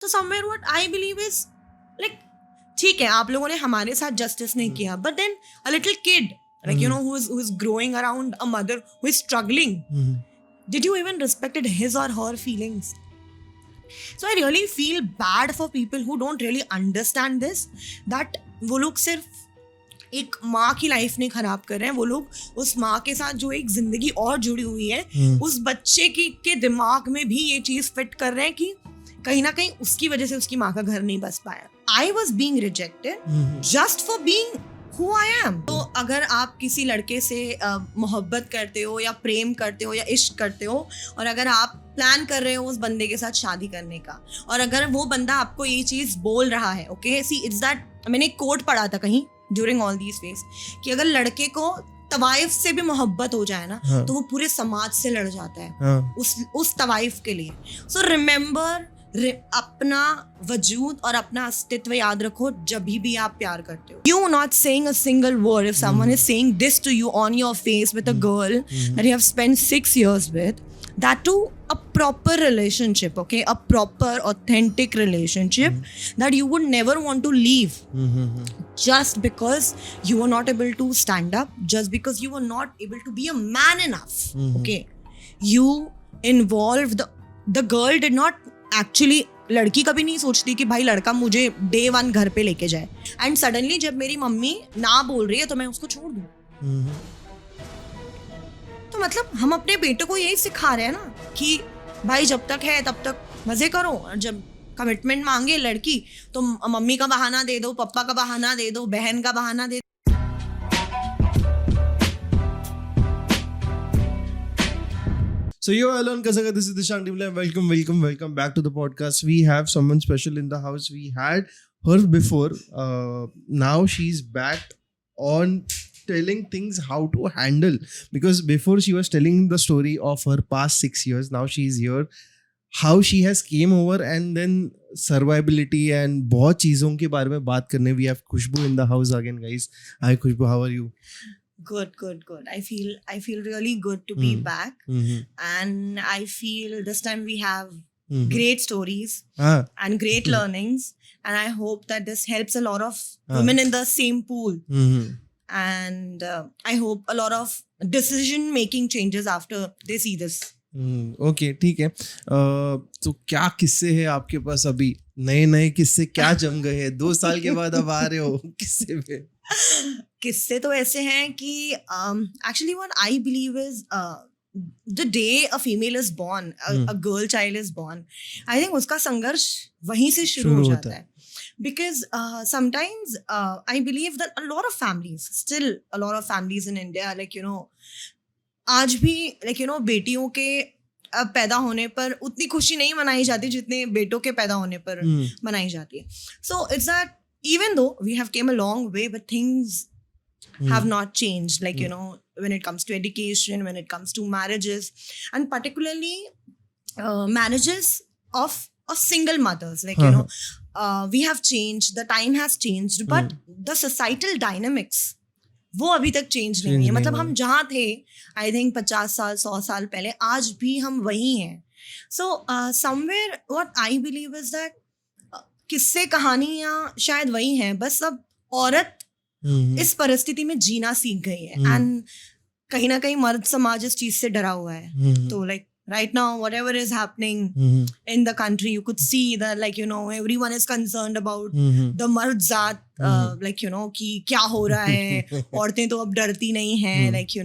तो somewhere what I believe is like, ठीक है आप लोगों ने हमारे साथ जस्टिस नहीं किया, but then a little kid like who is growing around a mother who is struggling, did you even respected his or her feelings? So I really feel bad for people who don't really understand this, that वो लोग सिर्फ एक माँ की life नहीं खराब कर रहे हैं, वो लोग उस माँ के साथ जो एक जिंदगी और जुड़ी हुई है उस बच्चे के दिमाग में भी ये चीज फिट कर रहे हैं कि कहीं ना कहीं उसकी वजह से उसकी माँ का घर नहीं बस पाया. I was being rejected just for being who I am. तो अगर आप किसी लड़के से मोहब्बत करते हो या प्रेम करते हो या इश्क करते हो, और अगर आप प्लान कर रहे हो उस बंदे के साथ शादी करने का, और अगर वो बंदा आपको ये चीज बोल रहा है, ओके सी इट्स दैट, मैंने एक कोट पढ़ा था कहीं ड्यूरिंग ऑल दीज फेज कि अगर लड़के को तवाइफ से भी मोहब्बत हो जाए ना, तो वो पूरे समाज से लड़ जाता है उस तवाइफ के लिए. सो रिमेम्बर, अपना वजूद और अपना अस्तित्व याद रखो जब भी आप प्यार करते हो. You not saying a single word if someone is saying this to you on your face with a girl that you have spent 6 years with, that too a proper relationship, okay, a proper authentic relationship that you would never want to leave just because you were not able to stand up, just because you were not able to be a man enough, okay. You involved the girl did not actually, लड़की कभी नहीं सोचती कि भाई लड़का मुझे day 1 घर पे लेके जाए, एंड सडनली जब मेरी मम्मी ना बोल रही है तो मैं उसको छोड़ दूँ. तो मतलब हम अपने बेटे को यही सिखा रहे हैं ना कि भाई जब तक है तब तक मजे करो, और जब कमिटमेंट मांगे लड़की तो मम्मी का बहाना दे दो, पापा का बहाना दे दो, बहन का बहाना दे दो. So yo, hello and Kasaka, this is Dishant Dimle. Welcome back to the podcast. We have someone special in the house. We had her before. Now she's back on telling things how to handle. Because before she was telling the story of her past 6 years. Now she's here. How she has came over and then survivability and बहुत चीज़ों के बारे में बात करने. We have Khushbu in the house again, guys. Hi Khushbu, how are you? Good. I feel really good to be back, and I feel this time we have great stories and great learnings, and I hope that this helps a lot of women in the same pool, and I hope a lot of decision making changes after they see this. Okay ठीक है. तो क्या किस्से हैं आपके पास अभी? नए किस्से क्या जम गए हैं? 2 साल के बाद अब आ रहे हो किस्से पे? किस्से तो ऐसे हैं कि actually what I believe is the day a female is born, a girl child is born, I think उसका संघर्ष वहीं से शुरू हो जाता है. Because sometimes I believe that a lot of families in India, like आज भी बेटियों के पैदा होने पर उतनी खुशी नहीं मनाई जाती जितने बेटों के पैदा होने पर मनाई जाती है. So it's that even though we have came a long way, but things have not changed, like when it comes to education, when it comes to marriages, and particularly marriages of single mothers, like we have changed, the time has changed, but the societal dynamics वो अभी तक change नहीं हुई है. मतलब हम जहाँ थे आई थिंक 50 साल 100 साल पहले, आज भी हम वही हैं. So somewhere what I believe is that किस्से कहानियाँ शायद वही हैं, बस अब औरत इस परिस्थिति में जीना सीख गई है, एंड कहीं ना कहीं मर्द समाज इस चीज से डरा हुआ है. तो like right now, whatever is happening in the country, you could see that, like everyone is concerned about the मर्द जात, like कि क्या हो रहा है, औरतें तो अब डरती नहीं हैं, like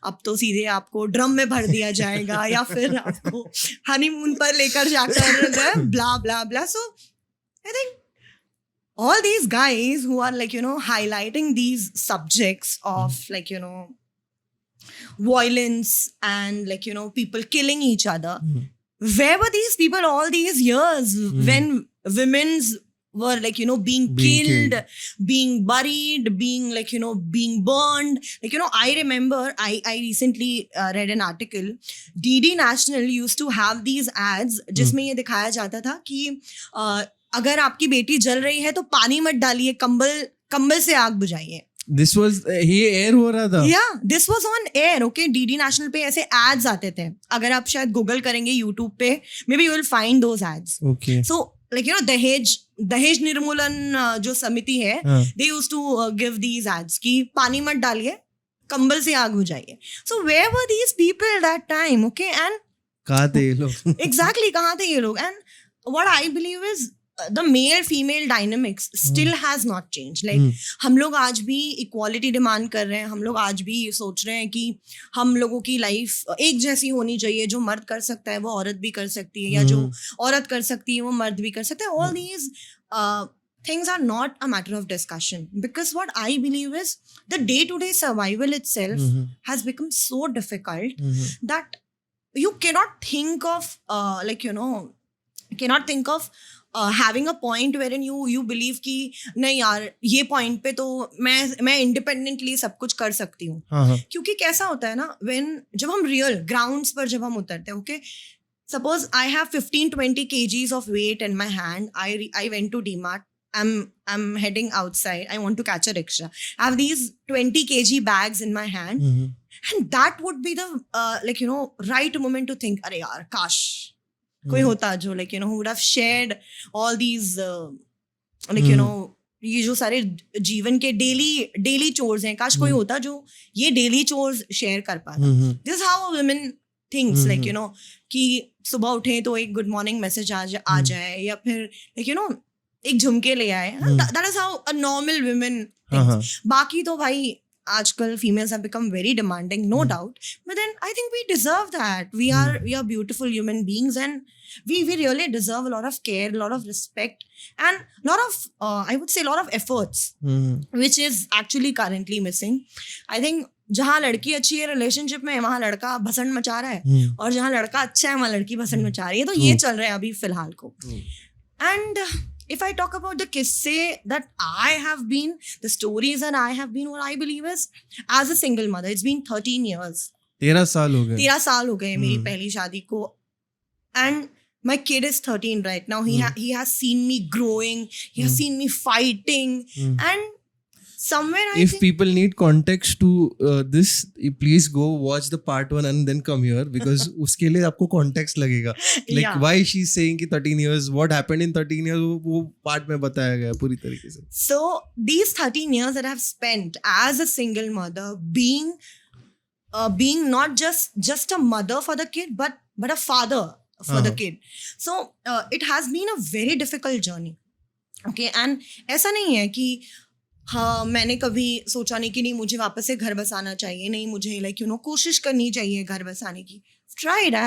अब तो सीधे आपको ड्रम में भर दिया जाएगा या फिर आपको हनीमून पर लेकर जाकर blah blah blah. So I think all these guys who are like highlighting these subjects of like violence and like people killing each other, where were these people all these years when women's were like being killed, being buried, being like being burned? Like I remember I recently read an article. DD National used to have these ads जिसमें ये दिखाया जाता था कि अगर आपकी बेटी जल रही है तो पानी मत डालिए, कंबल से आग बुझाइए. This was ये एयर हो रहा था. Yeah, this was on air. Okay, DD National पे ऐसे ads आते थे. अगर आप शायद गूगल करेंगे YouTube पे, maybe you will find those ads. Okay. So like दहेज निर्मूलन जो समिति है, they used to give these ads कि पानी मत डालिए, कंबल से आग हो जाइए. So where were these people that time? Okay, and कहाँ थे ये लोग? Exactly, कहाँ थे ये लोग? And what I believe is the male-female dynamics still has not changed. Like हम लोग आज भी equality demand कर रहे हैं, हम लोग आज भी सोच रहे हैं कि हम लोगों की life एक जैसी होनी चाहिए, जो मर्द कर सकता है वो औरत भी कर सकती है, या जो औरत कर सकती है वो मर्द भी कर सकता है. All these things are not a matter of discussion, because what I believe is the day-to-day survival itself has become so difficult that you cannot think of having a point wherein you believe कि नहीं यार ये point पे तो मैं independently सब कुछ कर सकती हूँ. क्योंकि कैसा होता है ना, जब हम real grounds पर जब हम उतरते हैं, okay, suppose I have 15-20 kgs of weight in my hand. I went to DMart. I'm heading outside. I want to catch a rickshaw. I have these 20 kg bags in my hand, and that would be the right moment to think, अरे यार काश कोई होता जो who would have shared all these ये जो सारे जीवन के daily chores हैं, काश कोई होता जो ये daily chores share कर पाता. This is how a woman thinks, कि सुबह उठे तो एक good morning message आ जाए, या फिर एक झुमके ले आए. That is how a normal woman thinks. बाकी तो भाई आजकल females have become very demanding, no doubt, but then I think we deserve that. We are beautiful human beings, and we really deserve a lot of care, a lot of respect, and a lot of I would say a lot of efforts, which is actually currently missing. I think जहाँ लड़की अच्छी है relationship में, वहाँ लड़का भसड़ मचा रहा है, और जहाँ लड़का अच्छा है वहाँ लड़की भसड़ मचा रही है. तो ये चल रहा है अभी फिलहाल को. And if I talk about the kisse that I have been, the stories that I have been, what I believe is, as a single mother, it's been 13 years. 13 साल हो गए. 13 साल हो गए मेरी पहली शादी को. And my kid is 13 right now. He has seen me growing. He has seen me fighting. And somewhere if people need context to this, please go watch the part 1 and then come here, because उसके लिए आपको context लगेगा. Like why she's saying कि 13 years, what happened in 13 years, वो part में बताया गया पूरी तरीके से. So these 13 years that I have spent as a single mother, being not just a mother for the kid, but a father for the kid. So it has been a very difficult journey. Okay, and ऐसा नहीं है कि हाँ मैंने कभी सोचा नहीं कि नहीं मुझे वापस से घर बसाना चाहिए, नहीं मुझे कोशिश करनी चाहिए घर बसाने की. Tried, I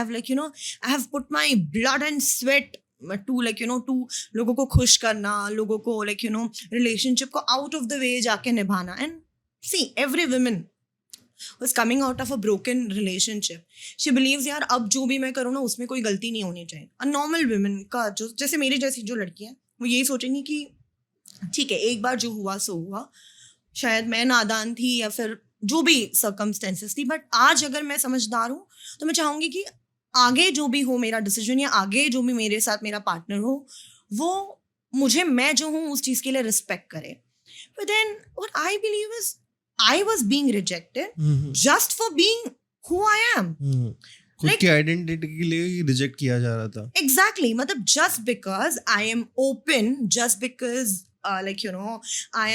have put my blood and sweat to to लोगों को खुश करना, लोगों को relationship को out of the way जाके निभाना. And see, every woman who is coming out of a broken relationship, she believes यार अब जो भी मैं करूँ ना उसमें कोई गलती नहीं होनी चाहिए. A normal woman का जैसे मेरी जैसी जो लड़की है, वो यही सोचेंगी कि ठीक है एक बार जो हुआ सो हुआ, शायद मैं नादान थी या फिर जो भी सर्कमस्टेंसेस थी, बट आज अगर मैं समझदार हूँ तो मैं चाहूँगी कि आगे जो भी हो मेरा डिसीजन, या आगे जो भी मेरे साथ मेरा पार्टनर हो, वो मुझे मैं जो हूँ उस चीज़ के लिए रिस्पेक्ट करे. But then what I believe is I was being rejected just for being who I am. खुद की आइडेंटिटी के लिए रिजेक्ट किया जा रहा था. एग्जैक्टली, मतलब just because I am open, just because I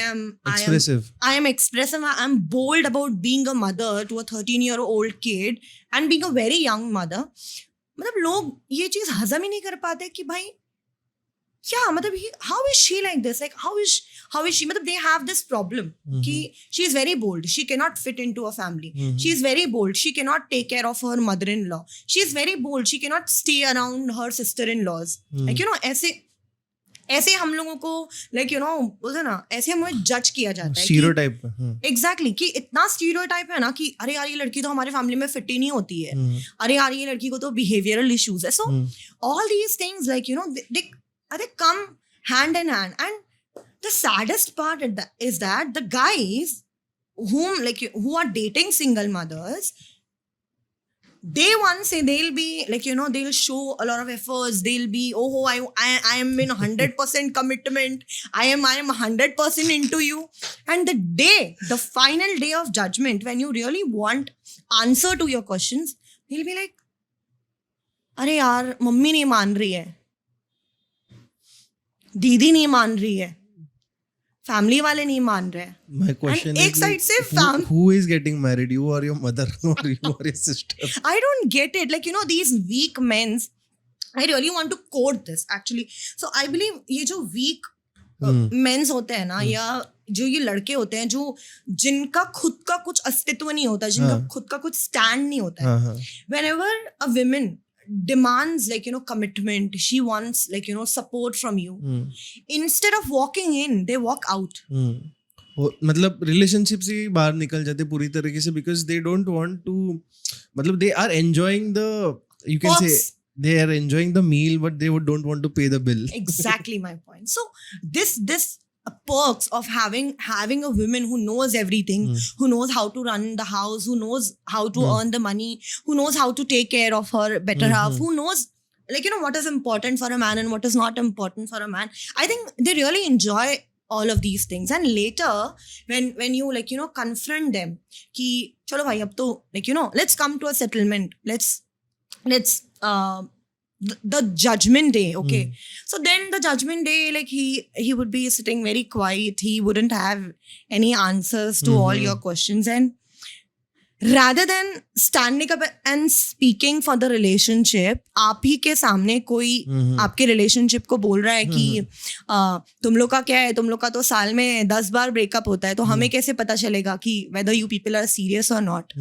am expressive, I am bold about being a mother to a 13-year-old kid and being a very young mother. मतलब लोग ये चीज हजम ही नहीं कर पाते कि भाई क्या मतलब how is she like this, like how is she, मतलब they have this problem कि she is very bold, she cannot fit into a family, she is very bold, she cannot take care of her mother-in-law, she is very bold, she cannot stay around her sister-in-laws. ऐसे हम लोगों को बोलते ना, ऐसे हमें जज किया जाता है स्टीरियोटाइप. एग्जैक्टली, कि इतना स्टीरियोटाइप है ना कि अरे यार ये लड़की तो हमारे फैमिली में फिट ही नहीं होती है, अरे यार ये लड़की को तो बिहेवियरल इश्यूज है. So all these things they come hand in hand. And the saddest part is that the guys who are dating single mothers, they once say they'll be they'll show a lot of efforts, they'll be I am in 100% commitment, I am 100% into you, and the final day of judgment, when you really want answer to your questions, they'll be like अरे यार mummy नहीं मान रही है. दीदी नहीं मान रही है, फैमिली वाले नहीं मान रहे हैं. My question And एक is side like, से who is getting married, you or your mother or you or your sister? I don't get it. Like, you know, these weak men, I really want to quote this actually. So I believe ये जो weak mains होते हैं ना, या जो ये लड़के होते हैं जो जिनका खुद का कुछ अस्तित्व नहीं होता, जिनका खुद का कुछ स्टैंड नहीं होता है, whenever a woman demands, like, you know, commitment, she wants, like, you know, support from you, instead of walking in, they walk out. मतलब रिलेशनशिप से बाहर निकल जाते पूरी तरीके से, because they don't want to, मतलब they are enjoying the, you can say they are enjoying the meal but they don't want to pay the bill. Exactly my point. So this perks of having a woman who knows everything, who knows how to run the house, who knows how to earn the money, who knows how to take care of her better half, who knows, like, you know, what is important for a man and what is not important for a man. I think they really enjoy all of these things. And later when you, like, you know, confront them ki chalo bhai ab to, like, you know, let's come to a settlement, let's the judgment day, okay? So then the judgment day, like, he would be sitting very quiet, he wouldn't have any answers to all your questions, and rather than standing up and speaking for the relationship, आप ही के सामने कोई आपके relationship को बोल रहा है कि तुम लोग का क्या है, तुम लोग का तो साल में 10 बार ब्रेकअप होता है, तो हमें कैसे पता चलेगा कि whether you people are serious or not.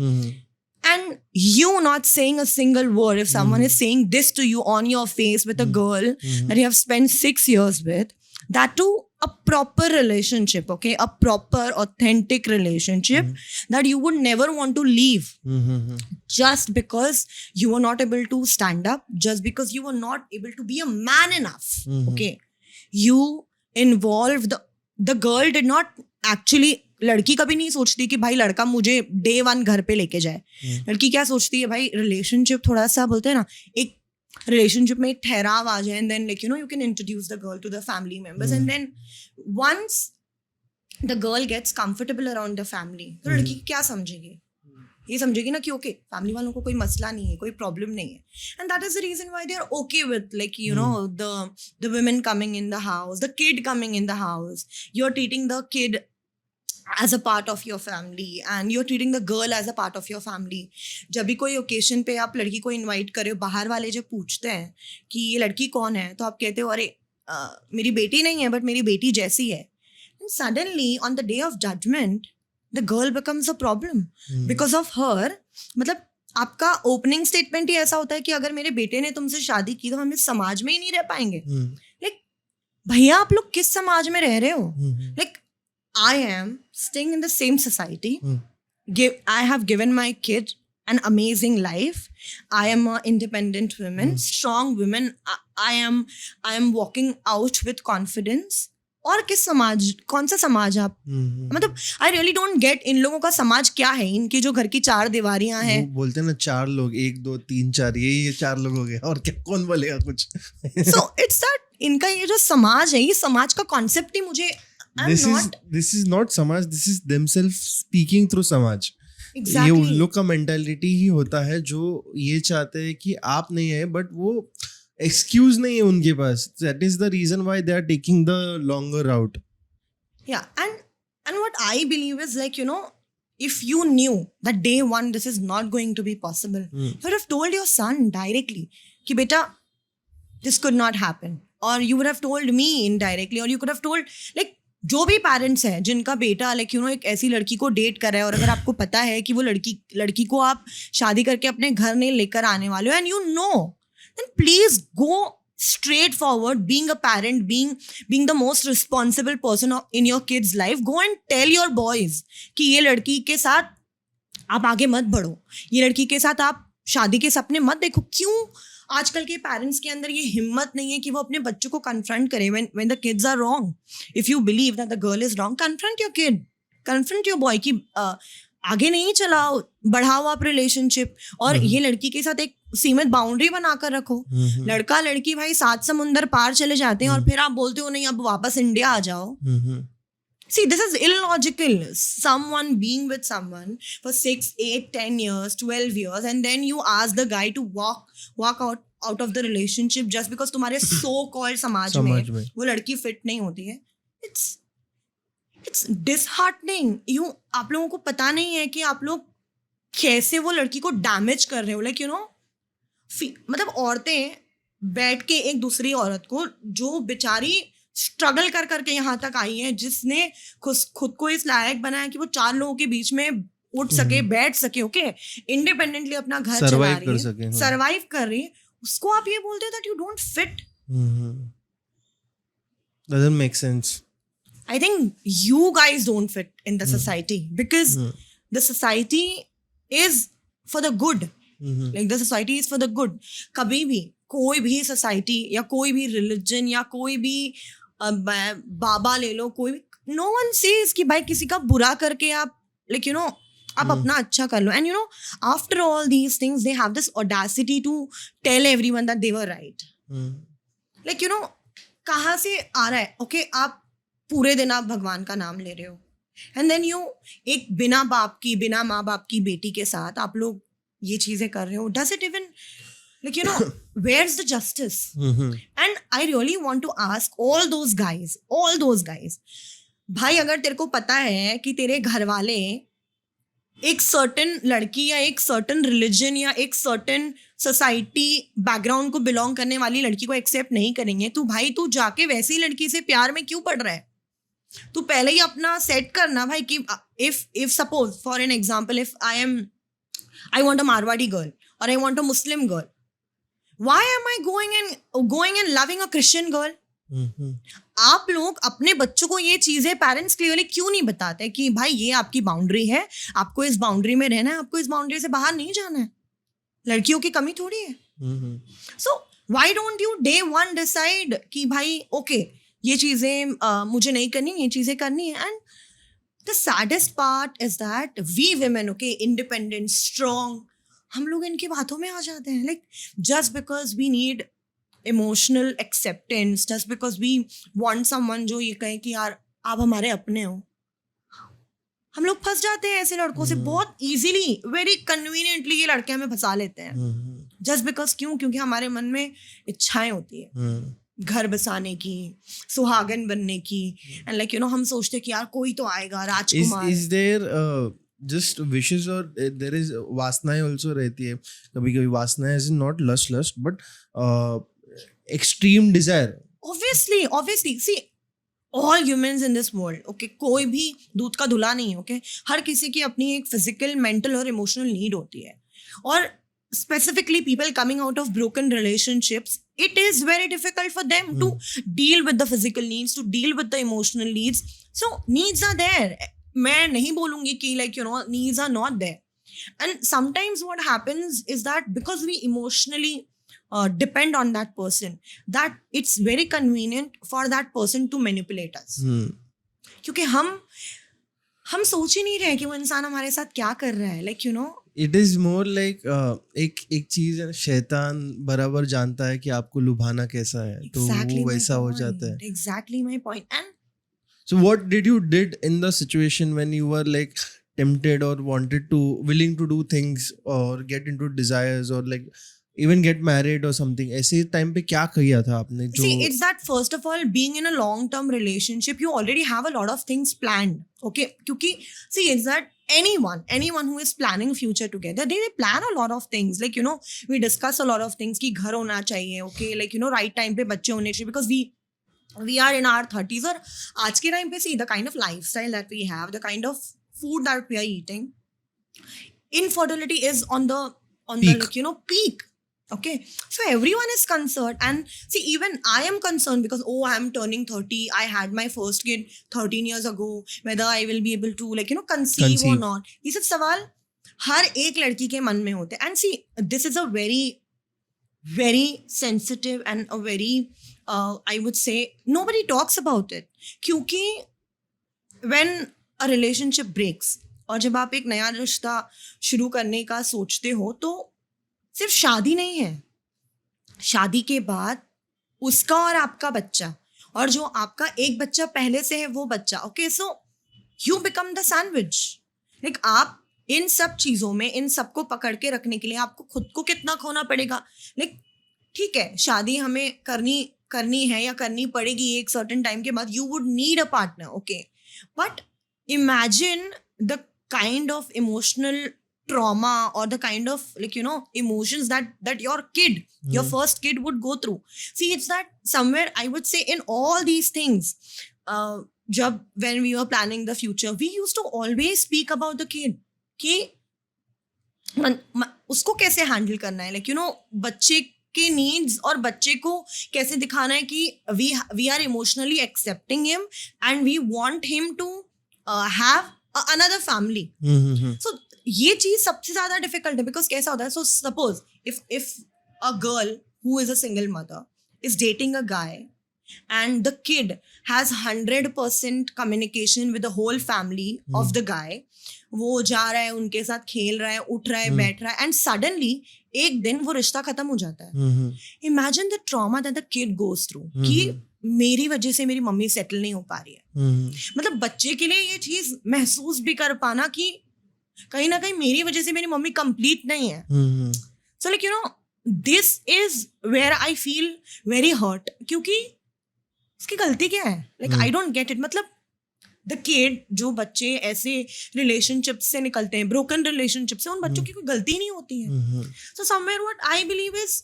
And you not saying a single word, if someone is saying this to you on your face with a girl that you have spent 6 years with, that too a proper relationship, okay, a proper authentic relationship that you would never want to leave just because you were not able to stand up, just because you were not able to be a man enough, okay. You involved, the girl did not actually, लड़की कभी नहीं सोचती कि भाई लड़का मुझे day 1 घर पे लेके जाए. लड़की क्या सोचती है, भाई रिलेशनशिप थोड़ा सा, बोलते हैं ना, एक रिलेशनशिप में एक ठहराव आ जाए, and then, like, you know, you can introduce the girl to the family members, and then once the girl gets comfortable around the family, तो लड़की क्या समझेगी, ये समझेगी ना कि ओके फैमिली वालों को कोई मसला नहीं है, कोई प्रॉब्लम नहीं है. And that is the reason why they are okay with, like, you know, the women coming in the house, the kid coming in the house, you're treating the kid as a part of your family and you're treating the girl as a part of your family. जब भी कोई occasion पे आप लड़की को invite करे, बाहर वाले जब पूछते हैं कि ये लड़की कौन है, तो आप कहते हो अरे मेरी बेटी नहीं है बट मेरी बेटी जैसी है. And suddenly on the day of judgment the girl becomes a problem because of her. मतलब आपका ओपनिंग स्टेटमेंट ही ऐसा होता है कि अगर मेरे बेटे ने तुमसे शादी की तो हम इस समाज में ही नहीं रह पाएंगे. लाइक भैया आप लोग किस समाज में रह रहे हो? Like I am staying in the same society. I have given my kid an amazing life. I am an independent woman, strong woman. I am walking out with confidence. और किस समाज, कौन सा समाज आप, मतलब I really don't get in लोगों का समाज क्या है, इनकी जो घर की 4 दीवारियां हैं. बोलते हैं ना 4 लोग, 1 2 3 4, ये 4 लोग हो गए और क्या, कौन बोलेगा कुछ. सो इट्स दैट इनका ये जो समाज है, ये समाज का कॉन्सेप्ट ही मुझे, this is not समाज, this is themselves speaking through समाज. Exactly. ये उन लोग का मेंटालिटी ही होता है जो ये चाहते हैं कि आप नहीं है, बट वो एक्सक्यूज नहीं है उनके पास. That is the reason why they are taking the longer route. Yeah, and what I believe is, like, you know, if you knew that day 1 this is not going to be possible, you would have told your son directly कि बेटा this could not happen, or you would have told me indirectly, or you could have told, like, जो भी parents हैं जिनका बेटा, like, you no, एक ऐसी लड़की को डेट कर रहा है और अगर आपको पता है कि वो लड़की को आप शादी करके अपने घर नहीं लेकर आने वाले हो, and you know, then please go straight forward, being a parent, being the most responsible person in your kid's life, go and tell your boys कि ये लड़की के साथ आप आगे मत बढ़ो, ये लड़की के साथ आप शादी के सपने मत देखो. क्यों आजकल के पेरेंट्स के अंदर ये हिम्मत नहीं है कि वो अपने बच्चों को कन्फ्रंट करें when the kids are wrong. If you believe that the girl is wrong, confront your kid, confront your boy कि आगे नहीं चलाओ, बढ़ाओ आप रिलेशनशिप, और ये लड़की के साथ एक सीमित बाउंड्री बनाकर रखो. लड़का लड़की भाई 7 समुंदर पार चले जाते हैं और फिर आप बोलते हो नहीं अब वापस इंडिया आ जाओ. See, this is illogical. Someone being with someone for 6, 8, 10 years, 12 years, and then you ask the guy to walk out out of the relationship just because तुम्हारे so called समाज समाज में में। वो लड़की fit नहीं होती है. It's disheartening. आप लोगों को पता नहीं है कि आप लोग कैसे वो लड़की को डैमेज कर रहे हो. लाइक मतलब औरतें बैठ के एक दूसरी औरत को, जो बेचारी स्ट्रगल कर करके यहाँ तक आई है, जिसने खुद को इस लायक बनाया कि वो 4 लोगों के बीच में उठ सके, बैठ सके, ओके, इंडिपेंडेंटली अपना घर चला Survive रही कर है, सके, हाँ। सर्वाइव कर रही है, उसको आप ये बोलते हो that you don't fit. Doesn't make sense. I think you guys don't fit in the society because the society is for the good. Like the society is for the good. कभी भी कोई भी society या कोई भी religion या कोई भी बाबा ले लो, कोई भी, no one says कि भाई किसी का बुरा करके आप आप अपना अच्छा कर लो. And after all these things they have this audacity to tell everyone that they were right. Like कहाँ से आ रहा है? Okay, आप पूरे दिन आप भगवान का नाम ले रहे हो, एंड देन एक बिना बाप की, बिना माँ बाप की बेटी के साथ आप लोग ये चीजें कर रहे हो. Does it even where is the justice? And I really want to ask all those guys, भाई अगर तेरे को पता है कि तेरे घर वाले एक सर्टेन लड़की या एक सर्टेन रिलीजन या एक सर्टेन सोसाइटी बैकग्राउंड को बिलोंग करने वाली लड़की को एक्सेप्ट नहीं करेंगे, तो भाई तू जाके वैसी लड़की से प्यार में क्यों पड़ रहा है? तू पहले ही अपना सेट करना भाई कि if suppose for an example if I want a Marwadi girl or I want a Muslim girl, why am I going and loving a Christian girl? आप लोग अपने बच्चों को ये चीजें पेरेंट्स क्लियरली क्यों नहीं बताते कि भाई ये आपकी बाउंड्री है, आपको इस बाउंड्री में रहना है, आपको इस बाउंड्री से बाहर नहीं जाना है. लड़कियों की कमी थोड़ी है. So why don't you day one decide कि भाई ओके ये चीजें मुझे नहीं करनी, ये चीजें करनी है. And the saddest part is that we women, okay, independent, strong, हम लोग इनकी बातों में आ जाते हैं. Like just because we need emotional acceptance, just because we want someone जो ये कहे कि यार आप हमारे अपने हो, हम लोग फंस जाते हैं ऐसे लड़कों से बहुत इजीली, वेरी कन्वीनियंटली ये लड़के हमें फंसा लेते हैं. जस्ट बिकॉज क्योंकि हमारे मन में इच्छाएं होती है घर बसाने की, सुहागन बनने की, एंड लाइक हम सोचते हैं कि यार कोई तो आएगा राजकुमार. Is there just wishes or there is वासनाएं also रहती है कभी वासनाएं is not lust but extreme desire. Obviously see all humans in this world, okay, कोई भी दूध का धुला नहीं है, okay, हर किसी की अपनी एक फिजिकल, मेंटल और इमोशनल नीड होती है. और specifically people coming out of broken relationships, it is very difficult for them to deal with the physical needs, to deal with the emotional needs. So needs are there. मैं नहीं बोलूंगी कि needs are not there. And sometimes what happens is that because we emotionally depend on that person, that it's very convenient for that person to manipulate us. क्योंकि हम सोच ही नहीं रहे कि वो इंसान हमारे साथ क्या कर रहा है. Like It is more like एक चीज है, शैतान बराबर जानता है कि आपको लुभाना कैसा है, exactly तो वो वैसा हो जाता है. Exactly my point. And so what did you did in the situation when you were like tempted or willing to do things or get into desires or like even get married or something? ऐसे time पे क्या किया था आपने जो? See, it's that first of all, being in a long-term relationship, you already have a lot of things planned. Okay, क्योंकि see, it's that anyone who is planning future together, they plan a lot of things. Like we discuss a lot of things कि घर होना चाहिए, okay, like right time पे बच्चे होने चाहिए, because we are in our 30s. और आज के टाइम पे see the kind of lifestyle that we have, the kind of food that we are eating, infertility is on the like peak. Okay, so everyone is concerned, and see, even I am concerned because I am turning 30. I had my first kid 13 years ago. Whether I will be able to conceive or not. ये सब सवाल हर एक लड़की के मन में होते हैं. And see, this is a very, very sensitive and a very, I would say, nobody talks about it. क्योंकि when a relationship breaks और जब आप एक नया रिश्ता शुरू करने का सोचते हो, तो सिर्फ शादी नहीं है, शादी के बाद उसका और आपका बच्चा, और जो आपका एक बच्चा पहले से है वो बच्चा. Okay, so you become the sandwich. Like आप इन सब चीज़ों में इन सबको पकड़ के रखने के लिए आपको खुद को कितना खोना पड़ेगा. लाइक ठीक है शादी हमें करनी है या करनी पड़ेगी एक सर्टेन टाइम के बाद, you would need a partner, okay, but imagine the kind of emotional trauma or the kind of emotions that your kid, your first kid would go through. See, it's that somewhere I would say in all these things, when we were planning the future, we used to always speak about the kid कि उसको कैसे handle करना है, बच्चे के needs और बच्चे को कैसे दिखाना है कि we are emotionally accepting him and we want him to have another family. So ये चीज सबसे ज्यादा डिफिकल्ट है, बिकॉज कैसा होता है, so suppose if a girl who is a single mother is dating a guy and the kid has 100% communication with the whole family of the guy, वो जा रहा है उनके साथ, खेल रहा है, उठ रहा है, बैठ रहा है, एंड सडनली एक दिन वो रिश्ता खत्म हो जाता है. Imagine the trauma that the kid goes through कि मेरी वजह से मेरी मम्मी सेटल नहीं हो पा रही है. मतलब बच्चे के लिए ये चीज महसूस भी कर पाना कि कहीं ना कहीं मेरी वजह से मेरी मम्मी कंप्लीट नहीं है. So this is where I feel very hurt, क्योंकि उसकी गलती क्या है? I don't get it. मतलब द किड, जो बच्चे ऐसे रिलेशनशिप से निकलते हैं, ब्रोकन रिलेशनशिप से, उन बच्चों की कोई गलती नहीं होती है. So somewhere what I believe is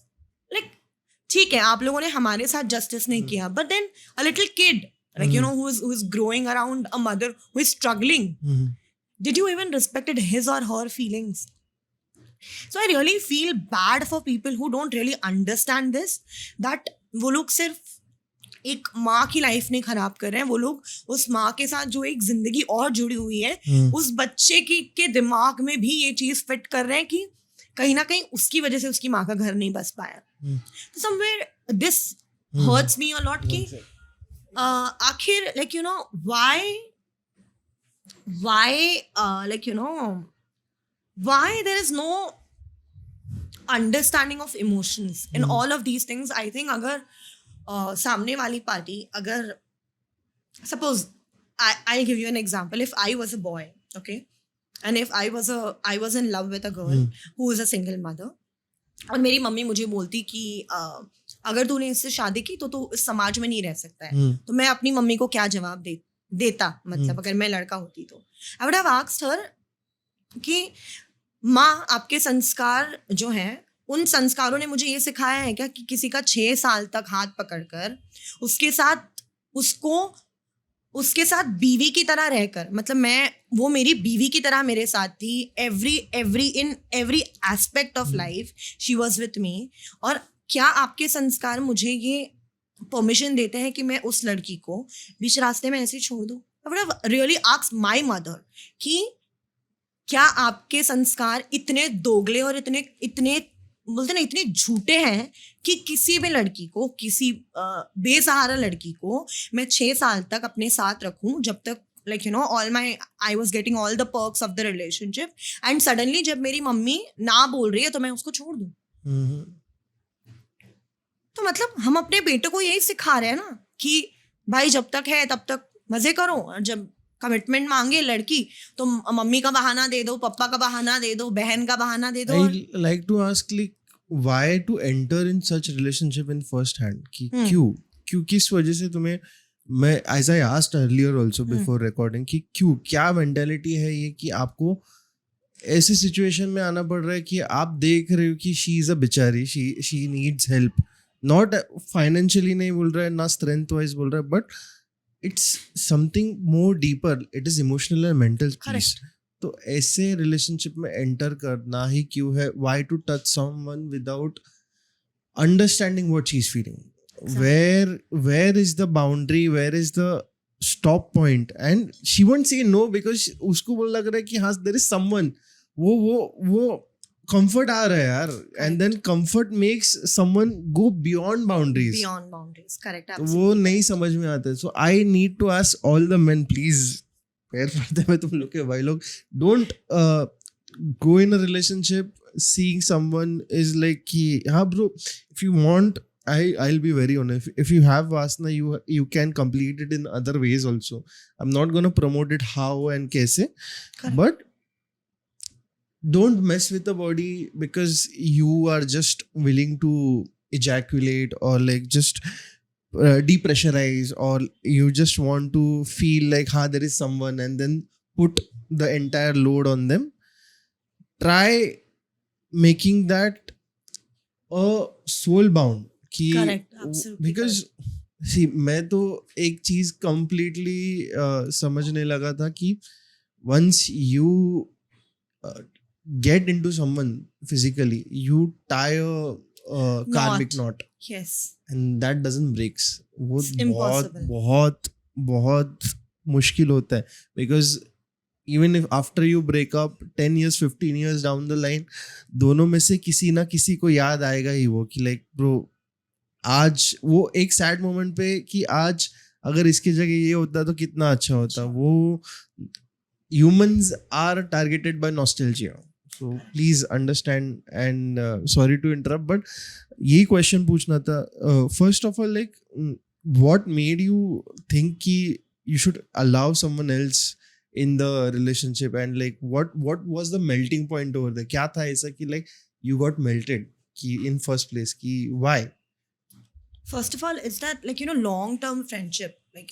ठीक है आप लोगों ने हमारे साथ जस्टिस नहीं किया, but then a little kid who is growing around a mother who is struggling, did you even respected his or her feelings? So I really feel bad for people who don't really understand this, that वो लोग सिर्फ एक माँ की life नहीं खराब कर रहे हैं, वो लोग उस माँ के साथ जो एक जिंदगी और जुड़ी हुई है, उस बच्चे के दिमाग में भी ये चीज फिट कर रहे हैं कि कहीं ना कहीं उसकी वजह से उसकी माँ का घर नहीं बस पाया. तो somewhere this hurts me a lot कि आखिर why there is no understanding of emotions in all of these things. I think अगर सामने वाली पार्टी, अगर suppose I'll give you an example. If I was a boy, okay, and if I was in love with a girl who is a single mother, और मेरी mummy मुझे बोलती कि अगर तूने इससे शादी की तो तू इस समाज में नहीं रह सकता है, तो मैं अपनी मम्मी को क्या जवाब देता, मतलब अगर मैं लड़का होती तो I would have asked her कि माँ, आपके संस्कार जो हैं, उन संस्कारों ने मुझे ये सिखाया है क्या कि किसी का 6 साल तक हाथ पकड़कर उसके साथ बीवी की तरह रहकर, मतलब वो मेरी बीवी की तरह मेरे साथ थी, in every aspect of life she was with me. और क्या आपके संस्कार मुझे ये परमिशन देते हैं कि मैं उस लड़की को बीच रास्ते में ऐसे छोड़ दूँ? I would have really asked my mother कि क्या आपके संस्कार इतने दोगले और इतने बोलते ना इतने झूठे हैं कि किसी भी लड़की को, किसी बेसहारा लड़की को मैं 6 साल तक अपने साथ रखूं, जब तक I was getting all the perks of the relationship, and suddenly जब मेरी मम्मी ना बोल रही है तो मैं उसको छोड़ दूं. तो मतलब हम अपने बेटे को यही सिखा रहे हैं ना कि भाई जब तक है तब तक मजे करो, और जब कमिटमेंट मांगे लड़की तो मम्मी का बहाना दे दो, पापा का बहाना दे दो, बहन का बहाना दे दो. I like to ask why to enter in such relationship in first hand कि क्यों किस वजह से तुम्हें, मैं as I asked earlier also before recording कि क्यों, क्या मेंटालिटी है ये कि आपको ऐसे सिचुएशन में आना पड़ रहा है कि आप देख रहे हो कि शी इज अ बेचारी, she needs help, not financially नहीं बोल रहा है, ना स्ट्रेंथ वाइज बोल रहा है, but it's something more deeper, it is emotional and mental peace. तो ऐसे रिलेशनशिप में एंटर करना ही क्यों है? Why to touch someone without understanding what she is feeling? where is the boundary, where is the stop point? And she won't say no because उसको बोल लग रहा है कि हाँ there is someone, वो comfort आ रहा है यार, and then comfort makes someone go beyond boundaries, correct, absolutely. वो नहीं समझ में आता है. So I need to ask all the men, please, पैर पड़ते हैं तुम लोग के भाई लोग, don't go in a relationship seeing someone is like कि हाँ bro, if you want, I'll be very honest. If you have Vasana, you can complete it in other ways also. I'm not going to promote it how and kaise. Correct. But don't mess with the body because you are just willing to ejaculate or like just depressurize, or you just want to feel like there is someone, and then put the entire load on them. Try making that a soul bound ki, Correct, absolutely because see, मैं तो एक चीज completely समझने लगा था कि once you get into someone physically, you tie a karmic knot, yes, and that doesn't breaks. वो It's बहुत impossible. बहुत बहुत मुश्किल होता है, because even if after you break up 10 years 15 years down the line, दोनों में से किसी ना किसी को याद आएगा ही वो कि like bro, आज वो एक सैड मोमेंट पे कि आज अगर इसकी जगह ये होता तो कितना अच्छा होता. वो humans are targeted by nostalgia, so please understand. And sorry to interrupt, but यही क्वेश्चन पूछना था. First of all, like what made you think कि you should allow someone else in the relationship, and like what was the melting point over there? क्या था ऐसा कि like you got melted कि in first place कि why? First of all, is that like, long term friendship, like,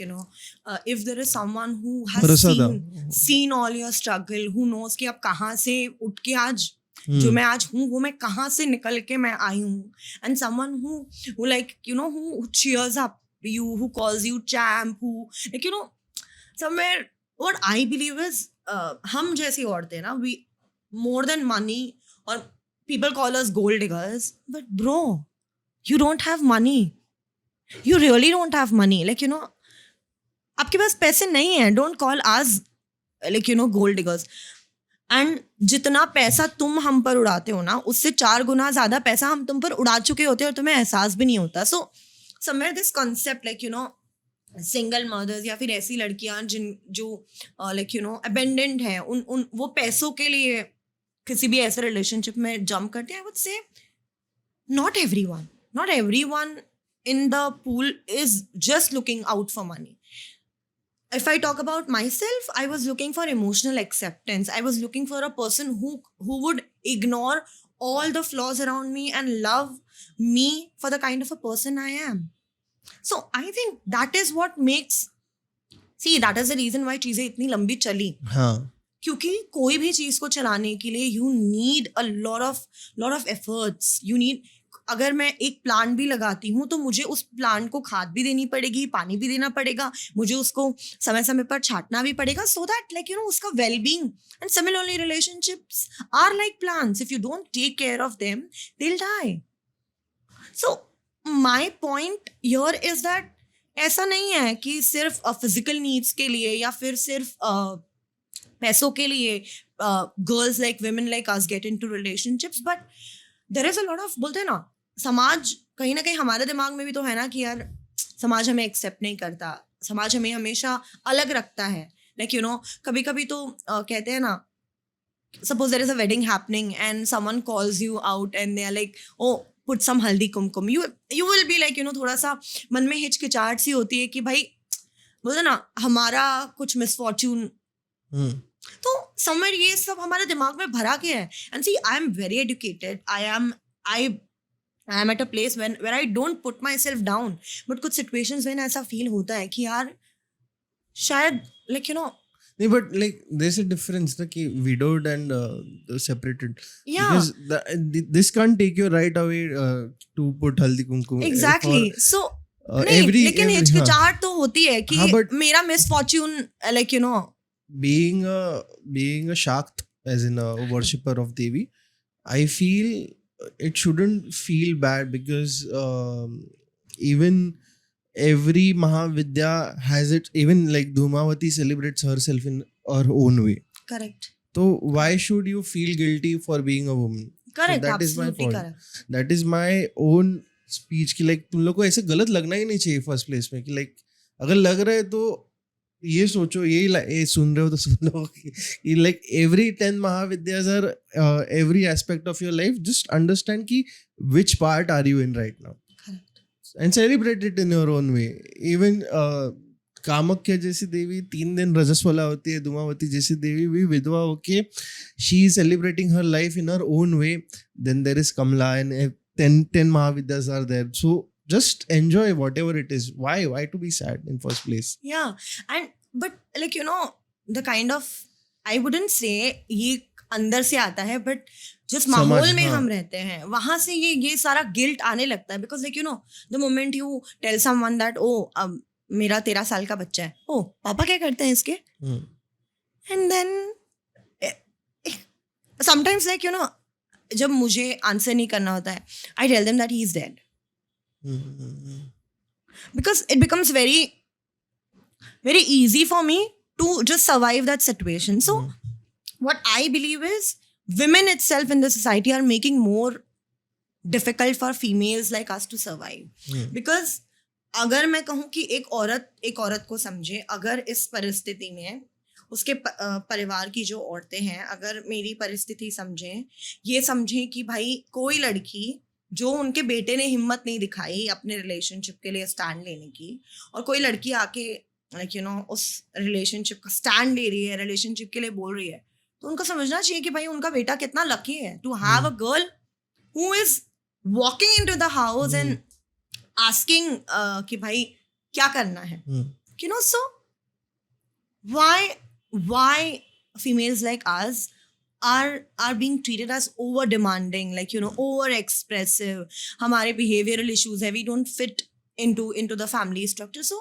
if there is someone who has भरोसा था. seen all your struggle, who knows कि अब कहाँ से उठ के आज जो मैं आज हूँ वो मैं कहाँ से निकल के मैं आई हूँ, and someone who like, who cheers up you, who calls you champ, who like, somewhere what I believe is हम जैसी औरतें ना, we more than money, or people call us gold diggers, but bro, you don't have money. You really don't have money. Like, आपके पास पैसे नहीं है. Don't call us like, gold diggers. And जितना पैसा तुम हम पर उड़ाते हो ना, उससे 4 गुना ज़्यादा पैसा हम तुम पर उड़ा चुके होते हैं और तुम्हें एहसास भी नहीं होता. So somewhere this concept like, single mothers या फिर ऐसी लड़कियां जो like, abandoned हैं, उन वो पैसों के लिए किसी भी ऐसे रिलेशनशिप में जंप करते हैं. I would say not everyone in the pool is just looking out for money. If I talk about myself, I was looking for emotional acceptance. I was looking for a person who would ignore all the flaws around me and love me for the kind of a person I am. So I think that is what makes, that is the reason why चीजें इतनी लंबी चली. हाँ. क्योंकि कोई भी चीज को चलाने के लिए you need a lot of efforts. You need, अगर मैं एक प्लांट भी लगाती हूँ तो मुझे उस प्लांट को खाद भी देनी पड़ेगी, पानी भी देना पड़ेगा, मुझे उसको समय समय पर छाटना भी पड़ेगा, so that like, उसका well-being. And similarly, relationships are like plants. If you don't take care of them, they'll die. So my point here is that ऐसा नहीं है कि सिर्फ physical needs के लिए या फिर सिर्फ पैसों के लिए girls like women like us get into relationships, but there is a lot of, बोलते हैं ना, समाज कहीं ना कहीं हमारे दिमाग में भी तो है ना कि यार समाज हमें एक्सेप्ट नहीं करता, समाज हमें हमेशा अलग रखता है. Like, कभी कभी तो कहते हैं ना, suppose there is a wedding happening and someone calls you out and they are like, oh, put some haldi kumkum. You will be like, थोड़ा सा मन में हिचकिचाहट सी होती है कि भाई, बोलते ना, हमारा कुछ मिसफॉर्च्यून. तो समवेयर ये सब हमारे दिमाग में भरा के है. And see, I am very educated. I am at a place where I don't put myself down. But कुछ situations में ऐसा feel होता है कि यार शायद like, नहीं, but like there's a difference ना कि widowed and separated. Yeah. Because this can't take you right away to put haldi kumkum. Exactly. So नहीं, लेकिन हिचकिचाहट तो होती है कि मेरा misfortune like, being a Shakt, as in a worshipper of Devi, I feel it shouldn't feel bad, because even every Mahavidya has it. Even like Dhumavati celebrates herself in her own way. Correct. So why should you feel guilty for being a woman? Correct. So that is my point. Correct. That is my own speech कि like तुम लोग को ऐसे गलत लगना ही नहीं चाहिए first place में कि like अगर लग रहा है तो ये सोचो, ये सुन रहे हो तो सुन लो कि like every 10 Mahavidyas are every aspect of your life. Just understand कि which part are you in right now. Correct. And celebrate it in your own way. Even Kamakhya जैसी देवी 3 दिन रजस्वला होती है, धूमावती जैसी देवी भी विधवा होके she is celebrating her life in her own way. Then there is Kamla, and 10 Mahavidyas are there. So just enjoy whatever it is. Why to be sad in first place? Yeah, but like the kind of, I wouldn't say ये अंदर से आता है, but जिस माहौल में हम रहते हैं वहां से ये सारा गिल्ट आने लगता है. Because like the moment you tell someone that मेरा 13 साल का बच्चा है, पापा क्या करते हैं इसके, एंड देन समटाइम्स लाइक जब मुझे आंसर नहीं करना होता है, I tell them that he is dead. Because it becomes very, very easy for me to just survive that situation. So what I believe is women itself in the society are making more difficult for females like us to survive. Because अगर मैं कहूँ कि एक औरत को समझे, अगर इस परिस्थिति में उसके परिवार की जो औरतें हैं अगर मेरी परिस्थिति समझें, ये समझें कि भाई कोई लड़की जो उनके बेटे ने हिम्मत नहीं दिखाई अपने रिलेशनशिप के लिए स्टैंड लेने की, और कोई लड़की आके लाइक उस रिलेशनशिप का स्टैंड ले रही है, रिलेशनशिप के लिए बोल रही है, तो उनको समझना चाहिए कि भाई उनका बेटा कितना लकी है to have a girl who is walking into the house and asking कि भाई क्या करना है. सो why females like us are being treated as over demanding, like over expressive. हमारे behavioral issues है, we don't fit into the family structure. So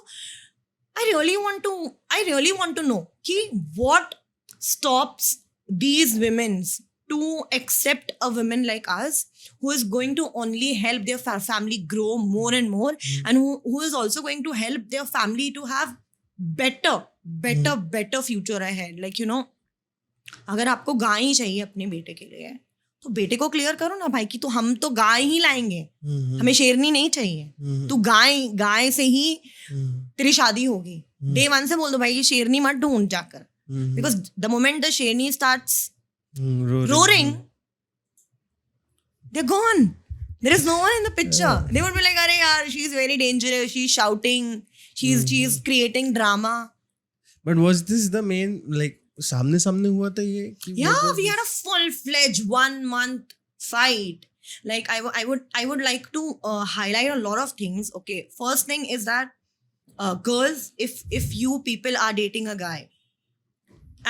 I really want to know कि what stops these women to accept a woman like us who is going to only help their family grow more and more, and who is also going to help their family to have better future ahead. Like अगर आपको गाय ही चाहिए अपने बेटे के लिए तो बेटे को क्लियर करो ना भाई कि तो हम तो गाय ही लाएंगे, हमें शेरनी नहीं चाहिए, तू गाय से ही तेरी शादी होगी. डे 1 से बोल दो भाई ये शेरनी मत ढूंढ जाकर, बिकॉज द मोमेंट द शेरनी starts roaring, they're gone. There is no one in the picture. They would be like, "Arey yaar, she's very dangerous. She's shouting. She's creating drama." But was this the main like सामने हुआ था ये? Yeah, we had a full-fledged 1-month fight. Like I would like to highlight a lot of things. Okay, first thing is that girls, if you people are dating a guy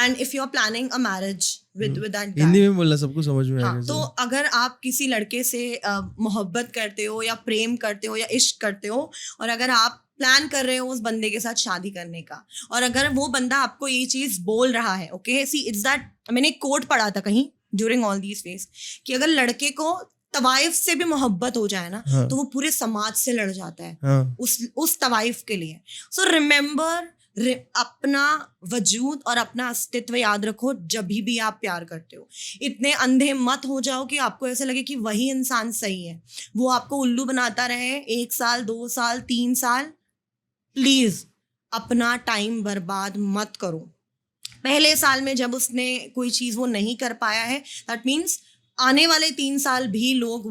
and if you're planning a marriage with that guy, Hindi में बोलना सबको समझ में आएगा. तो अगर आप किसी लड़के से मोहब्बत करते हो या प्रेम करते हो या इश्क करते हो, और अगर आप प्लान कर रहे हो उस बंदे के साथ शादी करने का, और अगर वो बंदा आपको ये चीज बोल रहा है, ओके सी इट्स दैट, मैंने एक कोट पढ़ा था कहीं ड्यूरिंग ऑल दीज फेज कि अगर लड़के को तवाइफ से भी मोहब्बत हो जाए ना, तो वो पूरे समाज से लड़ जाता है उस तवाइफ के लिए. सो रिमेम्बर, अपना वजूद और अपना अस्तित्व याद रखो जब भी आप प्यार करते हो. इतने अंधे मत हो जाओ कि आपको ऐसे लगे कि वही इंसान सही है, वो आपको उल्लू बनाता रहे 1 साल 2 साल 3 साल. प्लीज अपना टाइम बर्बाद मत करो. पहले साल में जब उसने कोई चीज वो नहीं कर पाया है, दैट मीन्स आने वाले 3 साल भी लोग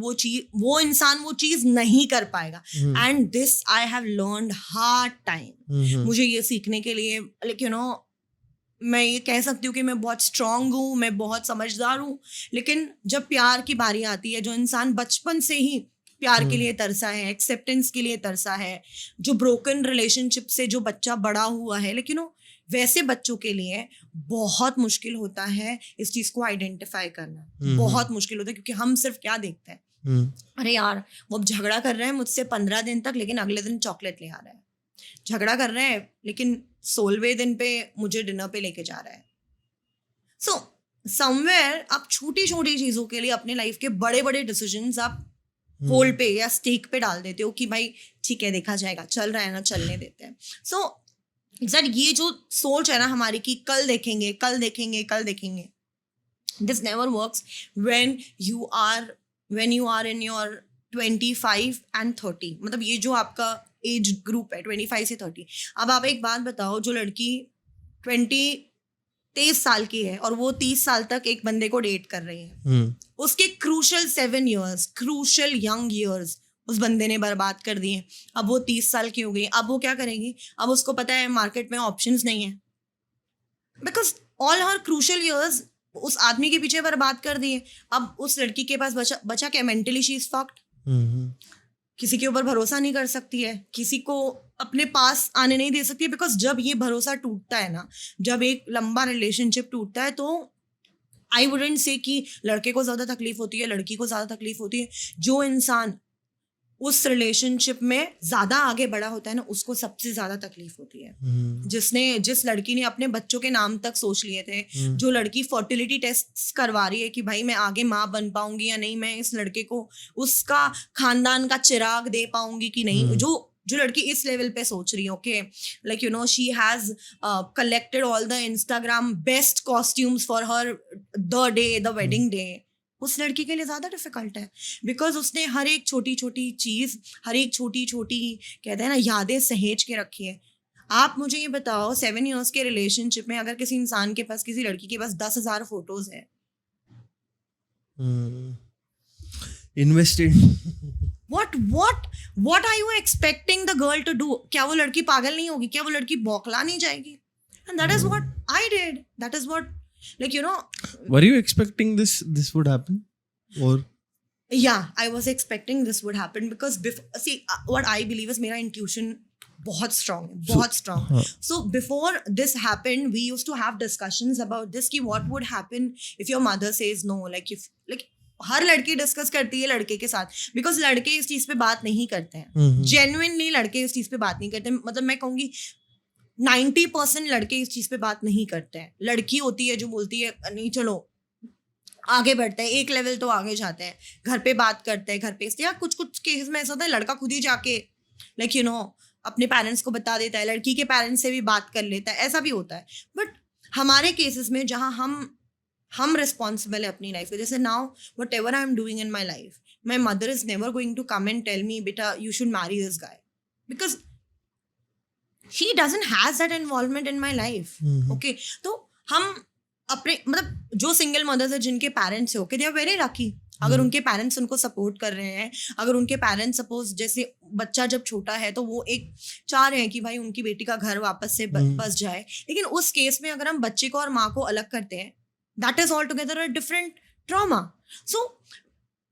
वो इंसान वो चीज नहीं कर पाएगा. And this I have learned hard time. मुझे ये सीखने के लिए लाइक मैं ये कह सकती हूँ कि मैं बहुत स्ट्रांग हूँ, मैं बहुत समझदार हूँ, लेकिन जब प्यार की बारी आती है, जो इंसान बचपन से ही प्यार के लिए तरसा है, एक्सेप्टेंस के लिए तरसा है, जो ब्रोकन रिलेशनशिप से जो बच्चा बड़ा हुआ है, लेकिन वैसे बच्चों के लिए बहुत मुश्किल होता है इस चीज को आइडेंटिफाई करना. बहुत मुश्किल होता है क्योंकि हम सिर्फ क्या देखते हैं, अरे यार वो अब झगड़ा कर रहे हैं मुझसे 15 दिन तक, लेकिन अगले दिन चॉकलेट ले आ रहा है. झगड़ा कर रहे हैं लेकिन 16वें दिन पे मुझे डिनर पे लेके जा रहा है. सो समवेयर आप छोटी छोटी चीजों के लिए अपने लाइफ के बड़े बड़े डिसीजंस आप होल्ड पे या स्टेक पे डाल देते हो कि भाई ठीक है देखा जाएगा, चल रहा है ना, चलने देते हैं. सो एग्जैक्ट ये जो सोच है ना हमारी कि कल देखेंगे कल देखेंगे कल देखेंगे, this never works when you are in your 25 and 30. मतलब ये जो आपका एज ग्रुप है 25 से 30. अब आप एक बात बताओ, जो लड़की 23 साल की है और वो 30 साल तक एक बंदे को डेट कर रही है, उसके crucial 7 years, crucial young years उस बंदे ने बर्बाद कर दिए. अब वो 30 साल की हो गई, अब वो क्या करेगी? अब उसको पता है मार्केट में ऑप्शंस नहीं है, because all her crucial years उस आदमी के पीछे बर्बाद कर दिए. अब उस लड़की के पास बचा क्या? Mentally she is fucked. किसी के ऊपर भरोसा नहीं कर सकती है, किसी को अपने पास आने नहीं दे सकती है, बिकॉज जब ये भरोसा टूटता है ना, जब एक लंबा रिलेशनशिप टूटता है, तो आई वुडेंट से कि लड़के को ज़्यादा तकलीफ होती है, लड़की को ज़्यादा तकलीफ होती है। जो इंसान उस रिलेशनशिप में ज़्यादा आगे बढ़ा होता है ना, उसको सबसे ज़्यादा तकलीफ होती है। जिस लड़की ने अपने बच्चों के नाम तक सोच लिए थे, जो लड़की फर्टिलिटी टेस्ट करवा रही है कि भाई मैं आगे माँ बन पाऊंगी या नहीं, मैं इस लड़के को उसका खानदान का चिराग दे पाऊंगी कि नहीं, जो लड़की इस लेवल पे सोच रही है, okay, like you no she has collected all the Instagram best costumes for her the day, the wedding day, उस लड़की के लिए ज़्यादा डिफिकल्ट है, बिकॉज उसने हर एक छोटी छोटी चीज़, हर एक छोटी छोटी कहते हैं ना यादें सहेज के रखी है। आप मुझे ये बताओ 7 years के रिलेशनशिप में अगर किसी इंसान के पास, किसी लड़की के पास 10,000 फोटोज है, invested, what are you expecting the girl to do? क्या वो लड़की पागल नहीं होगी? क्या वो लड़की बौखला नहीं जाएगी? And that is what I did. That is what, like, you know, were you expecting this would happen, or yeah, I was expecting this would happen because see, what I believe is मेरा intuition बहुत strong है, बहुत strong. So before this happened, we used to have discussions about this कि what would happen if your mother says no, like if like हर लड़की discuss करती है लड़के के साथ, बिकॉज लड़के इस चीज पे बात नहीं करते हैं, जेन्युइनली लड़के इस चीज पे बात नहीं करते, मतलब मैं कहूँगी 90% लड़के इस चीज पे बात नहीं करते हैं। लड़की होती है जो बोलती है नहीं चलो आगे बढ़ते हैं, एक लेवल तो आगे जाते हैं, घर पे बात करते हैं, घर पे, या कुछ कुछ केस में ऐसा होता है लड़का खुद ही जाके लाइक यू नो अपने पेरेंट्स को बता देता है, लड़की के पेरेंट्स से भी बात कर लेता है, ऐसा भी होता है। बट हमारे केसेस में जहाँ हम रिस्पॉन्सिबल है अपनी लाइफ के, जैसे now whatever I am doing in my life, my mother is never going to come and tell me बेटा you should marry this guy, because she doesn't has that involvement in my life. Okay, तो हम अपने मतलब जो single mothers है जिनके parents है, okay, they are very lucky. अगर उनके पेरेंट्स उनको सपोर्ट कर रहे हैं, अगर उनके पेरेंट्स सपोज जैसे बच्चा जब छोटा है तो वो एक चाह रहे हैं कि भाई उनकी बेटी का घर वापस से बस जाए, लेकिन उस केस में अगर हम बच्चे को और माँ को अलग करते हैं, that is altogether a different trauma. So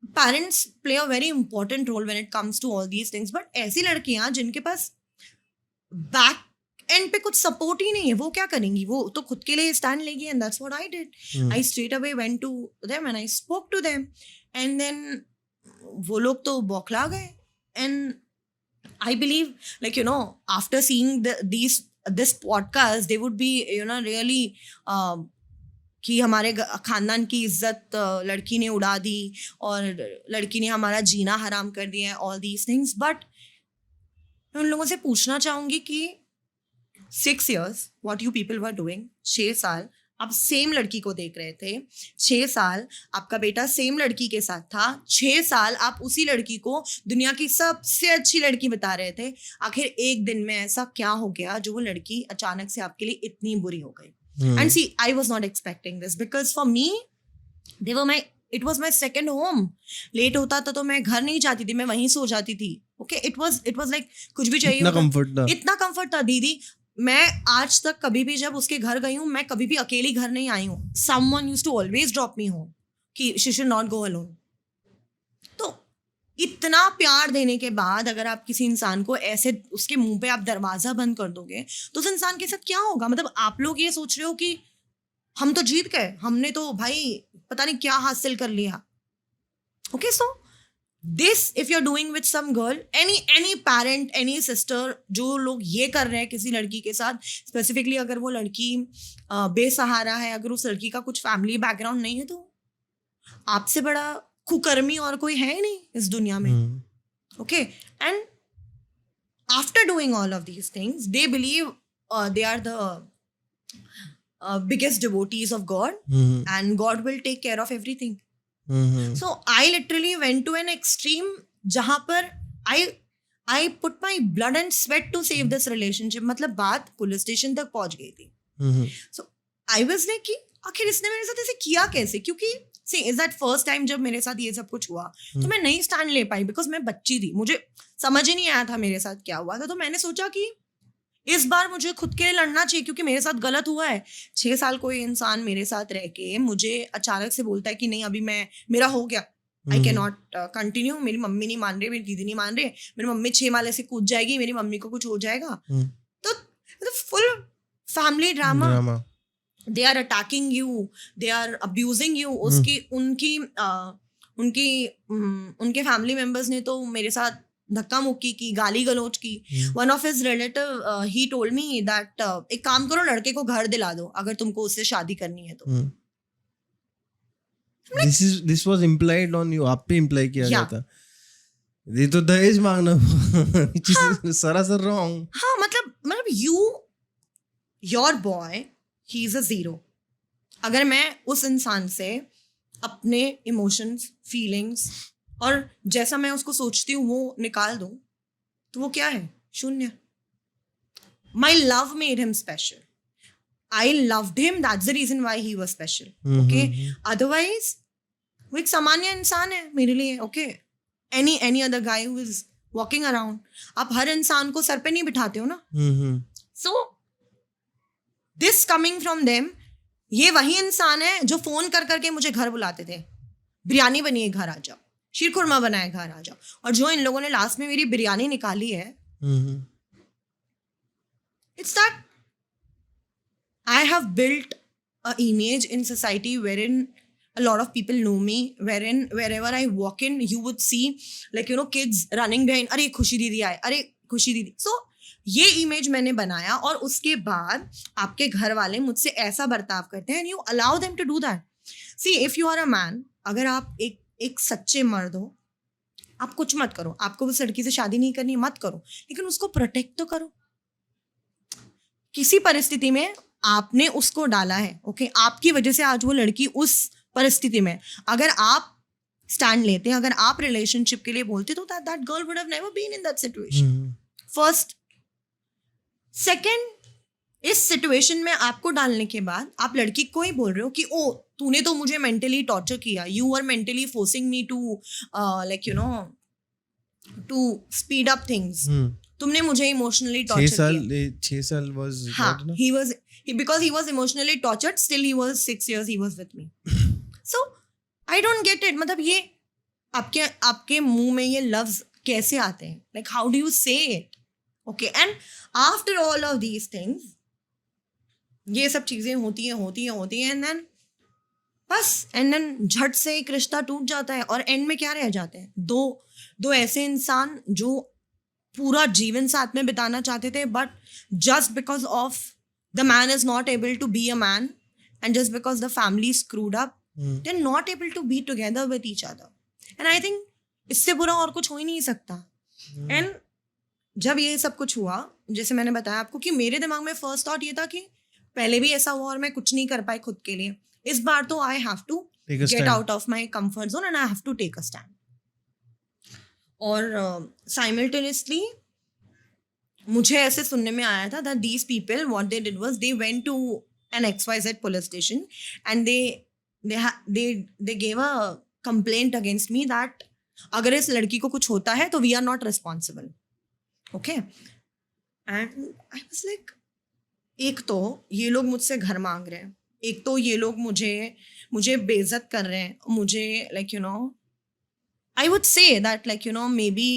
parents play a very important role when it comes to all these things. But ऐसी लड़कियां जिनके पास बैक एंड पे कुछ सपोर्ट ही नहीं है, वो क्या करेंगी? वो तो खुद के लिए स्टैंड लेगी, and that's what I did. I straight away went to them and I spoke to them, and then वो लोग तो बौखला गए। And I believe like you know after seeing this podcast they would be you know really कि हमारे खानदान की इज्जत लड़की ने उड़ा दी और लड़की ने हमारा जीना हराम कर दिया है, ऑल दीज थिंग्स। बट मैं उन लोगों से पूछना चाहूँगी कि 6 years what you people were doing, 6 साल आप सेम लड़की को देख रहे थे, 6 साल आपका बेटा सेम लड़की के साथ था, 6 साल आप उसी लड़की को दुनिया की सबसे अच्छी लड़की बता रहे थे। आखिर एक दिन में ऐसा क्या हो गया जो वो लड़की अचानक से आपके लिए इतनी बुरी हो गई? And see I was not expecting this because for me they were my it was my second home. Late होता था तो मैं घर नहीं जाती थी, मैं वहीं सो जाती थी। ओके, इट वाज लाइक कुछ भी चाहिए इतना कंफर्ट था दीदी। मैं आज तक कभी भी जब उसके घर गई हूँ, मैं कभी भी अकेली घर नहीं आई हूँ। Someone used to always drop me home कि she should not go alone. तो इतना प्यार देने के बाद अगर आप किसी इंसान को ऐसे उसके मुंह पे आप दरवाजा बंद कर दोगे तो उस इंसान के साथ क्या होगा? मतलब आप लोग ये सोच रहे हो कि हम तो जीत गए, हमने तो भाई पता नहीं क्या हासिल कर लिया। Okay, so this if you're doing with some girl, any parent, any sister, जो लोग ये कर रहे हैं किसी लड़की के साथ, स्पेसिफिकली अगर वो लड़की बेसहारा है, अगर उस लड़की का कुछ फैमिली बैकग्राउंड नहीं है, तो आपसे बड़ा कुकर्मी और कोई है ही नहीं इस दुनिया में। Okay, and after doing all of these things they believe they are the biggest devotees of God, and God will take care of everything. So I literally went to an extreme जहाँ पर I put my blood and sweat to save this relationship. मतलब बात police station तक पहुँच गई थी। So I was like कि आखिर इसने मेरे साथ ऐसे किया कैसे? क्योंकि see is that first time जब मेरे साथ ये सब कुछ हुआ तो मैं नहीं स्टैंड ले पाई बिकॉज मैं बच्ची थी, मुझे समझ ही नहीं आया था मेरे साथ क्या हुआ था। तो मैंने सोचा कि इस बार मुझे खुद के लिए लड़ना चाहिए क्योंकि मेरे साथ गलत हुआ है। 6 साल कोई इंसान मेरे साथ रह के मुझे अचानक से बोलता है कि नहीं अभी मेरा हो गया, आई कैन नॉट कंटिन्यू, मेरी मम्मी नहीं मान रही, मेरी दीदी नहीं मान रही, मेरी मम्मी 6 माले से कूद जाएगी, मेरी मम्मी को कुछ हो जाएगा. तो full family drama. They are attacking you, they are abusing you. उनके फैमिली मेंबर्स ने तो मेरे साथ धक्का मुक्की की, गाली गलौज की. One of his relative he told me that एक काम करो, लड़के को घर दिला दो अगर तुमको उससे शादी करनी है तो. This was implied on you. आप पे इम्प्लाई किया Yeah. जाता. ये तो दहेज मांगना सरासर रॉन्ग. हाँ, मतलब your boy, he is a 0. अगर मैं उस इंसान से अपने इमोशंस, फीलिंग्स और जैसा मैं उसको सोचती हूँ वो निकाल दूँ तो वो क्या है? 0. My love made him special. I loved him. That's the reason why he was special. Okay. Otherwise, वो एक सामान्य इंसान है मेरे लिए. Okay. Any other guy who is walking around. आप हर इंसान को सर पे नहीं बिठाते हो ना. So this coming from them, ये वही इंसान है जो फोन कर करके मुझे घर बुलाते थे, बिरयानी बनिए घर आ जाओ, शीर खुरमा बनाए घर आ जाओ. और जो इन लोगों ने लास्ट में मेरी बिरयानी निकाली है, it's that I have built a image in society wherein a lot of people know me, wherein wherever I walk in, you would see like, you know, kids running behind, अरे खुशी दीदी आए, अरे खुशी दीदी. So ये image मैंने बनाया और उसके बाद आपके घर वाले मुझसे ऐसा बर्ताव करते हैं. And you allow them to do that. See, if you are a man, अगर आप एक सच्चे मर्द हो, आप कुछ मत करो. आपको उस लड़की से शादी नहीं करनी, मत करो, लेकिन उसको प्रोटेक्ट तो करो. किसी परिस्थिति में आपने उसको डाला है, ओके, आपकी वजह से आज वो लड़की उस परिस्थिति में. अगर आप स्टैंड लेते, अगर आप रिलेशनशिप के लिए बोलते, तो that girl would have never been in that situation. First. Second, इस सिचुएशन में आपको डालने के बाद आप लड़की को ही बोल रहे हो कि ओ, तूने तो मुझे मेंटली टॉर्चर किया, you are mentally forcing me to like, you know, to speed up things. तुमने मुझे इमोशनली टॉर्चर किया. 6 साल was हाँ, because he was emotionally tortured, still he was 6 years he was with me. So I don't get it. मतलब ये आपके मुंह में ये लफ्ज कैसे आते हैं? Like how do you say it? Okay, and after all of these things, ये सब चीजें होती हैं and then बस, and then झट से एक रिश्ता टूट जाता है और एंड में क्या रह जाते हैं? दो ऐसे इंसान जो पूरा जीवन साथ में बिताना चाहते थे, but just because of the man is not able to be a man and just because the family screwed up, they're not able to be together with each other. And I think इससे बुरा और कुछ हो ही नहीं सकता. And जब ये सब कुछ हुआ, जैसे मैंने बताया आपको कि मेरे दिमाग में फर्स्ट थॉट ये था कि पहले भी ऐसा हुआ और मैं कुछ नहीं कर पाई खुद के लिए. इस बार तो I have to get out of my comfort zone and I have to take a stand. और साइमल्टेनियसली मुझे ऐसे सुनने में आया था that these people, what they did was they went to an XYZ police station and they gave a complaint against me that अगर इस लड़की को कुछ होता है तो we are not responsible. Okay? And I was like, एक तो ये लोग मुझसे घर मांग रहे हैं, एक तो ये लोग मुझे बेइज्जत कर रहे हैं, मुझे like, you know, I would say that like, you know, maybe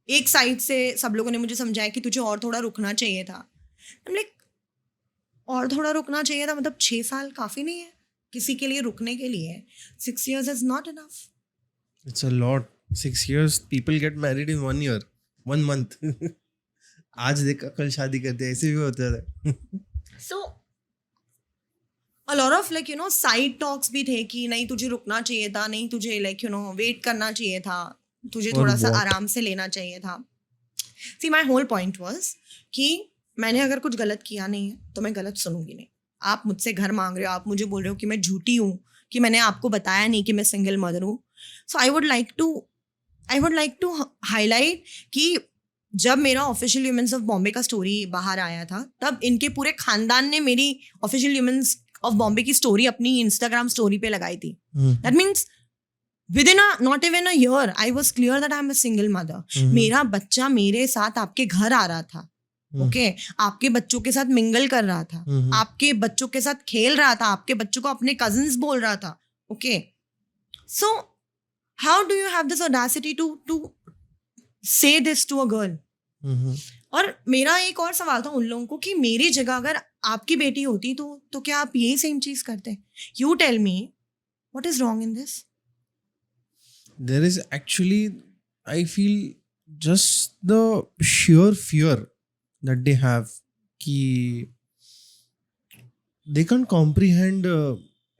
एक साइड से सब लोगों ने मुझे समझाया कि तुझे और थोड़ा रुकना चाहिए था. I'm like, और थोड़ा रुकना चाहिए था मतलब 6 साल काफ़ी नहीं है किसी के लिए रुकने के लिए. 6 years is not enough. It's a lot. 6 years, people get married in 1 year, 1 month. आज देखा कल शादी करते हैं, ऐसे भी होता है. So a lot of like, you know, side talks भी थे कि नहीं तुझे रुकना चाहिए था, नहीं तुझे like, you know, वेट करना चाहिए था, तुझे थोड़ा सा आराम से लेना चाहिए था. See, my whole point was कि मैंने अगर कुछ गलत किया नहीं है तो मैं गलत सुनूंगी नहीं. आप मुझसे घर मांग रहे हो, आप मुझे बोल रहे हो कि मैं झूठी हूँ, कि मैंने आपको बताया नहीं कि मैं सिंगल मदर हूँ. So I would like to highlight कि जब मेरा ऑफिशियल ह्यूमन्स ऑफ बॉम्बे का स्टोरी बाहर आया था, तब इनके पूरे खानदान ने मेरी ऑफिशियल ह्यूमन्स ऑफ बॉम्बे की स्टोरी अपनी इंस्टाग्राम स्टोरी पे लगाई थी. That means within not even a year, I was clear that I'm a single mother. मेरा बच्चा मेरे साथ आपके घर आ रहा था, ओके, आपके बच्चों के साथ मिंगल कर रहा था, आपके बच्चों के साथ खेल रहा था, आपके बच्चों को अपने कजिन्स बोल रहा था, okay. So how do you have this audacity to say this to a girl? और मेरा एक और सवाल था उन लोगों को कि मेरी जगह अगर आपकी बेटी होती तो क्या आप यही सेम चीज करते? You tell me, what is wrong in this? There is actually, I feel, just the sheer fear that they have कि they can't comprehend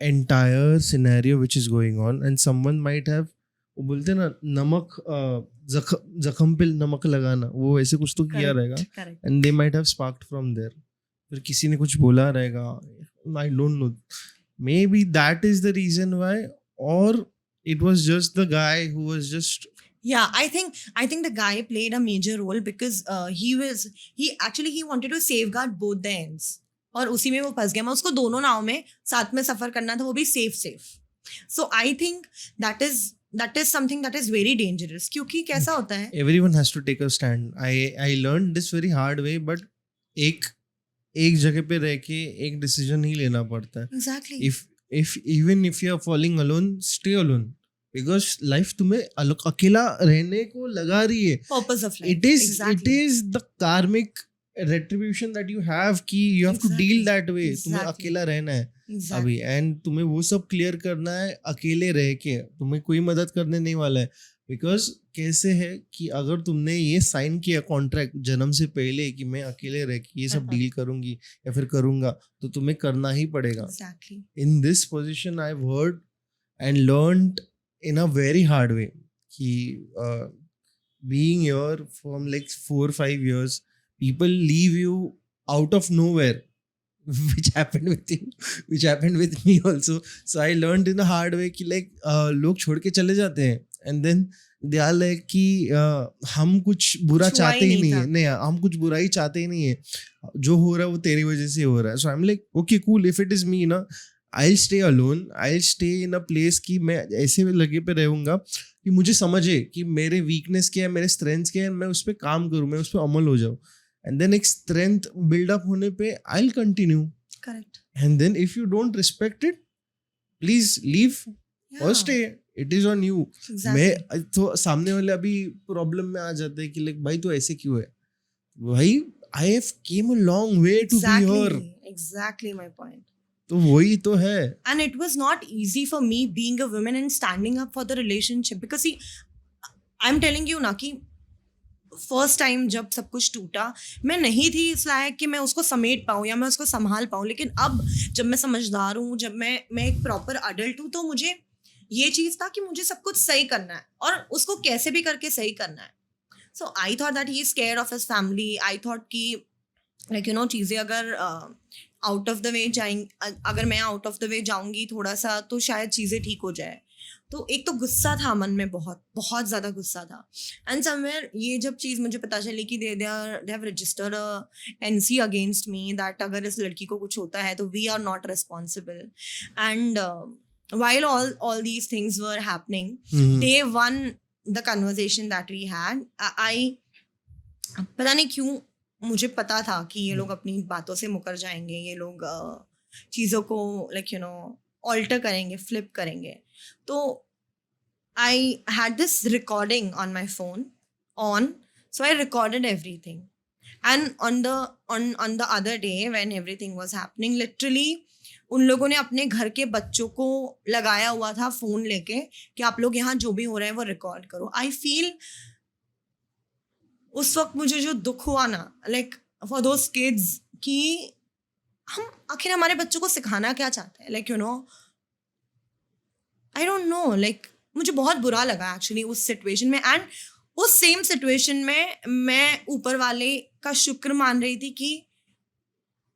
entire scenario which is going on, and someone might have, वो बोलते हैं ना नमक जख्म पे नमक लगाना, वो ऐसे कुछ तो किया रहेगा, Correct. and they might have sparked from there. फिर किसी ने कुछ बोला रहेगा, I don't know, maybe that is the reason why, or it was just the guy who was just Yeah, I think the guy played a major role because he wanted to safeguard both the ends. और उसी में वो फंस गया. मैं उसको दोनों नाव में साथ में सफर करना था, वो भी safe. So I think that is something that is very dangerous. क्योंकि कैसा होता है? everyone has to take a stand. I learned this very hard way, but एक जगह पे रह के एक डिसीजन ही लेना पड़ता है. Exactly. If even if you are falling alone, stay alone, because life तुम्हें अकेला रहने को लगा रही है. Purpose of life. It is the karmic retribution that you have कि you have to deal that way. तुम्हें अकेला रहना है अभी, एंड तुम्हें वो सब क्लियर करना है अकेले रह के. तुम्हें कोई मदद करने नहीं वाला है. बिकॉज कैसे है कि अगर तुमने ये साइन किया कॉन्ट्रैक्ट जन्म से पहले कि मैं अकेले रह के ये सब डील करूंगी या फिर करूंगा, तो तुम्हें करना ही पड़ेगा. In this position I have heard and learned in a very hard way कि being here from like 4-5 years, people leave you out of nowhere, which happened with you, which happened with me also. So I learned in a hard way कि like लोग छोड़ के चले जाते हैं, and then they are like कि हम कुछ बुरा चाहते ही नहीं है. नहीं, हम कुछ बुराई चाहते ही नहीं है. जो हो रहा है वो तेरी वजह से हो रहा है. So I'm like, okay, cool, if it is me ना, I'll stay alone, I'll stay in a place कि मैं ऐसे लगे पे रहूँगा कि मुझे समझे कि मेरे वीकनेस क्या है, मेरे स्ट्रेंथ्स क्या है, मैं उस पर काम करूँ, मैं उस पर अमल हो जाऊँ. And then एक strength build up होने पे I'll continue. Correct. And then if you don't respect it, please leave or stay. It is on you. Exactly. मैं तो सामने वाले अभी प्रॉब्लम में आ जाते हैं कि लाइक भाई तो ऐसे क्यों है? भाई I have came a long way to be here. Exactly my point. तो वही तो है. And it was not easy for me being a woman and standing up for the relationship, because see, I'm telling you ना कि first time जब सब कुछ टूटा, मैं नहीं थी इस लायक कि मैं उसको समेट पाऊँ या मैं उसको संभाल पाऊँ. लेकिन अब जब मैं समझदार हूँ, जब मैं एक प्रॉपर अडल्ट हूँ, तो मुझे ये चीज़ था कि मुझे सब कुछ सही करना है और उसको कैसे भी करके सही करना है. So I thought that he is scared of his family. I thought कि लाइक यू नो चीज़ें अगर आउट ऑफ द वे जाएंगी, अगर मैं आउट ऑफ द वे जाऊँगी थोड़ा सा, तो शायद चीज़ें ठीक हो जाए. तो एक तो गुस्सा था मन में, बहुत बहुत ज़्यादा गुस्सा था. एंड समवेयर ये जब चीज़ मुझे पता चली कि they have registered NC against me, that अगर इस लड़की को कुछ होता है तो we are not responsible. And while all these things were happening, day one the conversation that we had, I पता नहीं क्यों मुझे पता था कि ये लोग अपनी बातों से मुकर जाएंगे, ये लोग चीज़ों को लाइक यू नो ऑल्टर करेंगे, फ्लिप करेंगे. तो I had this recording on my phone on, so I recorded everything. And on the other day when everything was happening, literally उन लोगों ने अपने घर के बच्चों को लगाया हुआ था फ़ोन लेके कि आप लोग यहाँ जो भी हो रहे हैं वो रिकॉर्ड करो. आई फील उस वक्त मुझे जो दुख हुआ ना, लाइक फॉर दोज किड्स, कि हम आखिर हमारे बच्चों को सिखाना क्या चाहते हैं. Like you no I don't no, like मुझे बहुत बुरा लगा एक्चुअली उस सिचुएशन में. एंड उस सेम सिचुएशन में मैं ऊपर वाले का शुक्र मान रही थी कि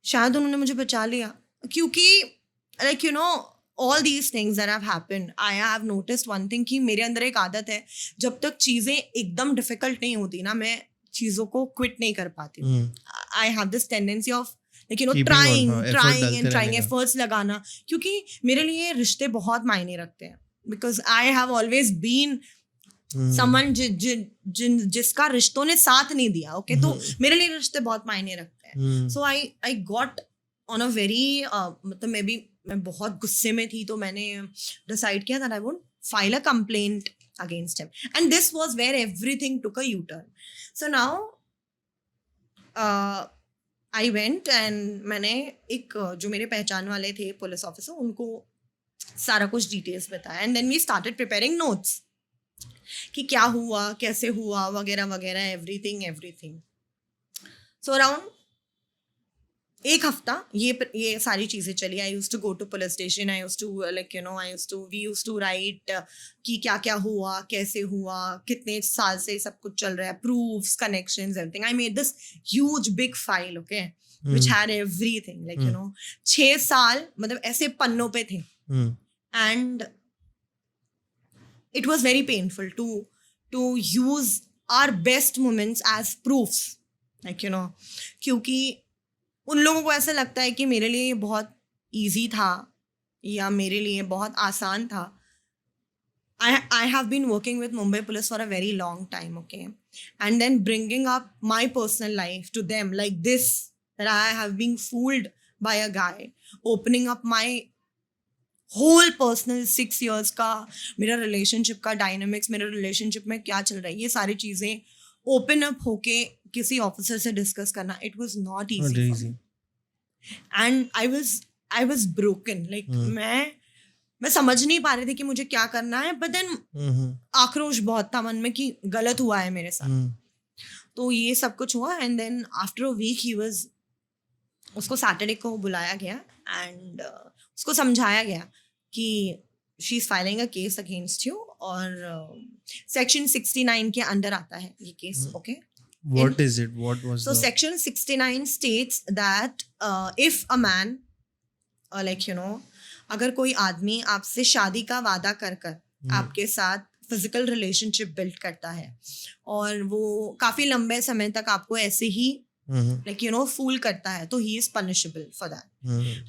शायद उन्होंने मुझे बचा लिया. क्योंकि like you know all these things that have happened, I have noticed one thing कि मेरे अंदर एक आदत है, जब तक चीज़ें एकदम डिफिकल्ट नहीं होती ना, मैं चीज़ों को क्विट नहीं कर पाती हूँ. I have this tendency of like you know trying efforts लगाना, क्योंकि मेरे लिए रिश्ते बहुत मायने रखते हैं. Because I have always been someone जिसका रिश्तों ने साथ नहीं दिया. ओके, तो मेरे लिए रिश्ते बहुत मायने रखते हैं. So I got on a very मतलब मैं बहुत गुस्से में थी, तो मैंने डिसाइड किया that I would file a complaint against him. And this was where everything took a U-turn. So now I went and मैंने एक जो मेरे पहचान वाले थे पुलिस ऑफिसर, उनको सारा कुछ डिटेल्स बताया. And then we started preparing notes कि क्या हुआ, कैसे हुआ, वगैरह वगैरह, एवरीथिंग. सो अराउंड एक हफ्ता ये सारी चीज़ें चली. I used to go to police station, I used to we used to write कि क्या क्या हुआ, कैसे हुआ, कितने साल से सब कुछ चल रहा है, proofs, connections, everything. I made this huge big file, okay, which had everything, 6 साल मतलब ऐसे पन्नों पे थे. And it was very painful to use our best moments as proofs, क्योंकि उन लोगों को ऐसा लगता है कि मेरे लिए ये बहुत easy था या मेरे लिए बहुत आसान था. I have been working with Mumbai Police for a very long time, okay, and then bringing up my personal life to them like this, that I have been fooled by a guy, opening up my whole personal 6 years का मेरा relationship का dynamics, मेरे relationship में क्या चल रहा है, ये सारी चीज़ें ओपन अप होके किसी ऑफिसर से डिस्कस करना, it was not easy. And I was broken. Like मैं समझ नहीं पा रही थी कि मुझे क्या करना है. बट देन आक्रोश बहुत था मन में कि गलत हुआ है मेरे साथ. तो ये सब कुछ हुआ. And then after a week उसको सैटरडे को बुलाया गया एंड उसको समझाया गया कि she is filing a case against you, और सेक्शन 69 के अंडर आता है ये केस, okay. What is it? What was so section 69 states that if a man अगर कोई आदमी आपसे शादी का वादा कर आपके साथ फिजिकल रिलेशनशिप बिल्ड करता है और वो काफी लंबे समय तक आपको ऐसे ही फूल करता है, तो he is punishable for that.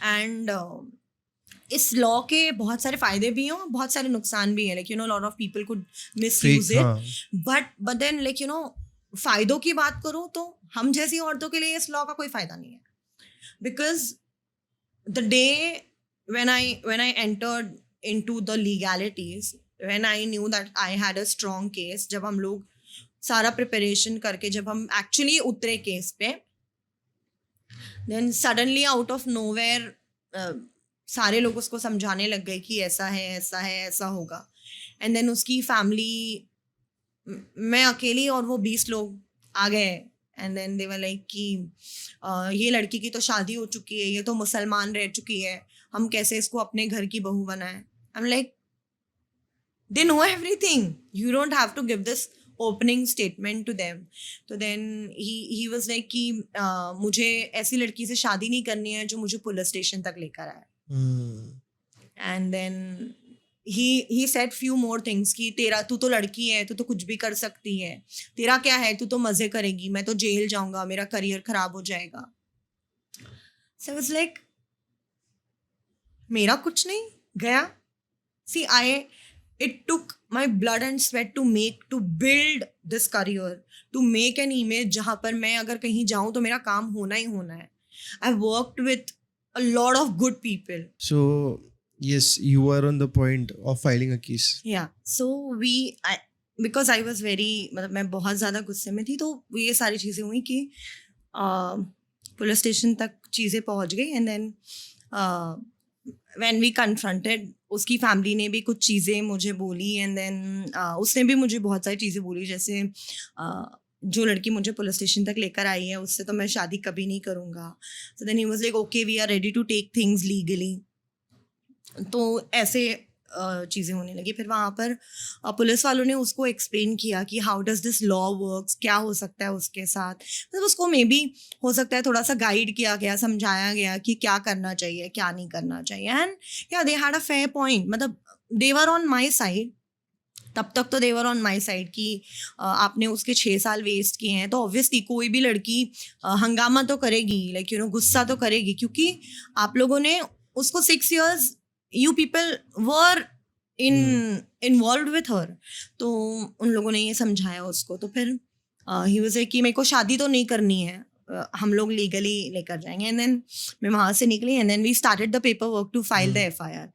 And इस लॉ के बहुत सारे फायदे भी हैं और बहुत सारे नुकसान भी हैं. Lot of people could misuse it, but then फायदों की बात करूं तो हम जैसी औरतों के लिए इस लॉ का कोई फायदा नहीं है. Because the day when I entered into the legalities, when I knew that I had a strong case, जब हम लोग सारा प्रिपरेशन करके जब हम एक्चुअली उतरे केस पे, then suddenly out of nowhere सारे लोग उसको समझाने लग गए कि ऐसा है, ऐसा है, ऐसा होगा. एंड देन उसकी फैमिली, मैं अकेली और वो 20 लोग आ गए. And then they were like कि ये लड़की की तो शादी हो चुकी है, ये तो मुसलमान रह चुकी है, हम कैसे इसको अपने घर की बहू बनाएं. I am like, they know everything, you don't have to give this opening statement to them. तो देन ही वाज लाइक कि मुझे ऐसी लड़की से शादी नहीं करनी है जो मुझे पुलिस स्टेशन तक लेकर आए. And then he said few more things कि तू तो लड़की है, तू तो कुछ भी कर सकती है, तेरा क्या है, तू तो मजे करेगी, मैं तो जेल जाऊंगा, मेरा करियर खराब हो जाएगा. So I was like, मेरा कुछ नहीं गया. See, it took my blood and sweat to build this career, to make an image जहाँ पर मैं अगर कहीं जाऊँ तो मेरा काम होना ही होना है. I've worked with a lot of good people. So yes, you were on the point of filing a case. Yeah, so because I was very, मतलब मैं बहुत ज़्यादा गुस्से में थी, तो ये सारी चीज़ें हुई कि पुलिस स्टेशन तक चीज़ें पहुँच गई. And then when we confronted, उसकी फैमिली ने भी कुछ चीज़ें मुझे बोली. एंड देन उसने भी मुझे बहुत सारी चीज़ें बोली, जैसे जो लड़की मुझे पुलिस स्टेशन तक लेकर आई है उससे तो मैं शादी कभी नहीं करूँगा. So then he was like, okay, we are ready to take things legally. तो ऐसे चीज़ें होने लगी. फिर वहाँ पर पुलिस वालों ने उसको एक्सप्लेन किया कि how does this law works, क्या हो सकता है उसके साथ. मतलब उसको मे बी हो सकता है थोड़ा सा गाइड किया गया, समझाया गया कि क्या करना चाहिए, क्या नहीं करना चाहिए. एंड या they had a fair point, मतलब दे वर ऑन माई साइड. तब तक तो दे वर ऑन माई साइड कि आपने उसके 6 साल वेस्ट किए हैं, तो ऑब्वियसली कोई भी लड़की हंगामा तो करेगी, गुस्सा तो करेगी, क्योंकि आप लोगों ने उसको 6 years you people were involved with her. तो उन लोगों ने ये समझाया उसको. तो फिर he was like कि मेरे को शादी तो नहीं करनी है, हम लोग लीगली लेकर जाएंगे. एंड देन मैं वहाँ से निकली. And then we started the paperwork to file the FIR.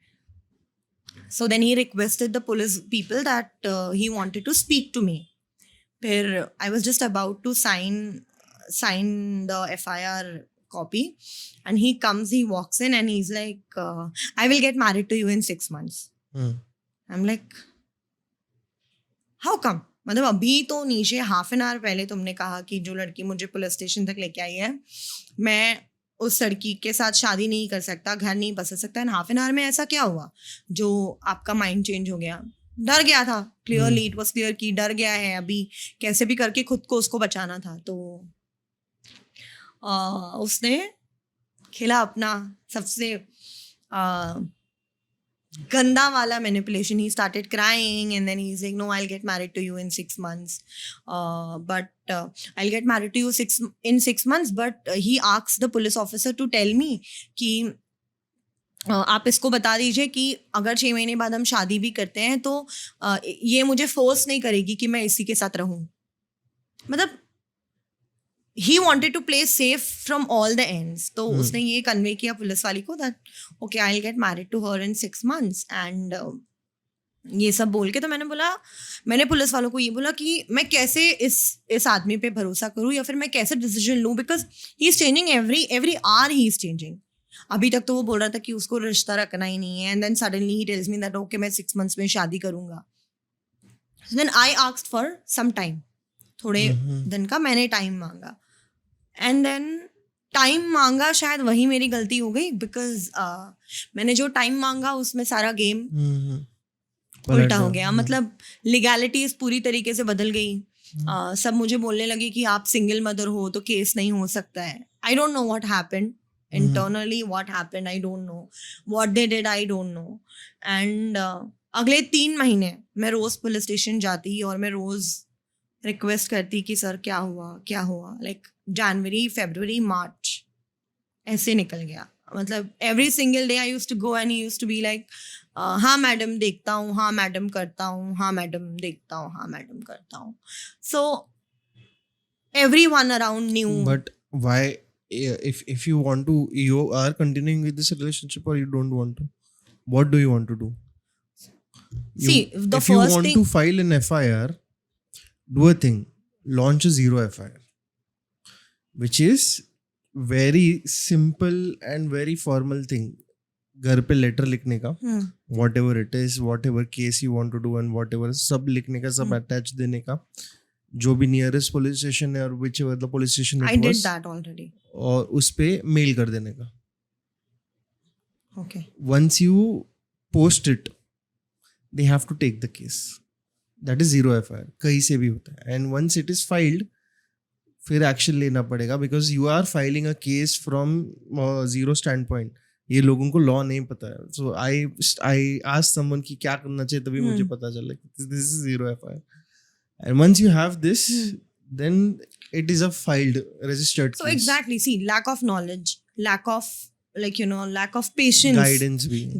So then he requested the police people that he wanted to speak to me. फिर I was just about to sign the FIR copy, and he comes, he walks in, and he's like, I will get married to you in 6 months. I'm like, how come? मतलब अभी तो नीचे half an hour पहले तुमने कहा कि जो लड़की मुझे पुलिस स्टेशन तक लेके आई है, मैं उस लड़की के साथ शादी नहीं कर सकता, घर नहीं बसा सकता. एंड हाफ एन आवर में ऐसा क्या हुआ जो आपका माइंड चेंज हो गया? डर गया था, क्लियरली इट वाज क्लियर कि डर गया है, अभी कैसे भी करके खुद को उसको बचाना था. तो उसने खेला अपना सबसे गंदा वाला manipulation. He started crying and then he's like, no, I'll get married to you in 6 months. But I'll get married to you in 6 months. But he asked the police officer to tell me कि आप इसको बता दीजिए कि अगर 6 महीने बाद हम शादी भी करते हैं तो ये मुझे फोर्स नहीं करेगी कि मैं इसी के साथ रहूं. मतलब he wanted to play safe from all the ends. तो उसने ये कन्वे किया पुलिस वाली को that okay, I'll get married to her in 6 months. And ये सब बोल के तो मैंने पुलिस वालों को ये बोला कि मैं कैसे इस आदमी पे भरोसा करूँ या फिर मैं कैसे डिसीजन लूँ, because he is changing every hour he is changing. अभी तक तो वो बोल रहा था कि उसको रिश्ता रखना ही नहीं है, एंड देन सडनली ही टेल्स मी दैट ओके मैं 6 months में शादी करूँगा. Then I asked for some time, थोड़े दिन का मैंने टाइम मांगा. एंड देन टाइम मांगा, शायद वही मेरी गलती हो गई, बिकॉज मैंने जो टाइम मांगा उसमें सारा गेम उल्टा हो गया. मतलब लीगैलिटीज पूरी तरीके से बदल गई. सब मुझे बोलने लगे कि आप सिंगल मदर हो तो केस नहीं हो सकता है. I don't know what happened internally, what happened I don't know, what they did I don't know. And अगले 3 महीने मैं रोज पुलिस स्टेशन जाती और मैं रोज रिक्वेस्ट करती कि सर क्या हुआ. लाइक जनवरी, फरवरी, मार्च ऐसे निकल गया. मतलब every single day I used to go and he used to be like हाँ मैडम देखता हूँ, हाँ मैडम करता हूँ, हाँ मैडम देखता हूँ, हाँ मैडम करता हूँ. सो everyone around knew. But why, if you want to, you are continuing with this relationship or you don't want to? What do you want to do? See, the if you first want thing, to file an FIR, do a thing, launch a zero FIR, which is very simple and very formal thing. घर पे letter लिखने का, whatever it is, whatever case you want to do and whatever, सब लिखने का, सब attach देने का, जो भी नियरेस्ट पुलिस स्टेशन है और whichever the police station I did that already. और उस पे मेल कर देने का. Okay. Once you post it, they have to take the case. That is zero FIR. कहीं से भी होता है. And once it is filed, फिर एक्शन लेना पड़ेगा, because you are filing a case from zero standpoint. ये लोगों को लॉ नहीं पता है. So I asked someone कि क्या करना चाहिए, तभी मुझे पता चला कि this is zero FIR. And once you have this, then it is a filed, registered So case. exactly, see, lack of knowledge, lack of lack of patience,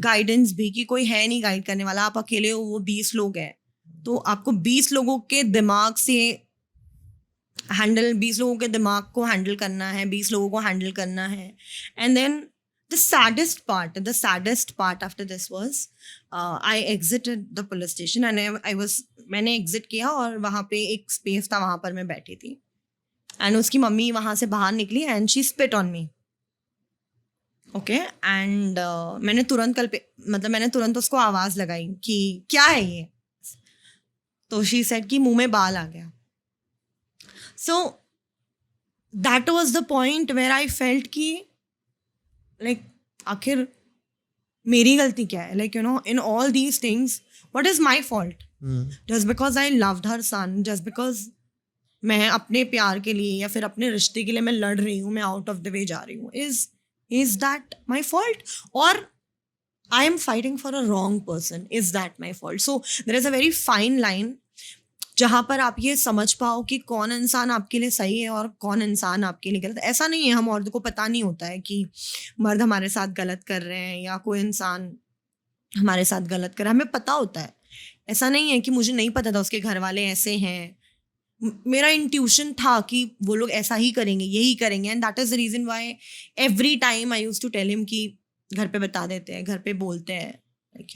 guidance भी कि कोई है नहीं गाइड करने वाला. आप अकेले हो, वो 20 लोग हैं, तो आपको 20 लोगों के दिमाग को हैंडल करना है, 20 लोगों को हैंडल करना है. And then the saddest part after this was I exited the police station and मैंने एग्जिट किया और वहाँ पे एक स्पेस था, वहाँ पर मैं बैठी थी. एंड उसकी मम्मी वहाँ से बाहर निकली and she spit on me. Okay. And मैंने तुरंत उसको आवाज़ लगाई कि क्या है ये. तो शी सेड कि मुंह में बाल आ गया. So that was the point where I felt कि लाइक आखिर मेरी गलती क्या है. Like in all these things what is my fault? Just because I loved her son, just because मैं अपने प्यार के लिए या फिर अपने रिश्ते के लिए मैं लड़ रही हूँ, मैं आउट ऑफ द वे जा रही हूँ, इज दैट माई फॉल्ट? और I am fighting for a wrong person, is that my fault? So there is a very fine line जहाँ पर आप ये समझ पाओ कि कौन इंसान आपके लिए सही है और कौन इंसान आपके लिए गलत. ऐसा नहीं है हम औरत को पता नहीं होता है कि मर्द हमारे साथ गलत कर रहे हैं या कोई इंसान हमारे साथ गलत कर रहा है, हमें पता होता है. ऐसा नहीं है कि मुझे नहीं पता था उसके घर वाले ऐसे हैं. मेरा इंट्यूशन था कि वो लोग ऐसा ही करेंगे, यही करेंगे. And that is the reason why every time I used to tell him कि घर पे बता देते हैं, घर पे बोलते हैं, like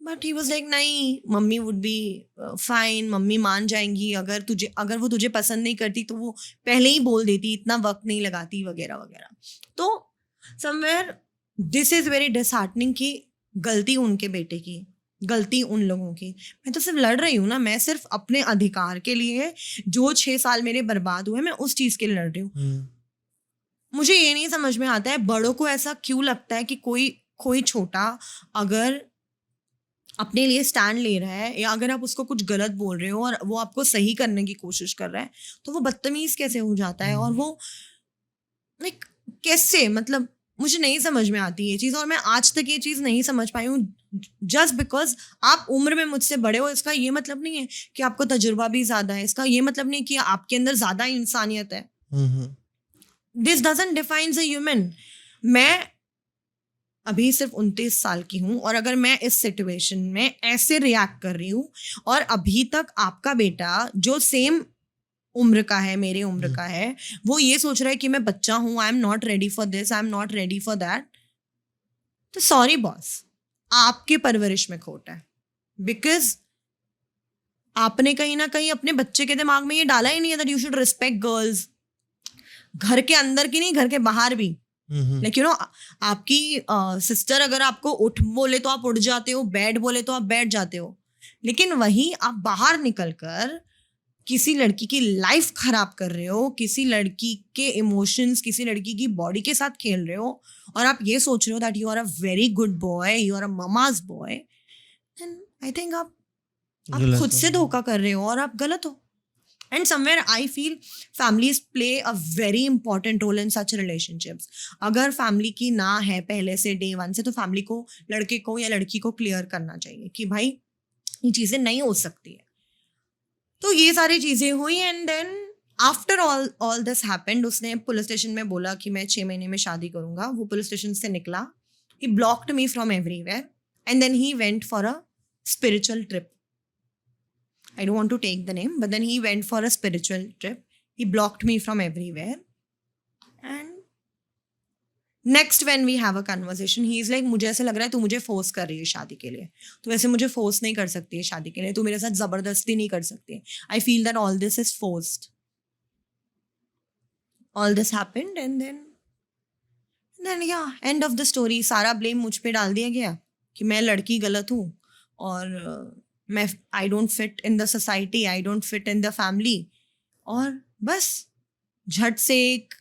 but he was like नहीं, mummy would be fine, mummy मान जाएंगी, अगर वो तुझे पसंद नहीं करती तो वो पहले ही बोल देती, इतना वक्त नहीं लगाती वगैरह वगैरह. तो somewhere this is very disheartening कि गलती उनके बेटे की, गलती उन लोगों की. मैं तो सिर्फ लड़ रही हूँ ना, मैं सिर्फ अपने अधिकार के लिए, जो 6 साल मेरे बर्बाद हुए मैं उस चीज के लिए लड़ रही हूँ. मुझे ये नहीं समझ में आता है बड़ों को ऐसा क्यों लगता है कि कोई छोटा अगर अपने लिए स्टैंड ले रहा है या अगर आप उसको कुछ गलत बोल रहे हो और वो आपको सही करने की कोशिश कर रहा है तो वो बदतमीज कैसे हो जाता है. और वो लाइक कैसे, मतलब मुझे नहीं समझ में आती ये चीज़, और मैं आज तक ये चीज़ नहीं समझ पाई हूँ. जस्ट बिकॉज आप उम्र में मुझसे बड़े हो इसका ये मतलब नहीं है कि आपको तजुर्बा भी ज़्यादा है, इसका ये मतलब नहीं कि आपके अंदर ज़्यादा इंसानियत है. This doesn't defines a human. मैं अभी सिर्फ 29 साल की हूँ और अगर मैं इस सिचुएशन में ऐसे रिएक्ट कर रही हूँ और अभी तक आपका बेटा जो सेम उम्र का है, मेरे उम्र का है, वो ये सोच रहा है कि मैं बच्चा हूँ, I am not ready for this, I am not ready for that, तो सॉरी बॉस, आपके परवरिश में खोट है. बिकॉज आपने कहीं ना कहीं अपने बच्चे के दिमाग में ये डाला ही नहीं है that you should respect girls. घर के अंदर की नहीं, घर के बाहर भी. लाइक यू नो, आपकी सिस्टर अगर आपको उठ बोले तो आप उठ जाते हो, बैठ बोले तो आप बैठ जाते हो, लेकिन वही आप बाहर निकलकर किसी लड़की की लाइफ खराब कर रहे हो, किसी लड़की के इमोशंस, किसी लड़की की बॉडी के साथ खेल रहे हो और आप ये सोच रहे हो that you are a very good boy, you are a mama's boy, then I think आप खुद से धोखा कर रहे हो और आप गलत हो. And somewhere I feel families play a very important role in such relationships. अगर फैमिली की ना है पहले से डे वन से तो फैमिली को, लड़के को या लड़की को क्लियर करना चाहिए कि भाई ये चीज़ें नहीं हो सकती है. तो ये सारी चीज़ें हुई and then after all this happened उसने पुलिस स्टेशन में बोला कि मैं 6 महीने में शादी करूँगा. वो पुलिस स्टेशन से निकला, he blocked me from everywhere and then he went for a spiritual trip. I don't want to take the name, but then he went for a spiritual trip. He blocked me from everywhere. And next when we have a conversation, he is like, मुझे ऐसा लग रहा है तू मुझे force कर रही है शादी के लिए. तो वैसे मुझे फोर्स नहीं कर सकती है शादी के लिए, तू मेरे साथ जबरदस्ती नहीं कर सकती. I feel that all this is forced. All this happened and then yeah, end of the story. सारा blame मुझ पे डाल दिया गया कि मैं लड़की गलत हूँ और मैं I don't fit in the society, I don't fit in the family. और बस झट से एक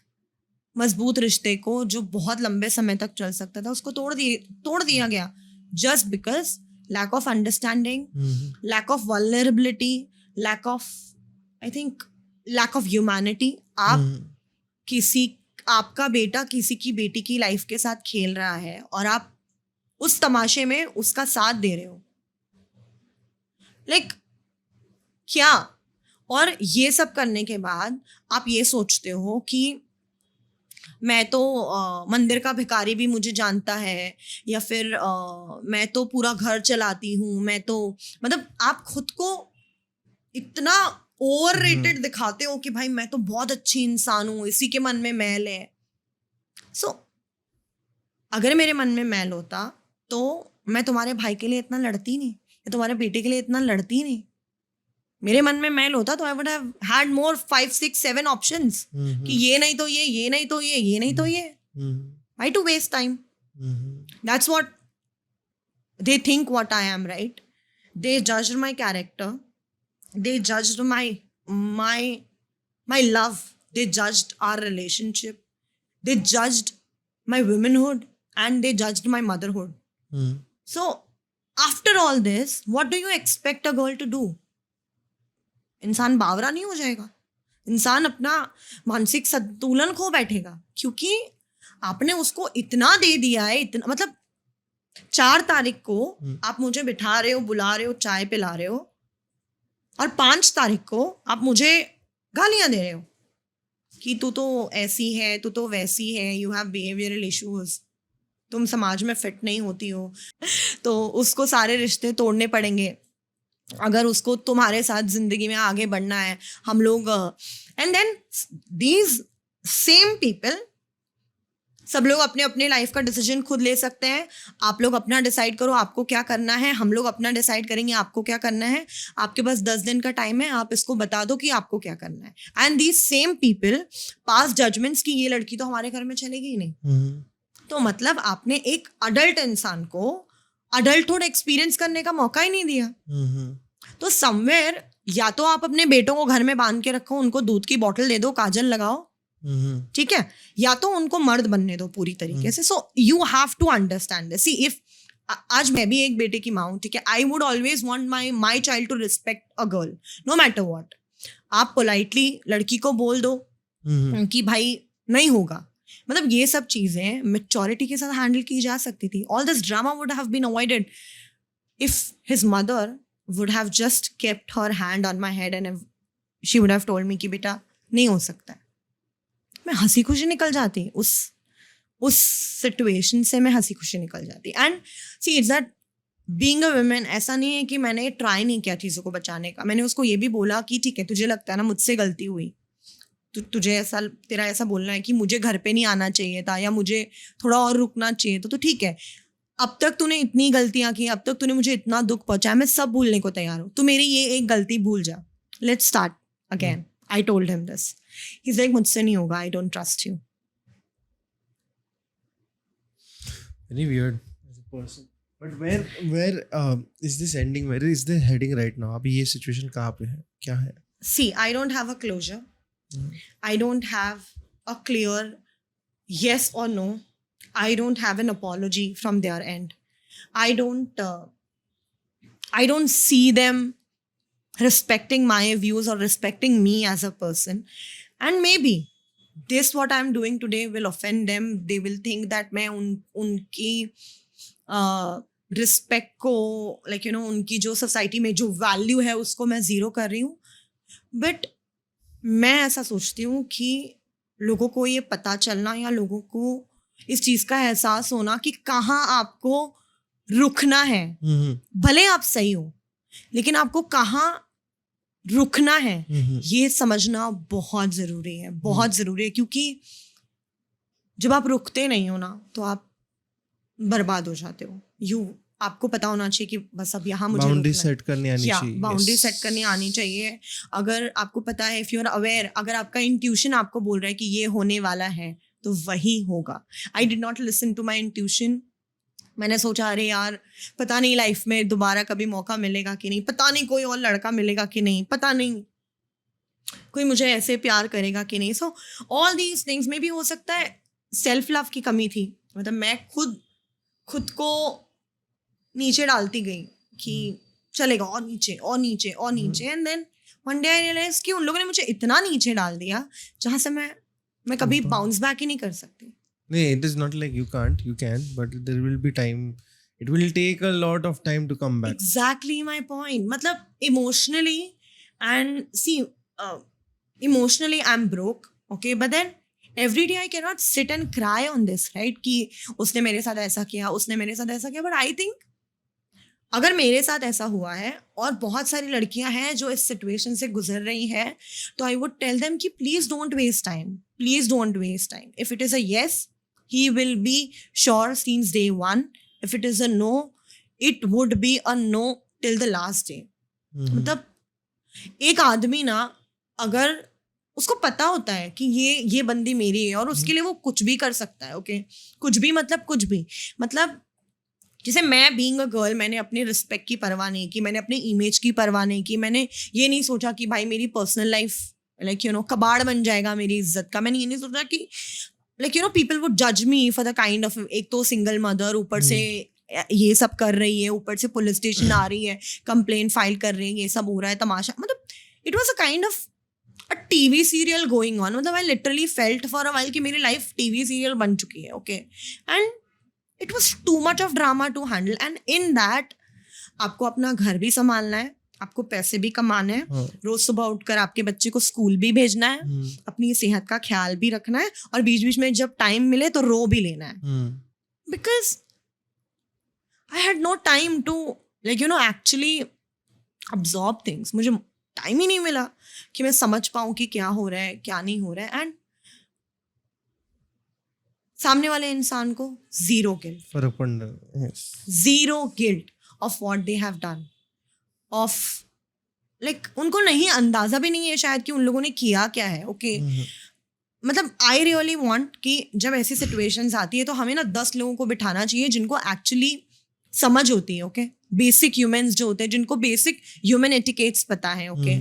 मजबूत रिश्ते को जो बहुत लंबे समय तक चल सकता था उसको तोड़ दिया गया just because lack of understanding, lack of vulnerability, lack of I think lack of humanity. आपका बेटा किसी की बेटी की लाइफ के साथ खेल रहा है और आप उस तमाशे में उसका साथ दे रहे हो. क्या? और ये सब करने के बाद आप ये सोचते हो कि मैं तो मंदिर का भिखारी भी मुझे जानता है, या फिर मैं तो पूरा घर चलाती हूँ, मैं तो, मतलब आप खुद को इतना ओवर रेटेड दिखाते हो कि भाई मैं तो बहुत अच्छी इंसान हूँ, इसी के मन में मैल है. सो अगर मेरे मन में मैल होता तो मैं तुम्हारे भाई के लिए इतना लड़ती नहीं, या तुम्हारे बेटे के लिए इतना लड़ती नहीं. मेरे मन में मैल होता तो I would have had more 5, 6, 7 options कि ये नहीं तो ये नहीं तो ये नहीं तो ये. Why to waste time? That's what they think what I am, right? They judged my character. They judged my love. They judged our relationship. They judged my womanhood and they judged my motherhood. So after all this, what do you expect a girl to do? इंसान बावरा नहीं हो जाएगा, इंसान अपना मानसिक संतुलन खो बैठेगा क्योंकि आपने उसको इतना दे दिया है, इतना, मतलब 4 तारीख को आप मुझे बिठा रहे हो, बुला रहे हो, चाय पिला रहे हो, और 5 तारीख को आप मुझे गालियां दे रहे हो कि तू तो ऐसी है, तू तो वैसी है, यू हैव बिहेवियरल इश्यूज, तुम समाज में फिट नहीं होती हो. तो उसको सारे रिश्ते तोड़ने पड़ेंगे अगर उसको तुम्हारे साथ जिंदगी में आगे बढ़ना है. हम लोग and then these same people सब लोग अपने अपने लाइफ का डिसीजन खुद ले सकते हैं. आप लोग अपना डिसाइड करो आपको क्या करना है, हम लोग अपना डिसाइड करेंगे आपको क्या करना है. आपके पास 10 दिन का टाइम है, आप इसको बता दो कि आपको क्या करना है. And these same people pass judgements कि ये लड़की तो हमारे घर में चलेगी ही नहीं. तो मतलब आपने एक अडल्ट इंसान को अडल्टहुड एक्सपीरियंस करने का मौका ही नहीं दिया. तो समवेयर या तो आप अपने बेटों को घर में बांध के रखो, उनको दूध की बोतल दे दो, काजल लगाओ, ठीक है, या तो उनको मर्द बनने दो पूरी तरीके से. So you have to understand this. See if आज मैं भी एक बेटे की माँ हूँ, ठीक है, I would always want my child to respect a girl no matter what. आप पोलाइटली लड़की को बोल दो कि भाई नहीं होगा. मतलब ये सब चीजें मैच्योरिटी के साथ हैंडल की जा सकती थी. All this drama would have been avoided if his mother would have just kept her hand on my head and she would have told me कि बेटा नहीं हो सकता है. मैं हंसी खुशी निकल जाती उस सिचुएशन से. मैं हंसी खुशी निकल जाती. And see it's that being a women ऐसा नहीं है कि मैंने ट्राई नहीं किया चीज़ों को बचाने का. मैंने उसको ये भी बोला कि ठीक है तुझे लगता है ना मुझसे गलती हुई, तुझे ऐसा तेरा ऐसा बोलना है कि मुझे घर पे नहीं आना चाहिए था या मुझे थोड़ा और रुकना चाहिए तो ठीक है, अब तक तूने इतनी गलतियां की, अब तक तूने मुझे इतना दुख पहुंचाया, मैं सब भूलने को तैयार हूँ, तू मेरी ये एक गलती भूल जा, let's start again. I told him this. He is like मुझसे नहीं होगा, I don't trust you. Very weird as a person. But where is this ending? Where is this heading right now? अभी ये situation कहाँ पे है? क्या है? See, I don't have a closure. I don't have a clear yes or no. I don't have an apology from their end. I don't see them respecting my views or respecting me as a person. And maybe this what I'm doing today will offend them. They will think that मैं उनकी respect को like you no उनकी जो society में जो value है उसको मैं ज़ीरो कर रही हूँ. बट मैं ऐसा सोचती हूँ कि लोगों को ये पता चलना या लोगों को इस चीज़ का एहसास होना कि कहाँ आपको रुकना है. भले आप सही हो लेकिन आपको कहाँ रुकना है ये समझना बहुत ज़रूरी है, बहुत ज़रूरी है. क्योंकि जब आप रुकते नहीं हो ना तो आप बर्बाद हो जाते हो. आपको पता होना चाहिए कि बस अब यहाँ मुझे बाउंड्री सेट करनी आनी चाहिए. बाउंड्री सेट करनी आनी चाहिए. अगर आपको पता है, इफ़ यू आर अवेयर, अगर आपका इंट्यूशन आपको बोल रहा है कि ये होने वाला है तो वही होगा. I did not listen to my intuition. मैंने सोचा अरे यार पता नहीं लाइफ में दोबारा कभी मौका मिलेगा कि नहीं, पता नहीं कोई और लड़का मिलेगा कि नहीं, पता नहीं कोई मुझे ऐसे प्यार करेगा कि नहीं. सो ऑल दीज थिंग्स में भी हो सकता है सेल्फ लव की कमी थी. मतलब मैं खुद को नीचे डालती गई कि चलेगा और नीचे और नीचे और नीचे. And then one day I realise कि उन लोगों ने मुझे इतना नीचे डाल दिया जहाँ से मैं कभी बाउंस बैक ही नहीं कर सकती. नहीं, it is not like you can't, you can, but there will be time. It will take a lot of time to come back. Exactly my point. मतलब emotionally and see, emotionally I'm broke, okay, but then every day I cannot sit and cry on this, right? कि उसने मेरे साथ ऐसा किया, उसने मेरे साथ ऐसा किया. But I think अगर मेरे साथ ऐसा हुआ है और बहुत सारी लड़कियां हैं जो इस सिचुएशन से गुजर रही हैं, तो आई वुड टेल देम कि please don't waste time, please don't waste time. If it is a yes, he will be sure since day one. If it is a no, it would be a no till the last day. मतलब एक आदमी ना अगर उसको पता होता है कि ये बंदी मेरी है और उसके लिए वो कुछ भी कर सकता है. ओके, कुछ भी मतलब कुछ भी. मतलब जैसे मैं बीइंग अ गर्ल, मैंने अपनी रिस्पेक्ट की परवाह नहीं की, मैंने अपनी इमेज की परवाह नहीं की. मैंने ये नहीं सोचा कि भाई मेरी personal life like you no कबाड़ बन जाएगा मेरी इज्जत का. मैंने ये नहीं सोचा कि like you know people would जज me for the kind of, एक तो सिंगल मदर, ऊपर से ये सब कर रही है, ऊपर से पुलिस स्टेशन आ रही है, कंप्लेन फाइल कर रही है, ये सब हो रहा है तमाशा. मतलब it was a kind of a TV serial going on. मतलब I literally felt for a while कि मेरी लाइफ टीवी सीरियल बन चुकी है. Okay, and it was too much of drama to handle. And in that आपको अपना घर भी संभालना है, आपको पैसे भी कमाने हैं, रोज सुबह उठकर आपके बच्चे को स्कूल भी भेजना है, अपनी सेहत का ख्याल भी रखना है, और बीच बीच में जब टाइम मिले तो रो भी लेना है. Because I had no time to like you know actually absorb things. मुझे टाइम ही नहीं मिला कि मैं समझ पाऊँ कि क्या हो रहा है क्या नहीं हो रहा है. एंड सामने वाले इंसान को जीरो गिल्ट, फर्क पड़ना, yes. Zero guilt of what they have done, of like उनको नहीं, अंदाजा भी नहीं है शायद कि उन लोगों ने किया क्या है. ओके मतलब आई रियली वांट कि जब ऐसी सिचुएशंस आती है तो हमें ना 10 लोगों को बिठाना चाहिए जिनको एक्चुअली समझ होती है. ओके बेसिक ह्यूमंस जो होते हैं, जिनको बेसिक ह्यूमन एटिकेट्स पता है. ओके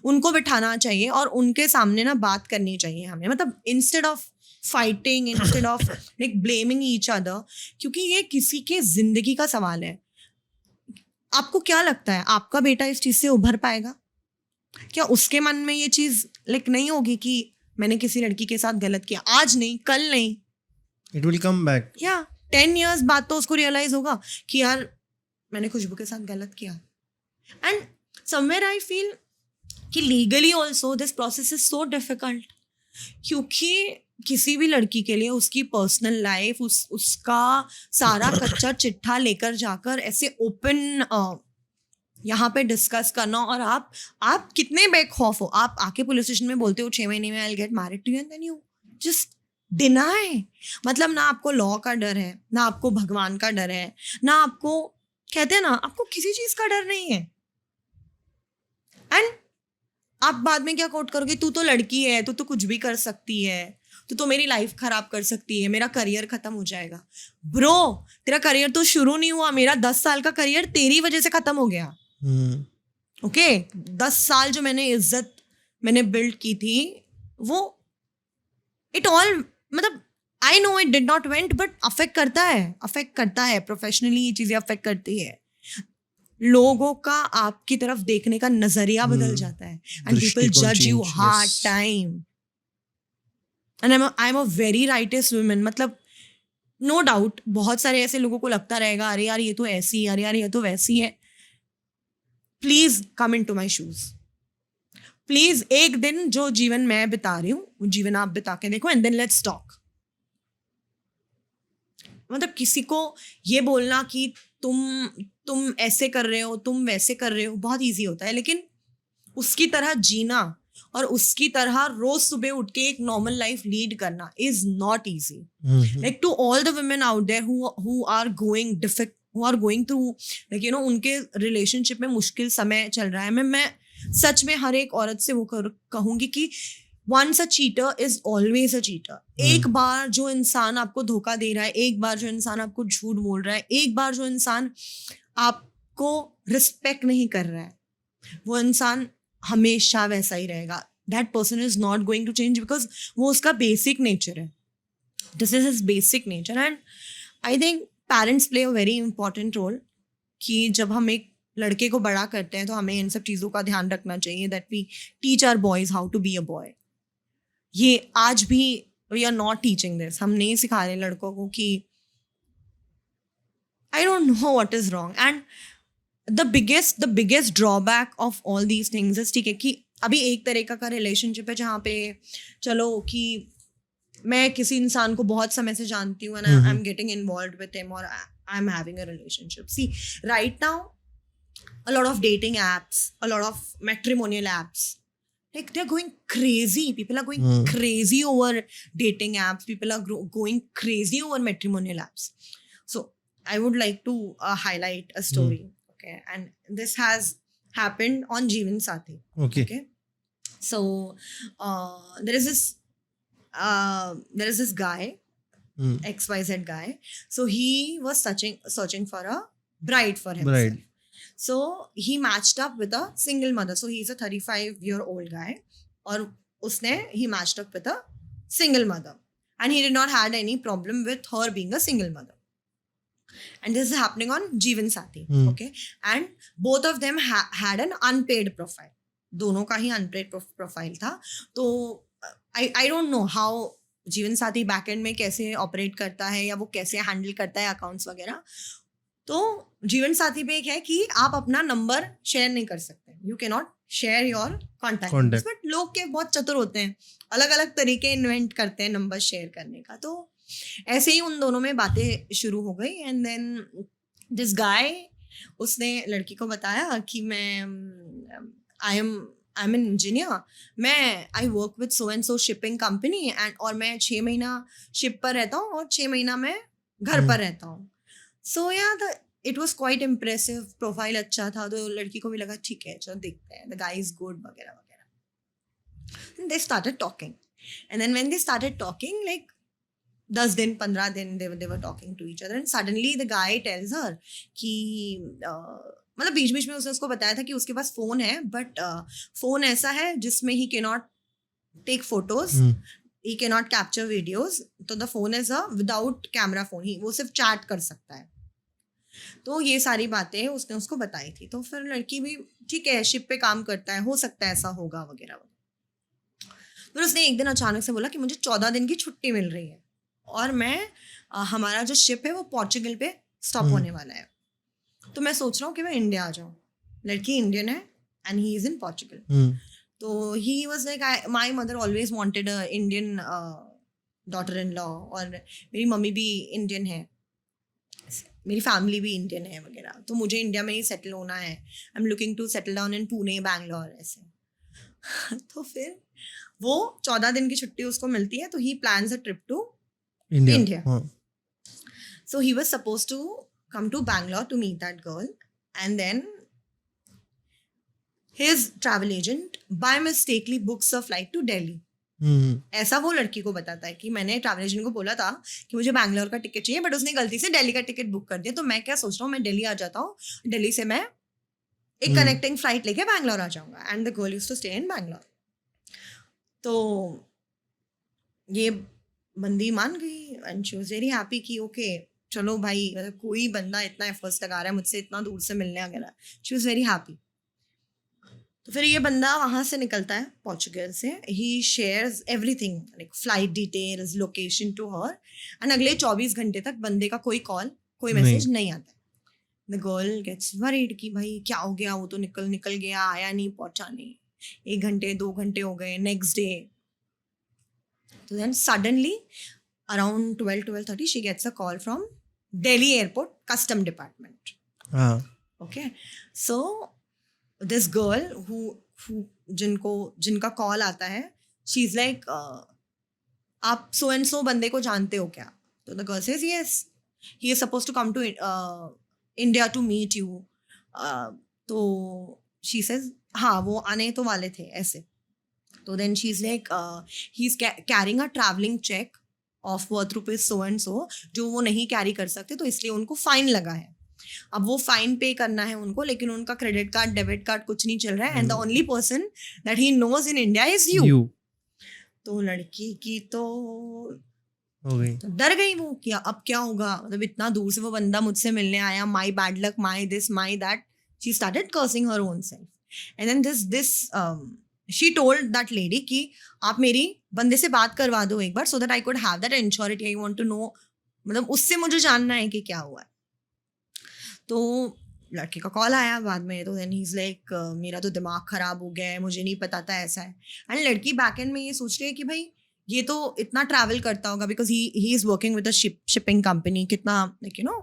उनको बिठाना चाहिए और उनके सामने ना बात करनी चाहिए हमें. मतलब instead of fighting, instead of like blaming each other, क्योंकि ये किसी के जिंदगी का सवाल है. आपको क्या लगता है आपका बेटा इस चीज से उभर पाएगा? क्या उसके मन में ये चीज लाइक नहीं होगी कि मैंने किसी लड़की के साथ गलत किया? आज नहीं, कल नहीं, It will come back. या 10 years बाद तो उसको रियलाइज होगा कि यार मैंने खुशबू के साथ गलत किया. एंड समवेयर आई फील कि legally also this process is so difficult, क्योंकि किसी भी लड़की के लिए उसकी पर्सनल लाइफ, उसका सारा कच्चा चिट्ठा लेकर जाकर ऐसे ओपन यहाँ पे डिस्कस करना, और आप कितने बेखौफ हो, आप आके पुलिस स्टेशन में बोलते हो 6 महीने में I will get married to you, and then you just deny. मतलब ना आपको लॉ का डर है, ना आपको भगवान का डर है, ना आपको कहते हैं ना आपको किसी चीज का डर नहीं है. एंड आप बाद में क्या कोट करोगे, तू तो लड़की है, तू तो कुछ भी कर सकती है, तू तो मेरी लाइफ खराब कर सकती है, मेरा करियर खत्म हो जाएगा. ब्रो तेरा करियर तो शुरू नहीं हुआ, मेरा 10 साल का करियर तेरी वजह से खत्म हो गया. ओके 10 साल जो मैंने बिल्ड की थी, वो इट ऑल मतलब I know it did not went, but affect करता है प्रोफेशनली. ये चीजें अफेक्ट करती है. लोगों का आपकी तरफ देखने का नजरिया बदल जाता है, एंड पीपल जज you hard time. And I am a very rightest woman. मतलब नो डाउट बहुत सारे ऐसे लोगों को लगता रहेगा अरे यार ये तो ऐसी, अरे यार ये तो वैसी है. Please come in to my shoes. Please एक दिन जो जीवन मैं बिता रही हूँ वो जीवन आप बिता के देखो, एंड देन लेट्स टॉक. मतलब किसी को ये बोलना कि तुम ऐसे कर रहे हो, तुम वैसे कर रहे हो, बहुत इजी होता है, लेकिन उसकी तरह जीना और उसकी तरह रोज सुबह उठ के एक नॉर्मल लाइफ लीड करना is not easy. Like to all the women out there who are going through like you know उनके रिलेशनशिप में मुश्किल समय चल रहा है, मैं सच में हर एक औरत से वो कहूंगी कि once a cheater is always a cheater. एक बार जो इंसान आपको धोखा दे रहा है, एक बार जो इंसान आपको झूठ बोल रहा है, एक बार जो इंसान आपको रिस्पेक्ट नहीं कर रहा है, वो इंसान हमेशा वैसा ही रहेगा. That person is not going to change because वो उसका बेसिक नेचर है. This is his basic nature, and I think parents play a very important role. कि जब हम एक लड़के को बड़ा करते हैं तो हमें इन सब चीज़ों का ध्यान रखना चाहिए, that we teach our boys how to be a boy. ये आज भी we are not teaching this. हम नहीं सिखा रहे लड़कों को कि I don't know what is wrong. And the biggest drawback of all these things is, ठीक है कि अभी एक तरीका का रिलेशनशिप है जहाँ पे चलो कि मैं किसी इंसान को बहुत समय से जानती हूँ and I am getting involved with him और I am having a relationship. See right now a lot of dating apps, a lot of matrimonial apps, like they're going crazy. People are going crazy over dating apps. People are going crazy over matrimonial apps. So I would like to highlight a story. Okay, and this has happened on Jeevan Sathi. Okay. So there is this guy, XYZ guy. So he was searching for a bride for himself. So he matched up with a single mother. So he's a 35-year-old guy. और उसने he matched up with a single mother. And he did not had any problem with her being a single mother. And this is happening on Jeevan Sathi. Okay. And both of them had an unpaid profile. दोनों का ही unpaid profile था. तो I don't know how Jeevan Sathi backend में कैसे operate करता है या वो कैसे handle करता है accounts वगैरह. तो जीवन साथी पे एक है कि आप अपना नंबर शेयर नहीं कर सकते. You can not share your contact. But लोग के बहुत चतुर होते हैं, अलग अलग तरीके इन्वेंट करते हैं नंबर शेयर करने का. तो ऐसे ही उन दोनों में बातें शुरू हो गई. एंड देन दिस गाय, उसने लड़की को बताया कि मैं I am I am an engineer, मैं I work with so and so shipping company and और मैं 6 महीना शिप पर रहता हूँ और 6 महीना मैं घर पर रहता हूँ. सो या the it was quite impressive, profile अच्छा था तो लड़की को भी लगा ठीक है चलो देखते हैं, द गाय इज गुड वगैरह वगैरह. They started talking and then when they started talking like 10 दिन 15 दिन they were talking to each other and suddenly the guy tells her कि मतलब बीच बीच में उसने उसको बताया था कि उसके पास फोन है बट फोन ऐसा है जिसमें ही cannot take photos, he cannot capture videos, तो the phone is a without camera phone, ही वो सिर्फ चैट कर सकता है. तो ये सारी बातें उसने उसको बताई थी. तो फिर लड़की भी ठीक है शिप पे काम करता है, हो सकता है ऐसा होगा वगैरह वगैरह. फिर उसने एक दिन अचानक से बोला कि मुझे 14 दिन की छुट्टी मिल रही है और मैं हमारा जो शिप है वो पोर्चुगल पे स्टॉप होने वाला है. तो मैं सोच रहा हूँ कि मैं इंडिया आ जाऊँ. लड़की इंडियन है and he is in Portugal. तो he was like my mother always wanted a Indian daughter in law और मेरी मम्मी भी इंडियन है, मेरी फैमिली भी इंडियन है वगैरह, तो मुझे इंडिया में ही सेटल होना है. I am looking to settle down in Pune Bangalore ऐसे. तो फिर वो 14 दिन की छुट्टी उसको मिलती है तो he plans a trip to India. So he was supposed to come to Bangalore to meet that girl and then his travel agent by mistakenly books a flight to Delhi. ऐसा वो लड़की को बताता है कि मैंने ट्रैवल एजेंट को बोला था कि मुझे बैंगलोर का टिकट चाहिए बट उसने गलती से दिल्ली का टिकट बुक कर दिया. तो मैं क्या सोच रहा हूँ मैं दिल्ली आ जाता हूँ, दिल्ली से मैं एक कनेक्टिंग फ्लाइट लेके बैंगलोर आ जाऊंगा and the girl used to stay in Bangalore. तो ये बंदी मान गई and she was very happy that okay चलो भाई मतलब कोई बंदा इतना एफर्ट्स लगा रहा है मुझसे इतना दूर से मिलने वगैरह. She was very happy. तो फिर ये बंदा वहाँ से निकलता है पोर्चुगल से. He shares everything like flight details location to her and अगले 24 घंटे तक बंदे का कोई कॉल कोई मैसेज नहीं आता. द गर्ल गेट्स वरीड कि भाई क्या हो गया, वो तो निकल गया, आया नहीं, पहुंचा नहीं. 1 घंटे 2 घंटे हो गए. Next day so then suddenly around 12:30 she gets a call from Delhi airport custom department. Okay, so this girl who जिनका कॉल आता है she's like आप so and so बंदे को जानते हो क्या? तो the girl says yes, he is supposed to come to India to meet you. तो she says हाँ वो आने तो वाले थे ऐसे. तो then she's like he's carrying a traveling check of worth rupees so and so जो वो नहीं कैरी कर सकते तो इसलिए उनको फाइन लगा है. अब वो फाइन पे करना है उनको लेकिन उनका क्रेडिट कार्ड डेबिट कार्ड कुछ नहीं चल रहा है and the only person that he knows in India is you. तो लड़की की तो हो गई, तो डर गई वो कि अब क्या होगा, मतलब इतना दूर से वो बंदा मुझसे मिलने आया, my bad luck, my this my that. She started cursing her own self and then this she told that lady कि आप मेरी बंदे से बात करवा दो एक बार so that I could have that insurance. I want to know, मतलब उससे मुझे जानना है कि क्या हुआ है. तो लड़के का कॉल आया बाद में. तो then he's like मेरा तो दिमाग खराब हो गया है, मुझे नहीं पता था ऐसा है. एंड लड़की बैक एंड में ये सोच रही है कि भाई ये तो इतना ट्रैवल करता होगा because he is working with a shipping company. कितना लाइक यू नो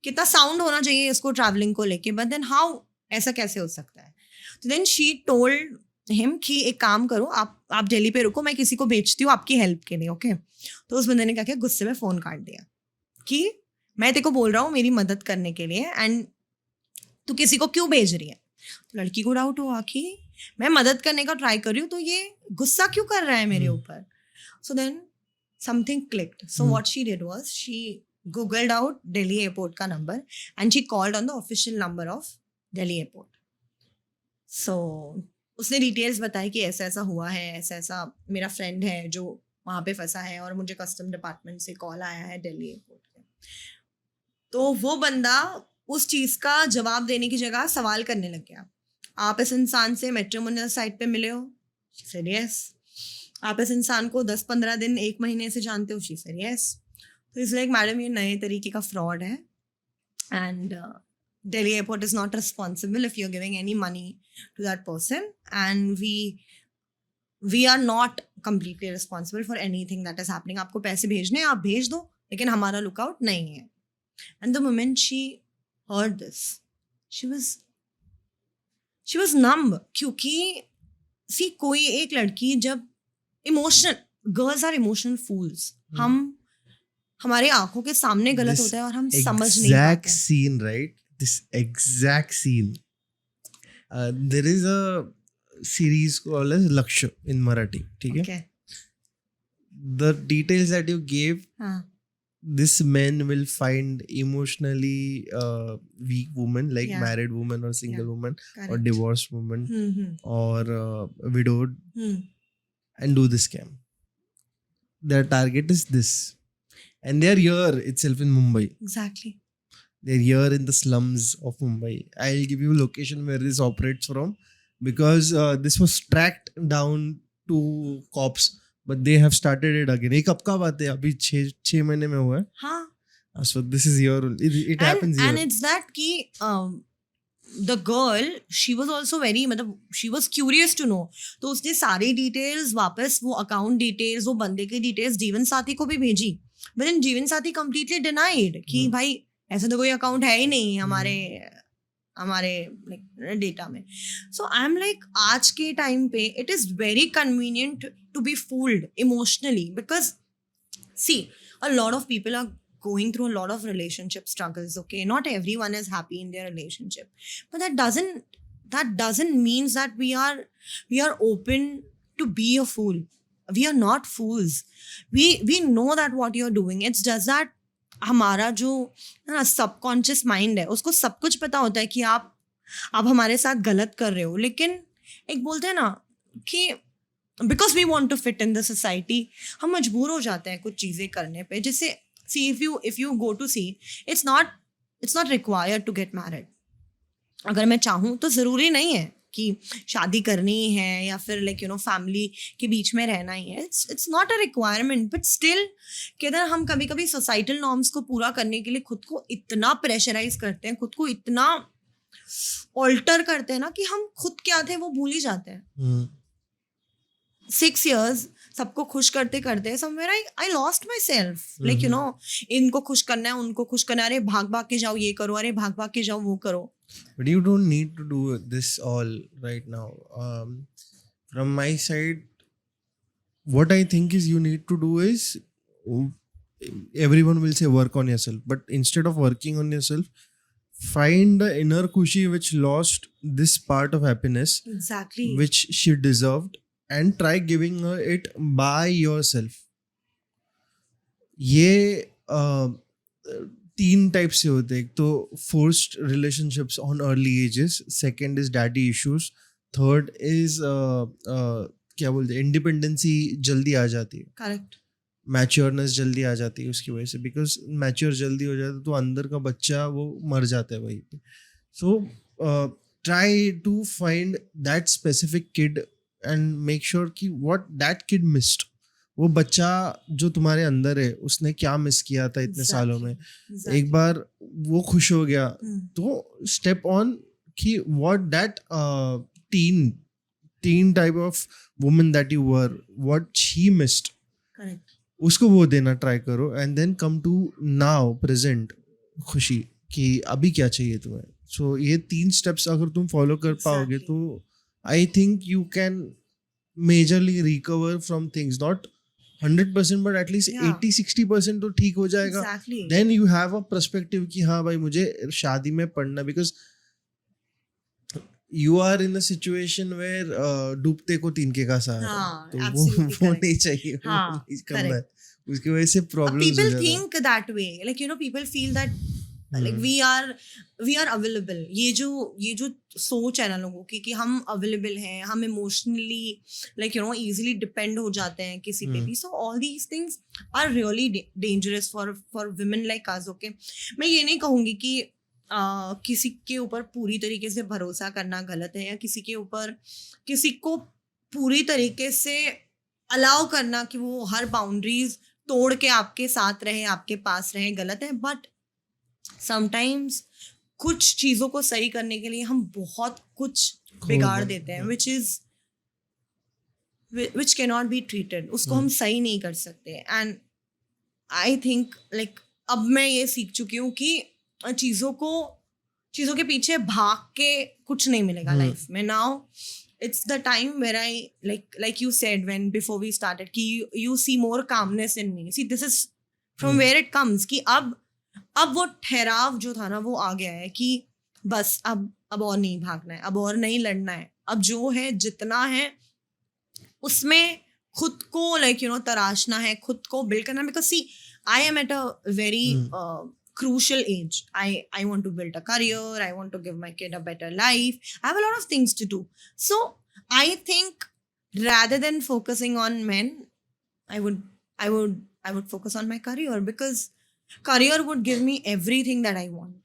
कितना साउंड होना चाहिए इसको ट्रैवलिंग को लेके. बट देन हाउ ऐसा कैसे हो सकता है. तो देन शी टोल्ड हिम कि एक काम करो आप दिल्ली पे रुको, मैं किसी को भेजती हूँ आपकी हेल्प के लिए. ओके तो उस बंदे ने क्या किया, गुस्से में फ़ोन काट दिया कि मैं तेरे को बोल रहा हूँ मेरी मदद करने के लिए एंड तू किसी को क्यों भेज रही है. तो लड़की को डाउट हुआ कि मैं मदद करने का ट्राई कर रही हूँ तो ये गुस्सा क्यों कर रहा है मेरे ऊपर. So then something clicked. So what she did was she googled out Delhi airport का नंबर and she called on the official number of Delhi airport. So उसने डिटेल्स बताई कि ऐसा ऐसा हुआ है, ऐसा ऐसा मेरा फ्रेंड है जो वहाँ पे फंसा है और मुझे कस्टम डिपार्टमेंट से कॉल आया है दिल्ली एयरपोर्ट पे. तो वो बंदा उस चीज़ का जवाब देने की जगह सवाल करने लग गया. आप इस इंसान से मैट्रिमोनियल साइट पे मिले हो? She said yes. आप इस इंसान को 10-15 दिन 1 महीने से जानते हो? She said yes. तो इस लाइक मैडम ये नए तरीके का फ्रॉड है and Delhi airport is not responsible if you're giving any money to that person and we are not completely responsible for anything that is happening. आपको पैसे भेजने आप भेज दो लेकिन हमारा लुकआउट नहीं है. And the moment she heard this she was numb क्योंकि सी कोई एक लड़की जब emotional, girls are emotional fools, हम हमारे आंखों के सामने गलत होता है और हम समझ नहीं exact पाते. scene, right? This exact scene. There is a series called as Lakshya in Marathi. ठीक है? Okay. The details that you gave, हाँ. this man will find emotionally weak woman, like Yeah. married woman or single Yeah. woman or Correct. divorced woman or widowed Hmm. and do this scam. Their target is this. And they are here itself in Mumbai. Exactly. They're here in the slums of Mumbai. I'll give you location where this operates from because this was tracked down to cops, but they have started it again. एक कब का बात है? अभी 6 महीने में हुआ है. हाँ. So this is here. It happens here. And it's that कि the girl, she was also very, मतलब she was curious to know. तो उसने सारी डिटेल्स वापस, वो अकाउंट डिटेल्स, वो बंदे की डिटेल्स जीवन साथी को भी भेजी. But then जीवन साथी completely denied कि भाई ऐसा तो कोई अकाउंट है ही नहीं हमारे डेटा में. सो आई एम लाइक, आज के टाइम पे it is very convenient to be fooled emotionally because see a lot of people are going through a lot of relationship struggles. Okay, not everyone is happy in their relationship, but that doesn't means that we are open to be a fool. We are not fools. We know that what you're doing. It's just that हमारा जो subconscious mind है उसको सब कुछ पता होता है कि आप हमारे साथ गलत कर रहे हो, लेकिन एक बोलते हैं ना कि because we want to fit in the society हम मजबूर हो जाते हैं कुछ चीज़ें करने पे. जैसे see if you go to see, it's not required to get married. अगर मैं चाहूँ तो ज़रूरी नहीं है कि शादी करनी है या फिर फैमिली के बीच में रहना ही है. It's not a requirement, but still किधर हम कभी कभी सोसाइटल नॉर्म्स को पूरा करने के लिए खुद को इतना प्रेशराइज करते हैं, खुद को इतना ऑल्टर करते हैं ना कि हम खुद क्या थे वो भूल ही जाते हैं. 6 years सबको खुश करते करते somewhere I lost my self. इनको खुश करना है, उनको खुश करना है, अरे भाग भाग के जाओ ये करो, अरे भाग भाग के जाओ वो करो. But you don't need to do this all right now. From my side, what I think is you need to do is, everyone will say work on yourself. But instead of working on yourself, find the inner Khushi which lost this part of happiness. Exactly. Which she deserved, and try giving her it by yourself. ये 3 types से होते हैं. एक तो forced relationships on early ages, second is daddy issues, third is क्या बोलते हैं, independency जल्दी आ जाती है. करेक्ट. मैच्योरनेस जल्दी आ जाती है उसकी वजह से, बिकॉज मैच्योर जल्दी हो जाता है तो अंदर का बच्चा वो मर जाता है वहीं पे. So try to find that specific kid and make sure कि व्हाट दैट किड मिस्ड, वो बच्चा जो तुम्हारे अंदर है उसने क्या मिस किया था इतने सालों में. एक बार वो खुश हो गया तो स्टेप ऑन कि what that teen type of woman that you were, what she missed, उसको वो देना ट्राई करो. And then come to now present खुशी कि अभी क्या चाहिए तुम्हें. सो ये 3 स्टेप्स अगर तुम फॉलो कर पाओगे तो I think you can majorly recover from things, not 100% but at least 80-60% तो ठीक हो जाएगा. Exactly. Then you have a perspective कि हाँ भाई मुझे शादी में पढ़ना, because you are in a situation where डूबते को तिनके का सहारा. तो वो नहीं चाहिए. करना है उसकी वजह से प्रॉब्लम्स हो जाता है. People think that way, people feel that like we are available. ये जो सोच है ना लोगों की कि हम अवेलेबल हैं, हम इमोशनली easily डिपेंड हो जाते हैं किसी पे भी. So all these things are really dangerous for women like us. Okay, मैं ये नहीं कहूँगी कि किसी के ऊपर पूरी तरीके से भरोसा करना गलत है या किसी को पूरी तरीके से अलाउ करना कि वो हर बाउंड्रीज तोड़ के आपके साथ रहे, आपके पास रहे, गलत है. बट समटाइम्स कुछ चीज़ों को सही करने के लिए हम बहुत कुछ बिगाड़ देते हैं, which cannot be treated. उसको हम सही नहीं कर सकते. एंड आई थिंक अब मैं ये सीख चुकी हूँ कि चीज़ों के पीछे भाग के कुछ नहीं मिलेगा लाइफ में. Now it's the time where I like you said when before we started कि you see more calmness in me. See, this is from where it comes कि अब वो ठहराव जो था ना वो आ गया है कि बस अब और नहीं भागना है, अब और नहीं लड़ना है, अब जो है जितना है उसमें खुद को तराशना है, खुद को बिल्ड करना. Because see I am at a very crucial age. I want to build a career. I want to give my kid a better life. I have a lot of things to do. So I think rather than focusing on men, I would focus on my career, because career would give me everything that I want.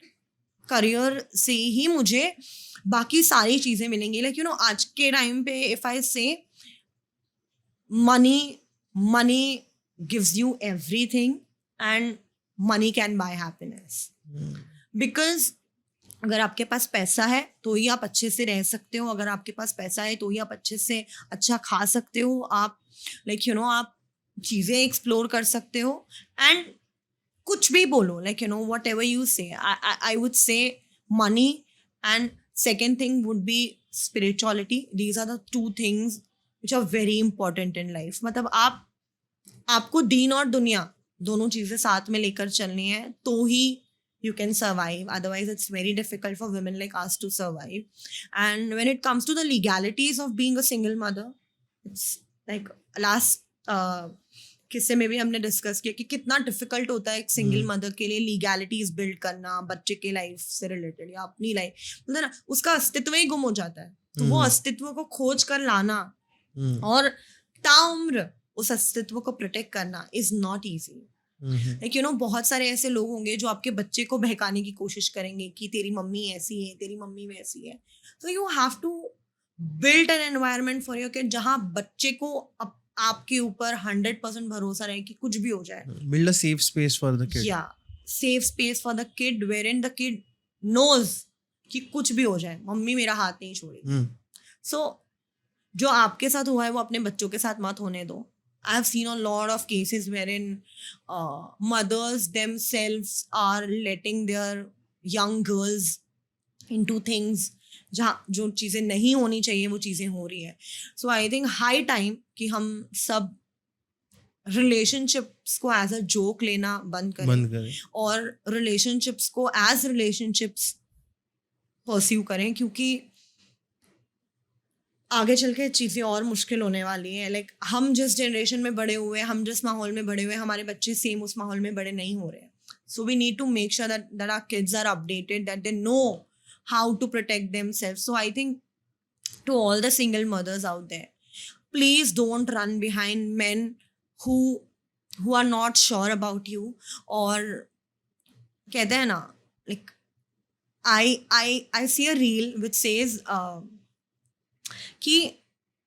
Career से ही मुझे बाकी सारी चीजें मिलेंगी. Like आज के time पे if I say money gives you everything and money can buy happiness. Because अगर आपके पास पैसा है तो ही आप अच्छे से रह सकते हो, अगर आपके पास पैसा है तो ही आप अच्छे से अच्छा खा सकते हो, आप आप चीज़ें एक्सप्लोर कर सकते हो. एंड कुछ भी बोलो वट एवर यू से, आई वुड से money and second thing would be spirituality. These are the two things which are very important in life. मतलब आपको दीन और दुनिया दोनों चीजें साथ में लेकर चलनी है तो ही you can survive. Otherwise it's very difficult for women like us to survive. And when it comes to the legalities of being a single mother, it's like last किस्से में भी हमने डिस्कस किया कि कितना डिफिकल्ट होता है एक सिंगल मदर के लिए लीगैलिटीज बिल्ड करना बच्चे के लाइफ से रिलेटेड या अपनी लाइफ, मतलब ना उसका अस्तित्व ही गुम हो जाता है. तो वो अस्तित्व को खोज कर लाना और ताउम्र उस अस्तित्व को प्रोटेक्ट करना इज नॉट ईजी. बहुत सारे ऐसे लोग होंगे जो आपके बच्चे को बहकाने की कोशिश करेंगे कि तेरी मम्मी ऐसी है, तेरी मम्मी वैसी है. तो you have to build an environment for your kid जहाँ बच्चे को आपके ऊपर 100% भरोसा रहे कि कुछ भी हो जाए. Build a safe space for the kid. Yeah, safe space for the kid wherein the kid knows कि कुछ भी हो जाए मम्मी मेरा हाथ नहीं छोड़ेगी. So जो आपके साथ हुआ है वो अपने बच्चों के साथ मत होने दो. I have seen a lot of cases wherein mothers themselves are letting their young girls into things जहाँ जो चीज़ें नहीं होनी चाहिए वो चीज़ें हो रही है. So I think high time कि हम सब रिलेशनशिप्स को एज अ जोक लेना बंद करें और रिलेशनशिप्स को एज रिलेशनशिप्स परस्यू करें, क्योंकि आगे चल के चीज़ें और मुश्किल होने वाली हैं. लाइक हम जिस जनरेशन में बड़े हुए, हम जिस माहौल में बड़े हुए, हमारे बच्चे सेम उस माहौल में बड़े नहीं हो रहे हैं. So we need to make sure that our kids are updated, that they know how to protect themselves. So I think to all the single mothers out there, please don't run behind men who are not sure about you. Or कहते हैं ना, like I see a reel which says कि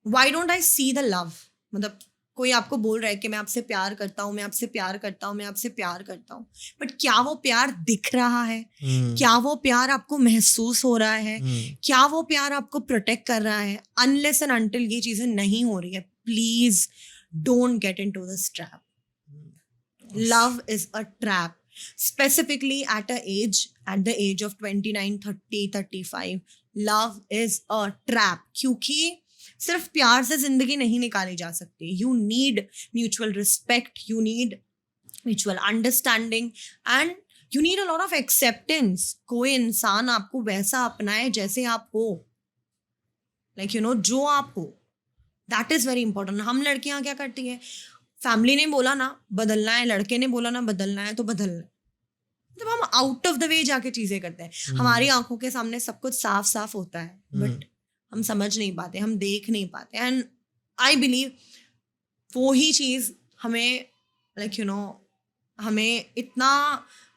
why don't I see the love. मतलब कोई आपको बोल रहा है कि मैं आपसे प्यार करता हूँ, मैं आपसे प्यार करता हूँ, मैं आपसे प्यार करता हूँ, बट क्या वो प्यार दिख रहा है? क्या वो प्यार आपको महसूस हो रहा है? क्या वो प्यार आपको प्रोटेक्ट कर रहा है? अनलेस एंड अनटिल ये चीजें नहीं हो रही है, please don't get into this trap. Love is a trap. Specifically at the age of 29, 30, 35, love is a trap. क्योंकि सिर्फ प्यार से जिंदगी नहीं निकाली जा सकती. You need mutual respect, you need mutual understanding and you need a lot of acceptance. कोई इंसान आपको वैसा अपनाए जैसे आप हो, जो आप हो. That is very important. हम लड़कियां क्या करती है, फैमिली ने बोला ना बदलना है, लड़के ने बोला ना बदलना है तो बदलना है. जब हम आउट ऑफ द वे जाके चीजें करते हैं, हमारी आंखों के सामने सब कुछ साफ साफ होता है, बट हम समझ नहीं पाते, हम देख नहीं पाते. एंड आई बिलीव वो ही चीज़ हमें हमें इतना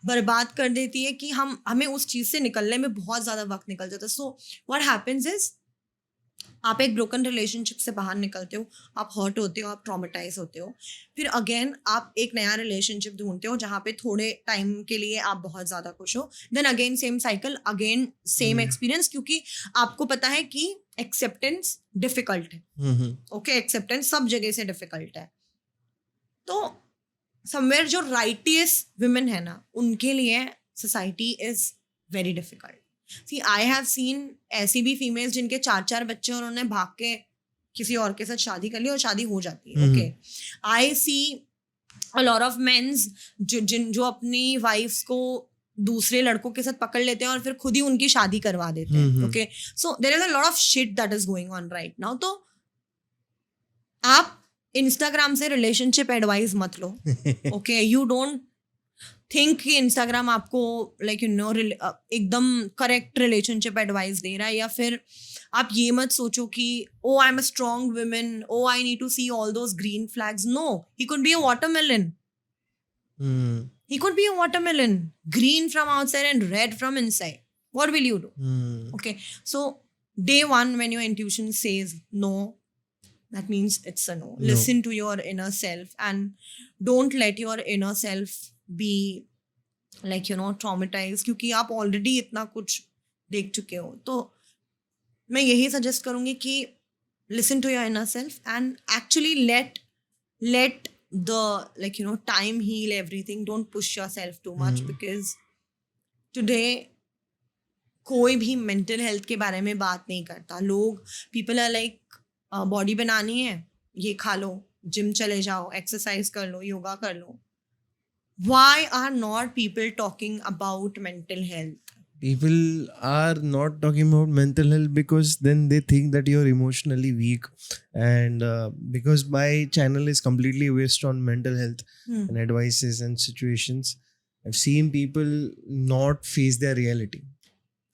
बर्बाद कर देती है कि हमें उस चीज़ से निकलने में बहुत ज़्यादा वक्त निकल जाता है. सो व्हाट हैपेंस इज, आप एक ब्रोकन रिलेशनशिप से बाहर निकलते हो, आप हर्ट होते हो, आप ट्रॉमेटाइज होते हो, फिर अगेन आप एक नया रिलेशनशिप ढूंढते हो जहाँ पे थोड़े टाइम के लिए आप बहुत ज़्यादा खुश हो, then again same cycle, again same experience, क्योंकि आपको पता है कि एक्सेप्टेंस डिफिकल्ट है. ओके, एक्सेप्टेंस सब जगह से डिफिकल्ट है. तो समवेयर जो राइटियस विमेन है ना, उनके लिए society is very difficult. See, I have seen ऐसी भी फीमेल्स जिनके 4 बच्चे और उन्होंने भाग के किसी और के साथ शादी कर ली और शादी हो जाती है. Okay, I see a lot of men's जो अपनी वाइफ्स को दूसरे लड़कों के साथ पकड़ लेते हैं और फिर खुद ही उनकी शादी करवा देते हैं. Okay, so there is a lot of shit that is going on right now. तो आप इंस्टाग्राम से रिलेशनशिप एडवाइस मत लो. ओके, यू डोंट थिंक कि इंस्टाग्राम आपको लाइक यू नो एकदम करेक्ट रिलेशनशिप एडवाइस दे रहा है, या फिर आप ये मत सोचो कि oh I am a strong woman, oh I need to see all those green flags. No, he could be a watermelon. He could be a watermelon, green from outside and red from inside. What will you do? Okay, so day one, when your intuition says no, that means it's a no. Listen to your inner self and don't let your inner self be like you know traumatized, क्योंकि आप already इतना कुछ देख चुके हो. तो मैं यही सजेस्ट करूँगी कि listen to your inner self and actually let the like you know time heal everything. Don't push yourself too much because today कोई भी mental health के बारे में बात नहीं करता. लोग people are like बॉडी बनानी है, ये खा लो, जिम चले जाओ, एक्सरसाइज कर लो, योगा कर लो. Why are not people talking about mental health? People are not talking about mental health because then they think that you're emotionally weak, and because my channel is completely based on mental health and advices and situations, I've seen people not face their reality.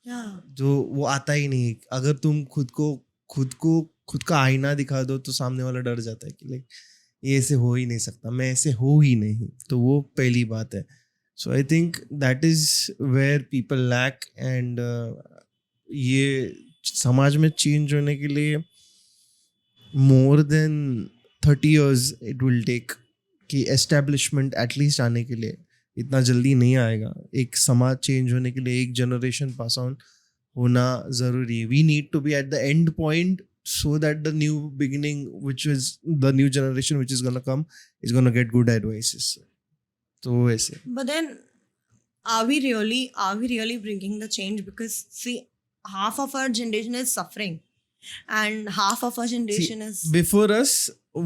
Yeah. जो वो आता ही नहीं. अगर तुम खुद का आईना दिखा दो तो सामने वाला डर जाता है कि लाइक ये ऐसे हो ही नहीं सकता, मैं ऐसे हो ही नहीं. तो वो पहली बात है. So I think that is where people lack, and ये समाज में change होने के लिए more than 30 years it will take. कि establishment at least आने के लिए इतना जल्दी नहीं आएगा. एक समाज change होने के लिए एक generation pass on होना ज़रूरी है. We need to be at the end point so that the new beginning, which is the new generation which is gonna come, is gonna get good advices. तो वैसे. But then, are we really bringing the change? Because see, half of our generation is suffering, and half of our generation is before us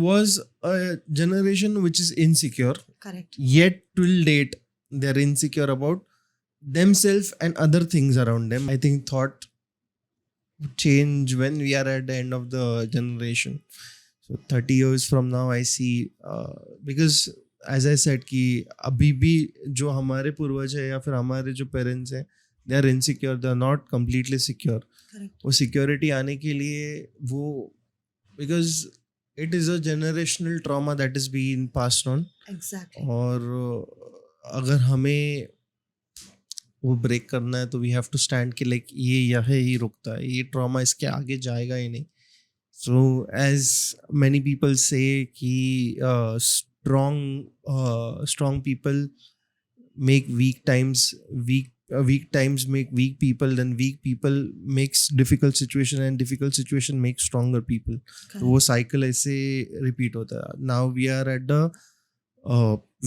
was a generation which is insecure. correct. Yet till date, they are insecure about themselves and other things around them. I think thought would change when we are at the end of the generation. So 30 years from now, I see because as I said कि अभी भी जो हमारे पूर्वज है या फिर हमारे जो पेरेंट्स हैं, they are insecure, they are not completely secure. Correct. वो सिक्योरिटी आने के लिए वो because it is a generational trauma that is being passed on. Exactly. और अगर हमें वो ब्रेक करना है तो वी हैव टू स्टैंड कि लाइक ये यही ही रुकता है, ये ट्रॉमा इसके आगे जाएगा ही नहीं. सो एज मैनी पीपल से कि strong people make weak times make weak people, then weak people makes difficult situation and difficult situation makes stronger people. तो वो cycle ऐसे repeat होता है. Now we are at the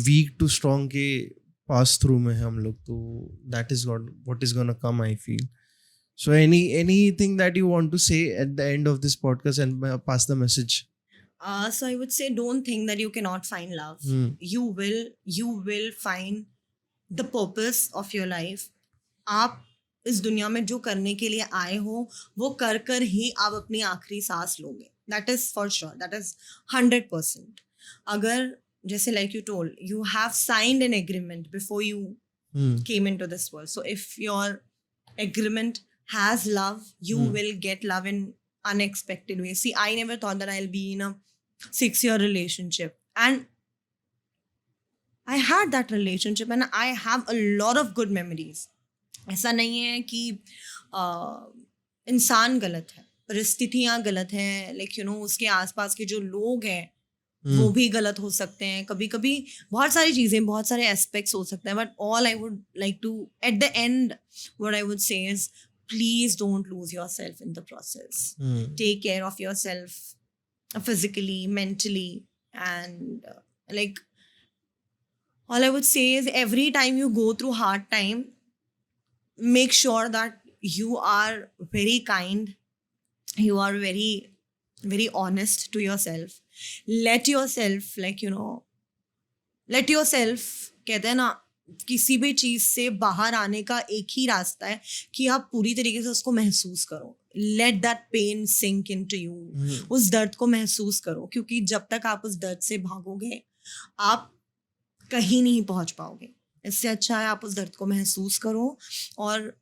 weak to strong के pass through में हम लोग. तो that is what is gonna come, I feel. So anything that you want to say at the end of this podcast and pass the message? So I would say, don't think that you cannot find love. You will find the purpose of your life. आप इस दुनिया में जो करने के लिए आए हो वो कर ही आप अपनी आखिरी सांस लोगे. That is for sure. That is 100%. अगर जैसे like you told, you have signed an agreement before you came into this world. So if your agreement has love, you will get love in unexpected ways. See, I never thought that I'll be in a 6-year relationship, and I had that relationship and I have a lot of good memories. ऐसा नहीं है कि इंसान गलत है, परिस्थितियाँ गलत हैं, लाइक यू नो उसके आसपास के जो लोग हैं वो भी गलत हो सकते हैं. कभी कभी बहुत सारी चीज़ें, बहुत सारे एस्पेक्ट्स हो सकते हैं. But all I would like to at the end what I would say is, please don't lose yourself in the process. Take care of yourself physically, mentally, and like all I would say is every time you go through hard time, make sure that you are very kind, you are very very honest to yourself. Let yourself, like you know, let yourself, कहते हैं ना, किसी भी चीज से बाहर आने का एक ही रास्ता है कि आप पूरी तरीके से उसको महसूस करो. Let that pain sink into you. उस दर्द को महसूस करो, क्योंकि जब तक आप उस दर्द से भागोगे आप कहीं नहीं पहुंच पाओगे. इससे अच्छा है आप उस दर्द को महसूस करो और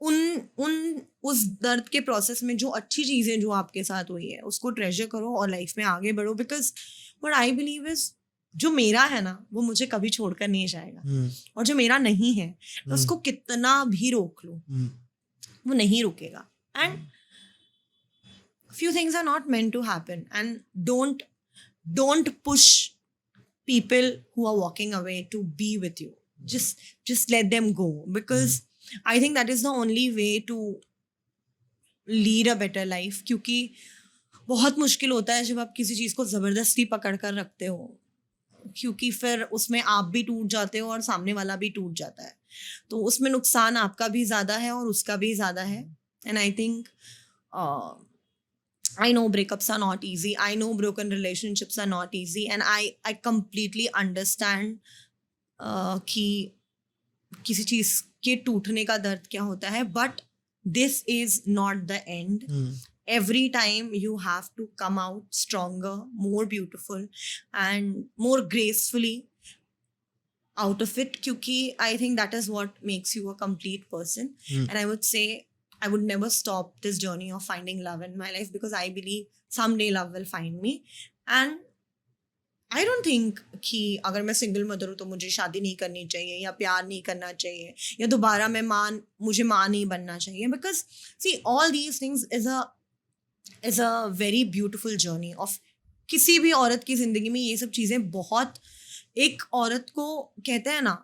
उस दर्द के प्रोसेस में जो अच्छी चीजें जो आपके साथ हुई है उसको ट्रेजर करो और लाइफ में आगे बढ़ो. Because what I believe is, जो मेरा है ना वो मुझे कभी छोड़कर नहीं जाएगा, और जो मेरा नहीं है उसको कितना भी रोक लो वो नहीं रुकेगा. And few things are not meant to happen, and don't push people who are walking away to be with you. Just let them go, because I think that is the only way to lead a better life. क्योंकि बहुत मुश्किल होता है जब आप किसी चीज़ को ज़बरदस्ती पकड़ कर रखते हो, क्योंकि फिर उसमें आप भी टूट जाते हो और सामने वाला भी टूट जाता है. तो उसमें नुकसान आपका भी ज़्यादा है और उसका भी ज़्यादा है. And I think I know breakups are not easy. I know broken relationships are not easy. And I completely understand कि किसी चीज़ के टूटने का दर्द क्या होता है. But this is not the end. Every time you have to come out stronger, more beautiful and more gracefully out of it. क्योंकि I think that is what makes you a complete person. And I would say I would never stop this journey of finding love in my life, because I believe someday love will find me. And I don't think कि अगर मैं single mother हूँ तो मुझे शादी नहीं करनी चाहिए या प्यार नहीं करना चाहिए या दोबारा मुझे माँ नहीं बनना चाहिए. Because see, all these things is a very beautiful journey of किसी भी औरत की जिंदगी में. ये सब चीज़ें बहुत एक औरत को, कहते हैं ना,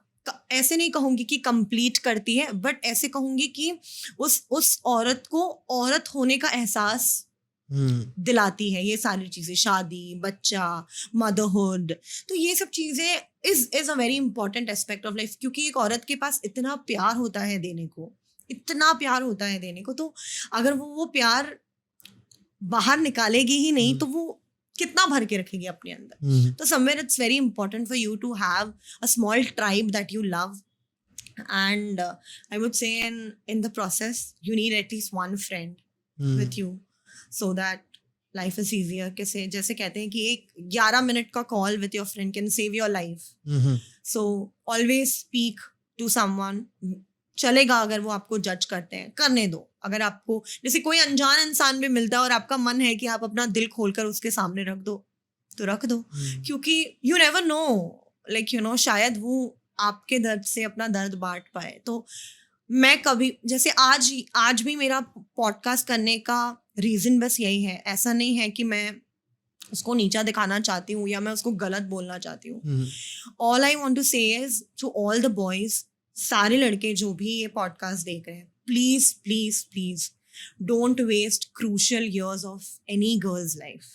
ऐसे नहीं कहूँगी कि कंप्लीट करती है, बट ऐसे कहूँगी कि उस औरत को औरत होने का एहसास दिलाती है. ये सारी चीज़ें, शादी, बच्चा, मदरहुड, तो ये सब चीज़ें is a very important aspect of life. क्योंकि एक औरत के पास इतना प्यार होता है देने को, इतना प्यार होता है देने को, तो अगर वो प्यार बाहर निकालेगी ही नहीं तो वो कितना भर के रखेगी अपने अंदर. तो somewhere it's very important for you to have a small tribe that you love. And I would say in the process you need at least one friend with you, so that life is easier. जैसे कहते हैं कि एक 11 minute का call with your friend can save your life. So always speak to someone. चलेगा अगर वो आपको जज करते हैं, करने दो. अगर आपको जैसे कोई अनजान इंसान भी मिलता है और आपका मन है कि आप अपना दिल खोलकर उसके सामने रख दो, तो रख दो. क्योंकि you never know, like you no, शायद वो आपके दर्द से अपना दर्द बांट पाए. तो मैं कभी, जैसे आज भी मेरा पॉडकास्ट करने का रीज़न बस यही है. ऐसा नहीं है कि मैं उसको नीचा दिखाना चाहती हूँ या मैं उसको गलत बोलना चाहती हूँ. All I want to say is to all the boys, सारे लड़के जो भी ये पॉडकास्ट देख रहे हैं, please please please don't waste crucial years of any girl's life.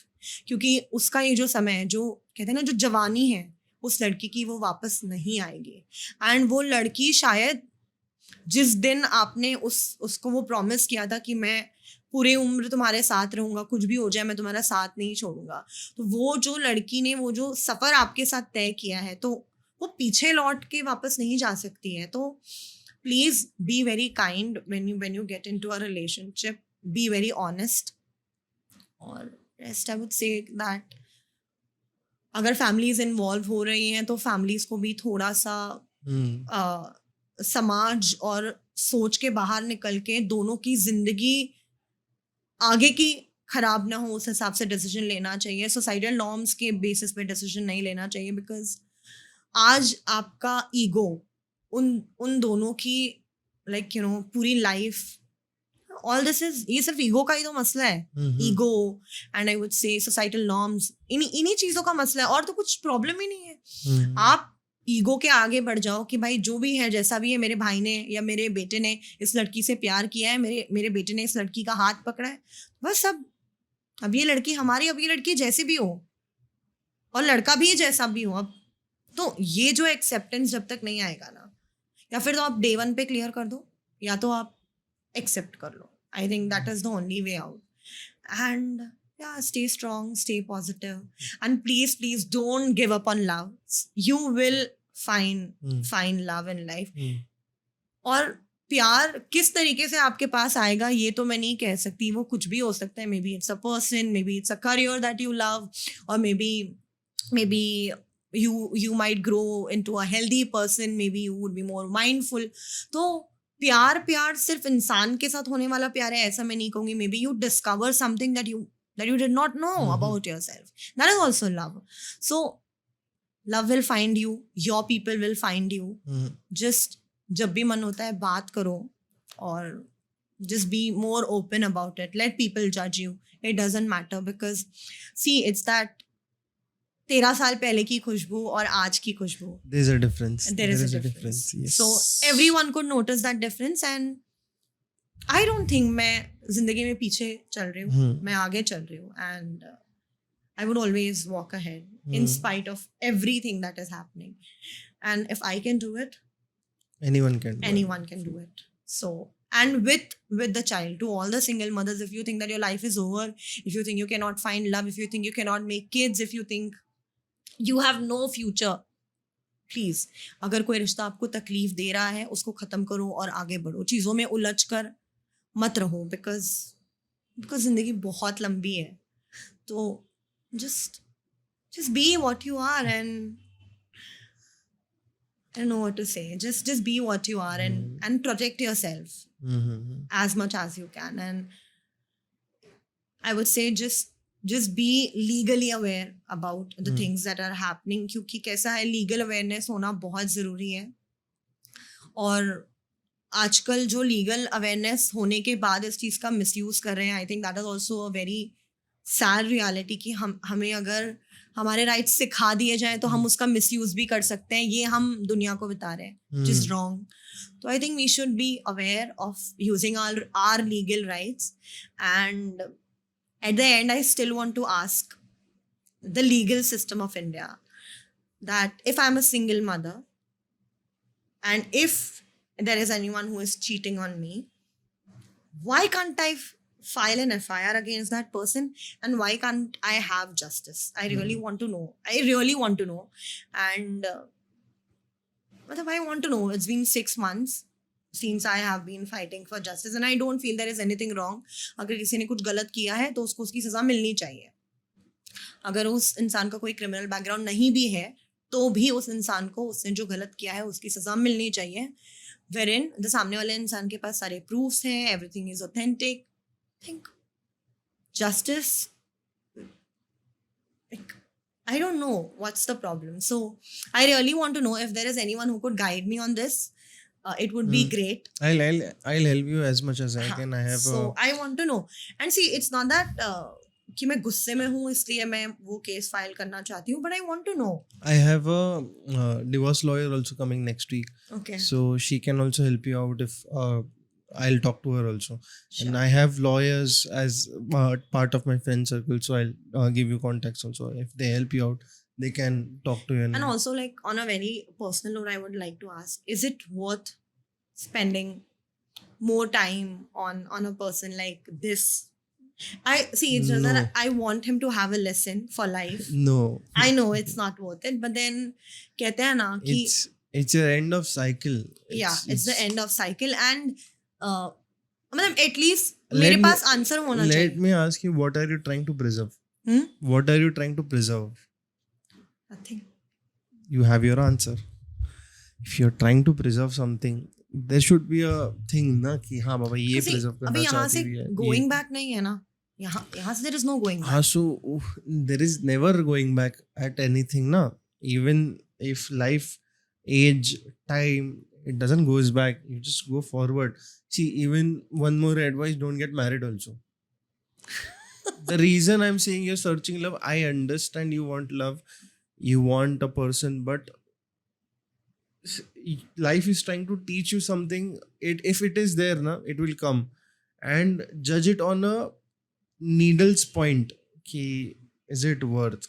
क्योंकि उसका ये जो समय है, जो कहते हैं ना, जो जवानी है उस लड़की की, वो वापस नहीं आएगी. एंड वो लड़की शायद जिस दिन आपने उसको वो प्रॉमिस किया था कि मैं पूरे उम्र तुम्हारे साथ रहूंगा, कुछ भी हो जाए मैं तुम्हारा साथ नहीं छोड़ूंगा, तो वो जो लड़की ने वो जो सफ़र आपके साथ तय किया है, तो वो पीछे लौट के वापस नहीं जा सकती है. तो please be very kind when you get into a relationship. Be very honest. और rest I would say that अगर फैमिलीज इन्वॉल्व हो रही हैं तो फैमिलीज को भी थोड़ा सा समाज और सोच के बाहर निकल के दोनों की जिंदगी आगे की खराब ना हो, उस हिसाब से डिसीजन लेना चाहिए. सोसाइटल नॉर्म्स के बेसिस पे डिसीजन नहीं लेना चाहिए. बिकॉज आज आपका ईगो उन दोनों की, लाइक यू नो, पूरी लाइफ, ऑल दिस इज, ये सिर्फ ईगो का ही तो मसला है. ईगो एंड आई वुड से सोसाइटल नॉर्म्स, इन्हीं चीज़ों का मसला है, और तो कुछ प्रॉब्लम ही नहीं है. आप ईगो के आगे बढ़ जाओ कि भाई जो भी है, जैसा भी है, मेरे भाई ने या मेरे बेटे ने इस लड़की से प्यार किया है, मेरे बेटे ने इस लड़की का हाथ पकड़ा है, बस अब ये लड़की हमारी, अब ये लड़की जैसी भी हो और लड़का भी जैसा भी हो, अब तो ये जो एक्सेप्टेंस जब तक नहीं आएगा ना, या फिर तो आप डे 1 पे क्लियर कर दो, या तो आप accept कर लो. I think that is the only way out. And yeah, stay strong, stay positive, and please don't give up on love. You will find love in life. और प्यार किस तरीके से आपके पास आएगा ये तो मैं नहीं कह सकती. वो कुछ भी हो सकता है. Maybe it's a person, maybe it's a career that you love, और maybe you might grow into a healthy person, maybe you would be more mindful. तो प्यार सिर्फ इंसान के साथ होने वाला प्यार है ऐसा मैं नहीं कहूँगी. May be you discover something that you did not know about yourself. That is also love. So love will find you, your people will find you. Just जब भी मन होता है बात करो, और just be more open about it. Let people judge you. It doesn't matter, because see, it's that 13 साल पहले की खुशबू और आज की खुशबू. There is a difference. There is a difference. Yes. So everyone could notice that difference, and I don't think मैं जिंदगी में पीछे चल रही हूँ. मैं आगे चल रही हूँ, and I would always walk ahead in spite of everything that is happening. And if I can do it, anyone can do it. So, and with the child, to all the single mothers, if you think that your life is over, if you think you cannot find love, if you think you cannot make kids, if you think you have no future, please, अगर कोई रिश्ता आपको तकलीफ दे रहा है उसको ख़त्म करो और आगे बढ़ो. चीज़ों में उलझ कर मत रहो, because ज़िंदगी बहुत लंबी है. तो just be what you are, and I don't know what to say. Just be what you are, and protect yourself as much as you can. And I would say just be legally aware about the things that are happening, क्योंकि कैसा है, legal awareness होना बहुत ज़रूरी है. और आजकल जो legal awareness होने के बाद इस चीज़ का misuse कर रहे हैं, I think that is also a very sad reality कि हमें अगर हमारे राइट्स सिखा दिए जाएं तो हम उसका मिसयूज भी कर सकते हैं. ये हम दुनिया को बता रहे हैं, which is wrong. तो I think we should be aware of using our legal rights. And at the end I still want to ask the legal system of India that if I'm a single mother and if there is anyone who is cheating on me, why can't I file an FIR against that person, and why can't I have justice? I really want to know. And I want to know. It's been 6 months since I have been fighting for justice, and I don't feel there is anything wrong. अगर किसी ने कुछ गलत किया है तो उसको उसकी सज़ा मिलनी चाहिए. अगर उस इंसान का कोई क्रिमिनल बैकग्राउंड नहीं भी है तो भी उस इंसान को उसने जो गलत किया है उसकी सज़ा मिलनी चाहिए. Wherein the सामने वाले इंसान के पास सारे proofs हैं, everything is authentic. I think justice, like, I don't know what's the problem. So I really want to know if there is anyone who could guide me on this. It would be great. I'll help you as much as I can. I have so I want to know. And see, it's not that कि मैं गुस्से में हूँ इसलिए मैं वो case file करना चाहती हूँ, but I want to know. I have a divorce lawyer also coming next week. Okay. So she can also help you out if I'll talk to her also. Sure. And I have lawyers as part of my friend circle, so I'll give you contacts also. If they help you out, they can talk to you. And also, like, on a very personal note, I would like to ask, is it worth spending more time on a person like this? I see, it's just that I want him to have a lesson for life. No. I know it's not worth it, but then कहते हैं ना कि it's the end of cycle. It's the end of cycle. And मतलब at least मेरे पास answer होना चाहिए. Let me ask you, what are you trying to preserve? What are you trying to preserve? Nothing. You have your answer. If you're trying to preserve something, there should be a thing ना कि हाँ बाबा ये preserve करना चाहती है. अभी यहाँ से going back नहीं है ना. यहाँ से there is no going back. हाँ, so there is never going back at anything ना. Even if life, age, time, it doesn't goes back. You just go forward. See, even one more advice, don't get married also. The reason I'm saying you're searching love, I understand you want love, you want a person, but life is trying to teach you something. If it is there, na, it will come. And judge it on a needle's point. Ki, is it worth?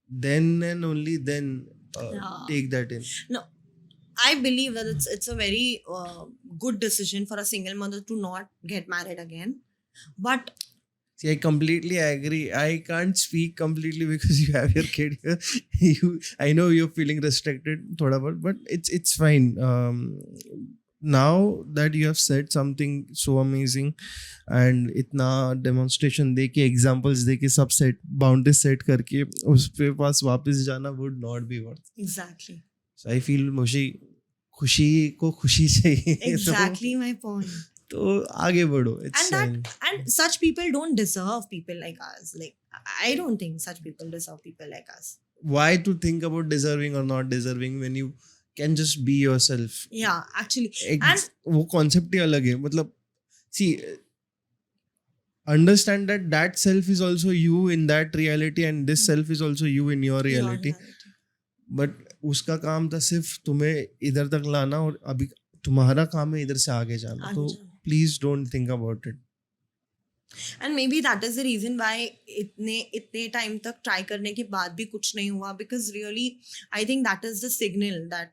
Then and only then take that in. No, I believe that it's a very good decision for a single mother to not get married again. But See, I completely agree. I can't speak completely because you have your kid here. I know you're feeling restricted, thoda bahut, but it's fine. Now that you have said something so amazing and इतना demonstration दे के examples दे के सब set boundaries set करके उस पे पास वापस जाना would not be worth. exactly, So I feel खुशी को खुशी चाहिए. exactly my point. तो आगे बढ़ो. It's And that and such people don't deserve people like us. Like I don't think such people deserve people like us. why to think about deserving or not deserving when you can just be yourself. Yeah, actually. And वो concept ही अलग है. मतलब see, understand that self is also you in that reality and this self is also you in your reality. But उसका काम था सिर्फ तुम्हें इधर तक लाना और अभी तुम्हारा काम है इधर से आगे जाना. तो please don't think about it. And maybe that is the reason why इतने टाइम तक ट्राई करने के बाद भी कुछ नहीं हुआ, because really I think that is the signal that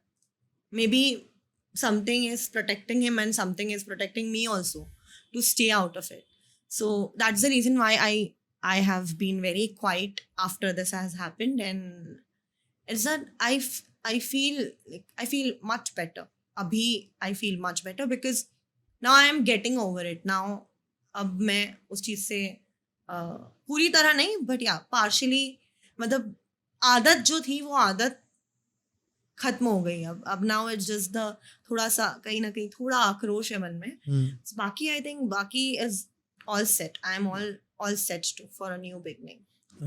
maybe something is protecting him and something is protecting me also to stay out of it. So that's the reason why I have been very quiet after this has happened, and it's that I feel much better. Abhi I feel much better because now I am getting over it. Now अब मैं उस चीज से पूरी तरह नहीं but या partially, मतलब आदत जो थी वो आदत खत्म हो गई. अब नाउ इट्स जस्ट द थोड़ा सा कहीं ना कहीं थोड़ा आक्रोश है मन में. बाकी आई थिंक बाकी is all set. I am all set to for a new beginning.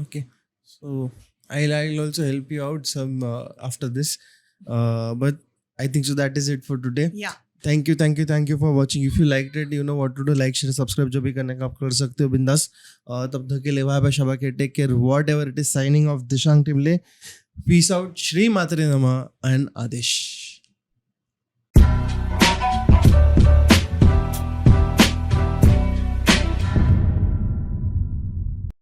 Okay, so I'll also help you out some after this, but I think so that is it for today. या Thank you for watching. If you liked it, you know what to do. Like, share, subscribe जो भी करने का आप कर सकते हो बिंदास. तब तक के लिए बाय बाय, शबा के, take care, whatever it is. Signing off, Dishang Timle. Peace out. Shri Matre Namah and Adesh.